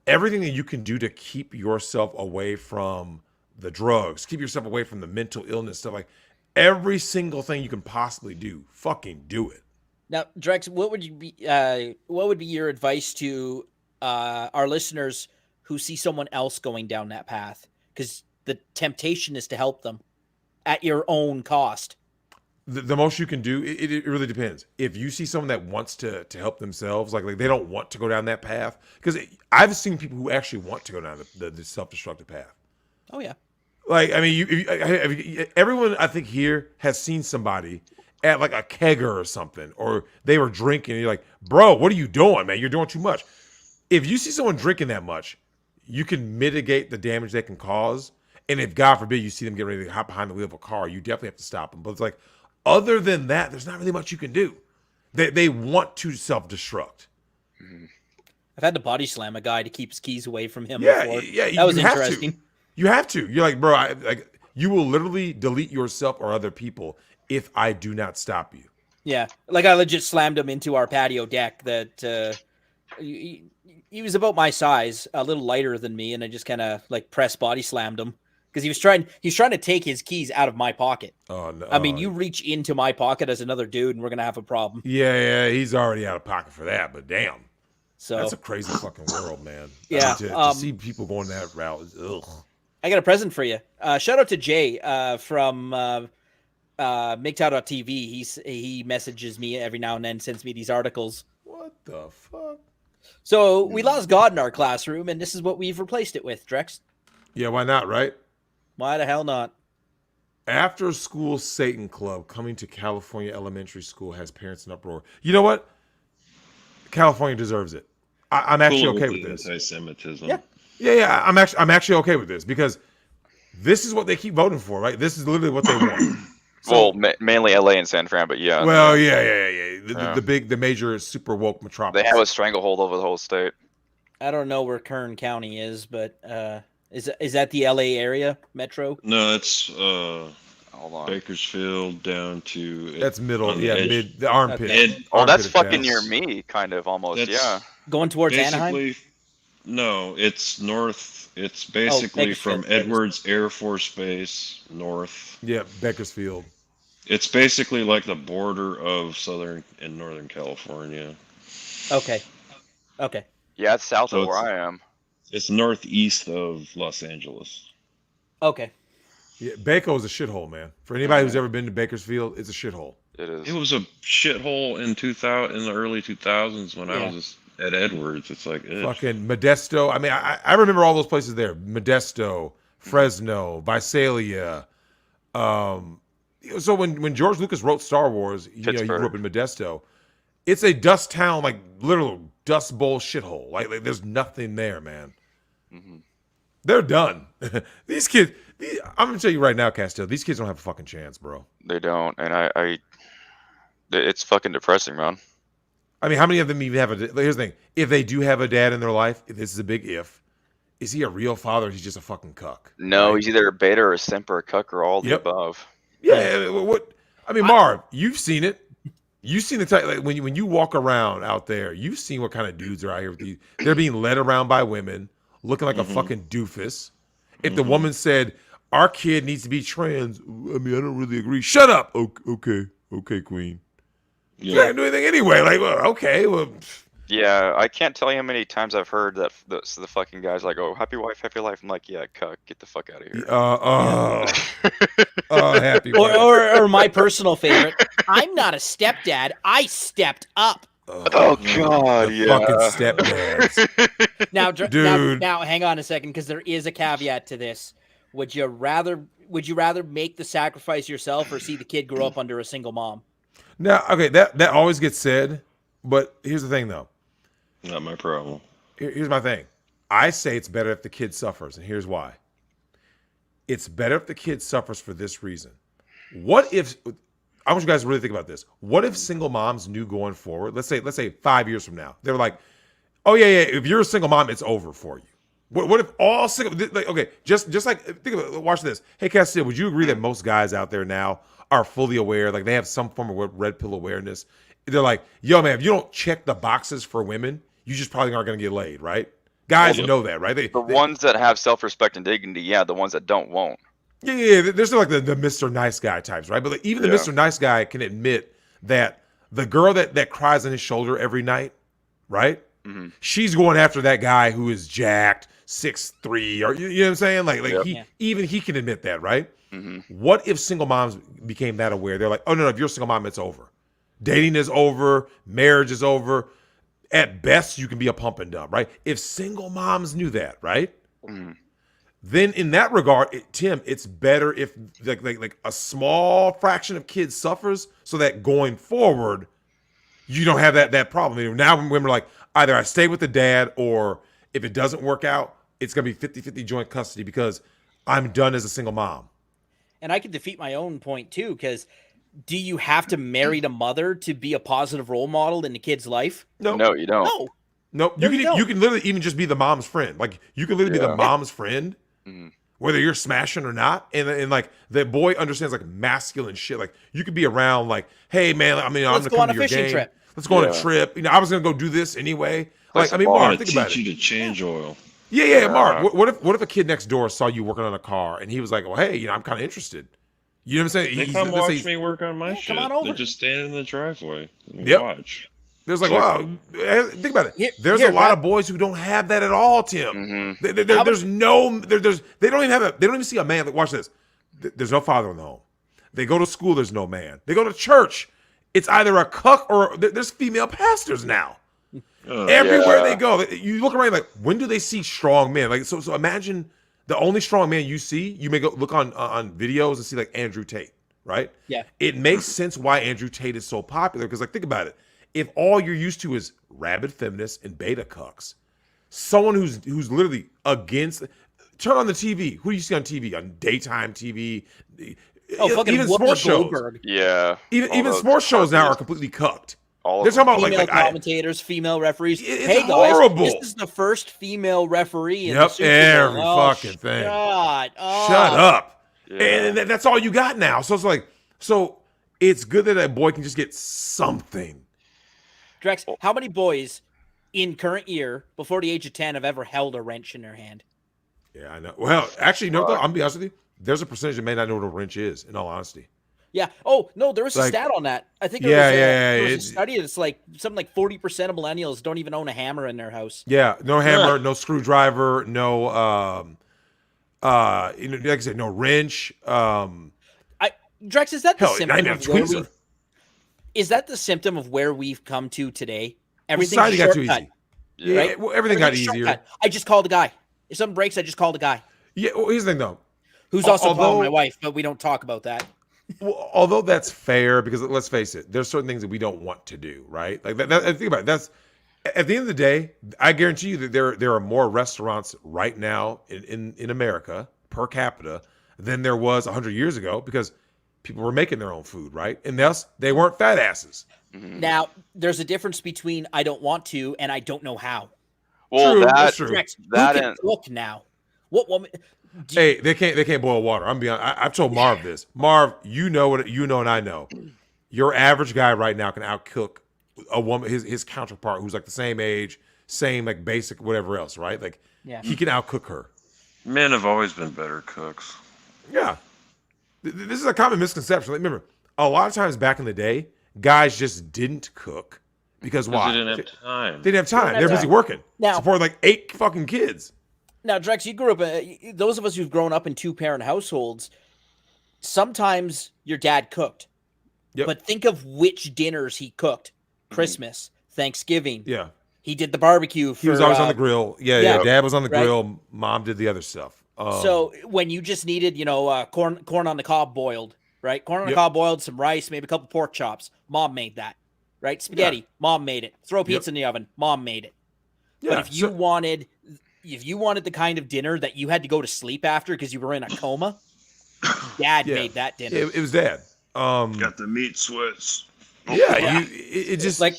everything that you can do to keep yourself away from the drugs, keep yourself away from the mental illness stuff. Like every single thing you can possibly do, fucking do it. now, Drex, what would be your advice to our listeners who see someone else going down that path? Because the temptation is to help them at your own cost. The most you can do, it really depends. If you see someone that wants to help themselves, like they don't want to go down that path, because I've seen people who actually want to go down the self-destructive path. Oh yeah. Like, I mean, everyone I think here has seen somebody at like a kegger or something, or they were drinking, and you're like, bro, what are you doing, man? You're doing too much. If you see someone drinking that much, you can mitigate the damage they can cause. And if, God forbid, you see them get ready to hop behind the wheel of a car, you definitely have to stop them. But it's like, other than that, there's not really much you can do. They want to self-destruct. I've had to body slam a guy to keep his keys away from him Yeah, before. yeah, That was you have to. interesting. You have to. You're like, bro, you will literally delete yourself or other people if I do not stop you. Yeah. Like I legit slammed him into our patio deck that he was about my size, a little lighter than me, and I just kind of like press body slammed him because he was trying to take his keys out of my pocket. Oh no! I mean, you reach into my pocket as another dude, and we're gonna have a problem. Yeah, he's already out of pocket for that. But damn, So that's a crazy fucking world, man. Yeah, I mean, to see people going that route is ugh. I got a present for you. Shout out to Jay from Migtown.tv. He messages me every now and then, sends me these articles. What the fuck? So we lost God in our classroom, and this is what we've replaced it with, Drex. Yeah, why not, right? Why the hell not? After school Satan Club coming to California elementary school has parents in uproar. You know what? California deserves it. I'm actually okay with this. Anti-Semitism. Yeah. I'm actually okay with this because this is what they keep voting for, right? This is literally what they want. Well, mainly LA and San Fran, but yeah. Well, yeah. The major super woke metropolis. They have a stranglehold over the whole state. I don't know where Kern County is, but is that the LA area metro? No, it's Hold on. Bakersfield down to That's middle, on the yeah, edge. the armpit. Okay. Oh, that's armpit of fucking Dallas. near me, kind of almost. That's Yeah. Going towards Anaheim? Basically, no, it's north. It's basically from Bakersfield. Edwards Air Force Base north. Yeah, Bakersfield. It's basically like the border of Southern and Northern California. Okay. Yeah, it's south So of where it's- I am. It's northeast of Los Angeles. Okay. Yeah, Baco is a shithole, man. For anybody who's ever been to Bakersfield, it's a shithole. It is. It was a shithole in the early 2000s when I was at Edwards. It's like, ugh. Fucking Modesto. I mean, I remember all those places there. Modesto, Fresno, Visalia. So when George Lucas wrote Star Wars, he grew up in Modesto. It's a dust town, like literal dust bowl shithole. Like there's nothing there, man. Mhm. They're done. These kids. I'm gonna tell you right now, Castile. These kids don't have a fucking chance, bro. They don't, and it's fucking depressing, man. I mean, how many of them even have a? Here's the thing: if they do have a dad in their life, this is a big if. Is he a real father? Or he's just a fucking cuck. No, right? he's either a beta or a simp or a cuck or all the Yep. above. Yeah. What? I mean, Marv, you've seen it. You've seen the type. Like when you walk around out there, you've seen what kind of dudes are out here with these. They're being led around by women, looking like a fucking doofus. If the woman said, "Our kid needs to be trans," I mean, I don't really agree. Shut up. Okay, queen. You're not Yeah. gonna do anything anyway. Like, well, okay, well. Yeah, I can't tell you how many times I've heard that the fucking guys like, "Oh, happy wife, happy life." I'm like, "Yeah, cuck, get the fuck out of here." Happy. wife. Or my personal favorite, I'm not a stepdad. I stepped up. Oh God, the yeah. fucking stepdads. Now, Dude. now, hang on a second, because there is a caveat to this. Would you rather would you rather make the sacrifice yourself or see the kid grow up under a single mom? Now, okay, that always gets said, but here's the thing, though. Not my problem. Here's my thing. I say it's better if the kid suffers, and here's why. It's better if the kid suffers for this reason. What if, I want you guys to really think about this. What if single moms knew going forward, let's say 5 years from now, they were like, oh yeah, if you're a single mom, it's over for you. What if all single, like, okay, just like, think about it, watch this. Hey, Castile, would you agree that most guys out there now are fully aware, like they have some form of red pill awareness? They're like, yo, man, if you don't check the boxes for women, you just probably aren't going to get laid, right? Guys know that, right? They ones that have self-respect and dignity, yeah. The ones that don't won't. Yeah. There's like the Mr. Nice Guy types, right? But like, even the Mr. Nice Guy can admit that the girl that cries on his shoulder every night, right? Mm-hmm. She's going after that guy who is jacked, 6'3", or you know what I'm saying? Like even he can admit that, right? Mm-hmm. What if single moms became that aware? They're like, oh no, if you're a single mom, it's over. Dating is over. Marriage is over. At best, you can be a pump and dump, right? If single moms knew that, right? Mm. Then in that regard, Tim, it's better if like a small fraction of kids suffers so that going forward, you don't have that problem. Now women are like, either I stay with the dad or if it doesn't work out, it's going to be 50-50 joint custody because I'm done as a single mom. And I could defeat my own point too, because do you have to marry the mother to be a positive role model in the kid's life? No, you don't. No. You can literally even just be the mom's friend. Like you can literally be the mom's friend, whether you're smashing or not. And like the boy understands like masculine shit. Like you could be around like, hey man, I mean, let's I'm go gonna on come a to your fishing game. trip. Let's go on a trip. You know, I was gonna go do this anyway. Like I mean, Mark, think about it. Teach you to change oil. Yeah, Mark. What if a kid next door saw you working on a car and he was like, well, hey, you know, I'm kind of interested. You know what I'm saying? They come watch me work on my shit. Come on over. They just stand in the driveway and watch. There's like, wow, think about it. There's a lot of boys who don't have that at all, Tim. Mm-hmm. They don't even see a man. Like, watch this. There's no father in the home. They go to school. There's no man. They go to church. It's either a cuck or there's female pastors now. Everywhere they go, you look around like, when do they see strong men? Like, so imagine the only strong man you see. You may go look on videos and see like Andrew Tate, right? Yeah. It makes sense why Andrew Tate is so popular because, like, think about it. If all you're used to is rabid feminists and beta cucks, someone who's literally against, turn on the TV. Who do you see on TV? On daytime TV? Even sports shows. Yeah. Even sports shows now are completely cucked. They're talking about female like commentators, female referees. Hey horrible. Guys, this is the first female referee in the Super Bowl. Every fucking thing. God. Shut up. Yeah. And that's all you got now. So it's like, it's good that boy can just get something. Drex, how many boys in current year before the age of 10 have ever held a wrench in their hand? Yeah, I know. Well, actually, I'm gonna be honest with you. There's a percentage that may not know what a wrench is, in all honesty. Yeah. Oh, no, there was a stat on that. I think there was a study that's like something like 40% of millennials don't even own a hammer in their house. Yeah, no hammer, no screwdriver, no like I said, no wrench. Drex, is that the symptom of where is that the symptom of where we've come to today? Everything's got too easy. Yeah, right? Well, everything got easier. Shortcut. I just called a guy. If something breaks, I just called a guy. Yeah, well, here's the thing though. Who's also calling my wife, but we don't talk about that. Well, although that's fair, because let's face it, there's certain things that we don't want to do, right? Like think about it. That's at the end of the day, I guarantee you that there are more restaurants right now in America per capita than there was 100 years ago because people were making their own food, right? And thus they weren't fat asses. Mm-hmm. Now, there's a difference between I don't want to and I don't know how. Well, that's true. Drex, who can cook now? What woman? Hey, they can't boil water. I'm beyond. I've told Marv this. Marv, you know what you know, and I know. Your average guy right now can outcook a woman, his counterpart, who's like the same age, same like basic whatever else, right? Like he can outcook her. Men have always been better cooks. Yeah, this is a common misconception. Like, remember, a lot of times back in the day, guys just didn't cook because why? They didn't have time. They didn't have time. They're busy working. Now, supporting like 8 fucking kids. Now, Drex, you grew up, those of us who've grown up in 2-parent households, sometimes your dad cooked. Yep. But think of which dinners he cooked. Christmas, Thanksgiving. Yeah. He did the barbecue. He was always on the grill. Yeah. Dad was on the grill. Mom did the other stuff. So when you just needed, corn on the cob boiled, right? Corn on the Yep. cob boiled, some rice, maybe a couple pork chops. Mom made that, right? Spaghetti, mom made it. Throw pizza in the oven, mom made it. But if you wanted the kind of dinner that you had to go to sleep after because you were in a coma, Dad made that dinner. It was Dad. Got the meat sweats. Yeah, it just like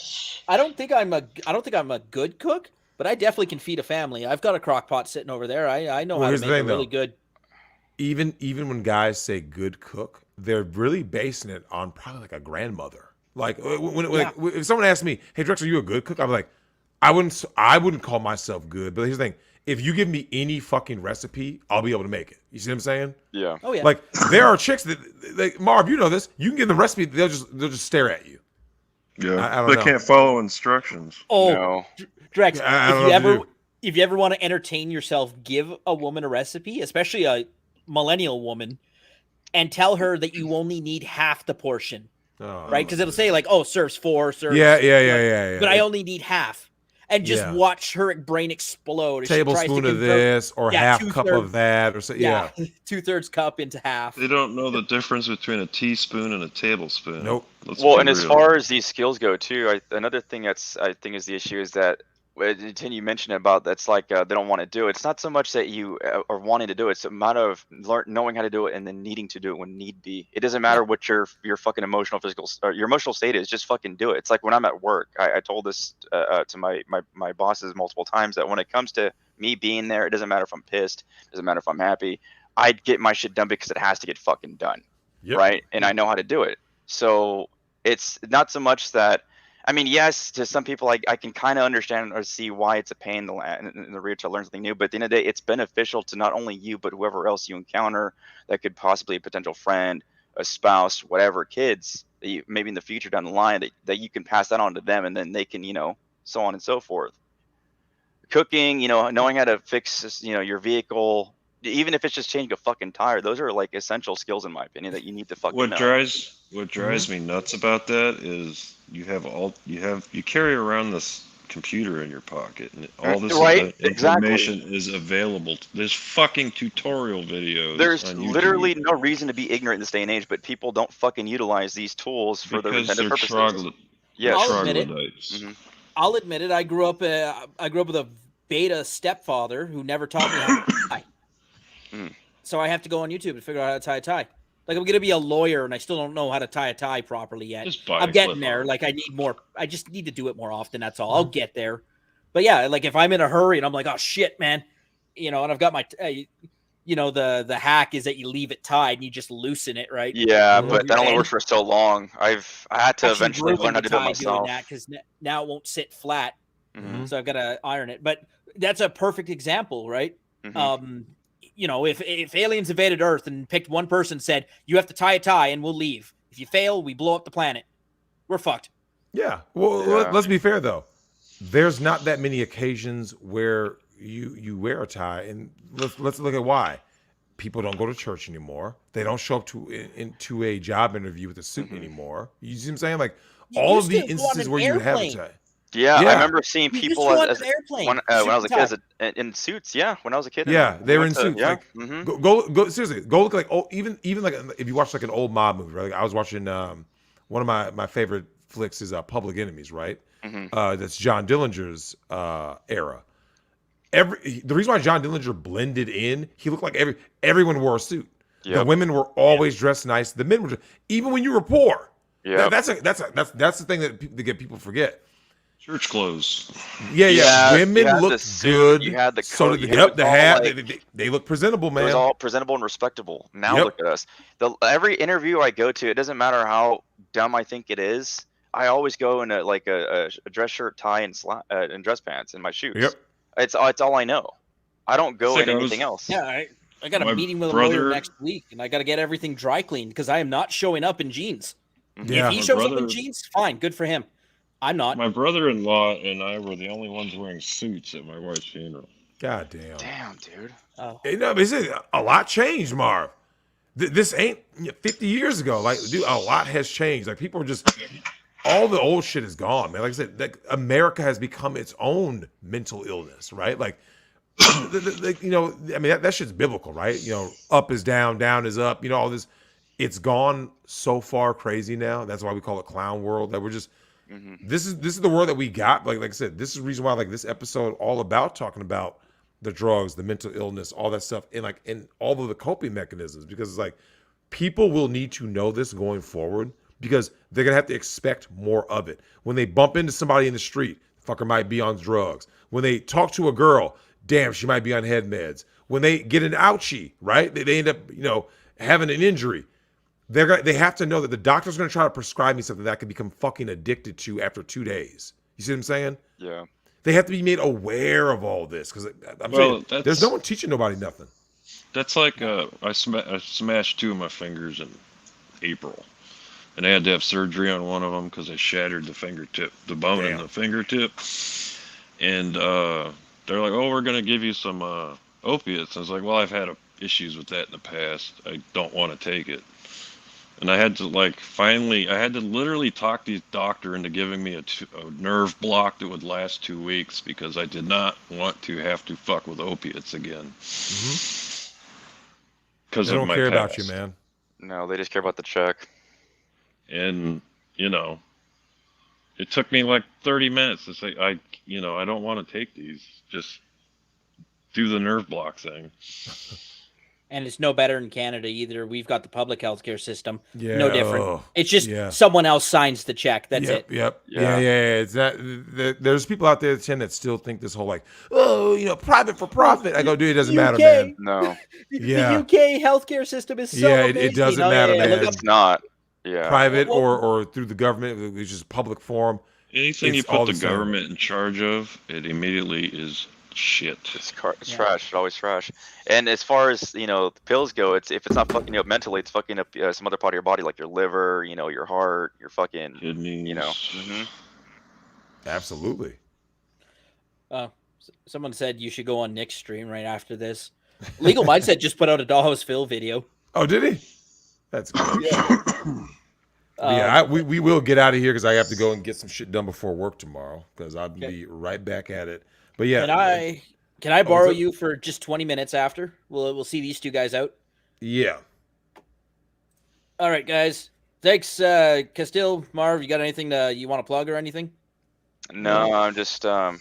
I don't think I'm a good cook, but I definitely can feed a family. I've got a crock pot sitting over there. I know how to make it really good. Even when guys say good cook, they're really basing it on probably like a grandmother. Like if someone asks me, "Hey, Drexel, are you a good cook?" I'm like, I wouldn't call myself good. But here's the thing: if you give me any fucking recipe, I'll be able to make it. You see what I'm saying? Yeah. Oh yeah. Like there are chicks that, like Marv, you know this. You can give them the recipe, they'll just stare at you. Yeah, I don't they know. can't follow instructions. Oh, No. Drex, I if you ever want to entertain yourself, give a woman a recipe, especially a millennial woman, and tell her that you only need half the portion, right? Because it'll say like, "Oh, serves 4, serves." Yeah. But I only need half, and just watch her brain explode. As Tablespoon of this or half cup of that, or so. Yeah, 2/3 cup into half. They don't know the difference between a teaspoon and a tablespoon. Nope. And as far as these skills go too, another thing I think is the issue is that you mentioned about that's like they don't want to do it. It's not so much that you are wanting to do it. It's a matter of knowing how to do it and then needing to do it when need be. It doesn't matter what your fucking emotional, physical, or your emotional state is. Just fucking do it. It's like when I'm at work. I told this to my bosses multiple times that when it comes to me being there, it doesn't matter if I'm pissed. It doesn't matter if I'm happy. I get my shit done because it has to get fucking done, right? And I know how to do it. So it's not so much that. I mean, yes, to some people, I can kind of understand or see why it's a pain in the rear to learn something new. But at the end of the day, it's beneficial to not only you, but whoever else you encounter that could possibly a potential friend, a spouse, whatever, kids, that you, maybe in the future down the line, that you can pass that on to them, and then they can, so on and so forth. Cooking, knowing how to fix, your vehicle, even if it's just changing a fucking tire, those are like essential skills in my opinion that you need to fucking know. What drives me nuts about that is you carry around this computer in your pocket and all this information is available. There's fucking tutorial videos. There's on YouTube. Literally no reason to be ignorant in this day and age, but people don't fucking utilize these tools for their intended purposes. I'll admit it. I grew up with a beta stepfather who never taught me how to tie. So I have to go on YouTube and figure out how to tie a tie. Like I'm gonna be a lawyer and I still don't know how to tie a tie properly yet. I'm getting there. Like I just need to do it more often. That's all. I'll get there. But yeah, like if I'm in a hurry and I'm like, oh shit, man, and I've got my, the hack is that you leave it tied and you just loosen it, right? Yeah, but that only works for so long. I had to eventually learn how to do it myself. Because now it won't sit flat, so I've got to iron it. But that's a perfect example, right? If aliens invaded Earth and picked one person, said you have to tie a tie and we'll leave. If you fail, we blow up the planet. We're fucked. Yeah. Well, let's be fair though. There's not that many occasions where you wear a tie, and let's look at why. People don't go to church anymore. They don't show up to a job interview with a suit anymore. You see what I'm saying? Like all of the instances where you have a tie. Yeah, I remember seeing people when I was a kid in suits. Yeah, when I was a kid. Yeah, they were in suits. Yeah. Like, go seriously. Go look like even like if you watch like an old mob movie, right? Like I was watching one of my favorite flicks is Public Enemies, right? That's John Dillinger's era. The reason why John Dillinger blended in, he looked like everyone wore a suit. Yep. The women were always dressed nice. The men were even when you were poor. Yeah, that's the thing that people forget. Church clothes. Yeah. Women look good. You had the coat. So the hat. They look presentable, man. It was all presentable and respectable. Now look at us. Every interview I go to, it doesn't matter how dumb I think it is. I always go in a dress shirt, tie, and dress pants and my shoes. Yep. It's all I know. I don't go in anything else. Yeah, I got a meeting with a lawyer next week, and I got to get everything dry cleaned because I am not showing up in jeans. Yeah. If he shows up in jeans, fine, good for him. I'm not. My brother-in-law and I were the only ones wearing suits at my wife's funeral. God damn. Damn, dude. Oh. A lot changed, Marv. This ain't 50 years ago. Like, dude, a lot has changed. Like, people are just, all the old shit is gone, man. Like I said, America has become its own mental illness, right? Like, You know, I mean, that shit's biblical, right? You know, up is down, down is up. You know, all this. It's gone so far crazy now. That's why we call it clown world. That we're just. This is the world that we got. Like I said, this is the reason why like this episode all about talking about the drugs, the mental illness, all that stuff, and all of the coping mechanisms. Because it's like people will need to know this going forward because they're gonna have to expect more of it. When they bump into somebody in the street, the fucker might be on drugs. When they talk to a girl, damn, she might be on head meds. When they get an ouchie, right? They end up, you know, having an injury. They have to know that the doctor's going to try to prescribe me something that I can become fucking addicted to after 2 days. You see what I'm saying? Yeah. They have to be made aware of all this because I'm saying there's no one teaching nobody nothing. That's like I smashed 2 of my fingers in April, and I had to have surgery on one of them because I shattered the fingertip, the bone in the fingertip. And they're like, "Oh, we're gonna give you some opiates." I was like, "Well, I've had issues with that in the past. I don't want to take it." And I had to I had to literally talk the doctor into giving me a nerve block that would last 2 weeks because I did not want to have to fuck with opiates again. Because they don't care about you, man. No, they just care about the check. And you know, it took me like 30 minutes to say I don't want to take these. Just do the nerve block thing. And it's no better in Canada either. We've got the public healthcare system. Yeah, No different. It's just someone else signs the check. That's it. Yep. Yeah. It's that. There's people out there that still think this whole like, oh, you know, private for profit. I go, dude, it doesn't matter, man. No. The UK healthcare system is so amazing. It doesn't matter, man. It's not. Yeah. Private or through the government, which is public forum. Anything you put the government in charge of, it immediately is shit. It's trash. It's always trash. And as far as the pills go, if it's not fucking you up mentally, it's fucking up some other part of your body, like your liver, your heart, your fucking kidneys. Absolutely. Someone said you should go on Nick's stream right after this. Legal Mindset just put out a Dollhouse Phil video. Oh, did he? That's good. We will get out of here because I have to go and get some shit done before work tomorrow because I'll be right back at it. But yeah, can I borrow you for just 20 minutes after? We'll see these 2 guys out. Yeah. All right, guys. Thanks, Castile, Marv. You got anything you want to plug or anything? No, I'm just I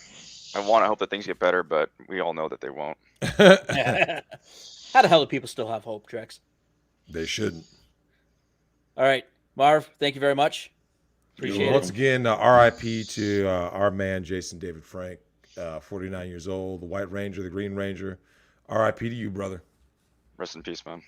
hope that things get better, but we all know that they won't. How the hell do people still have hope, Drex? They shouldn't. All right, Marv. Thank you very much. Appreciate it. Once again, RIP to our man Jason David Frank. 49 years old, the White Ranger, the Green Ranger. RIP to you, brother. Rest in peace, man.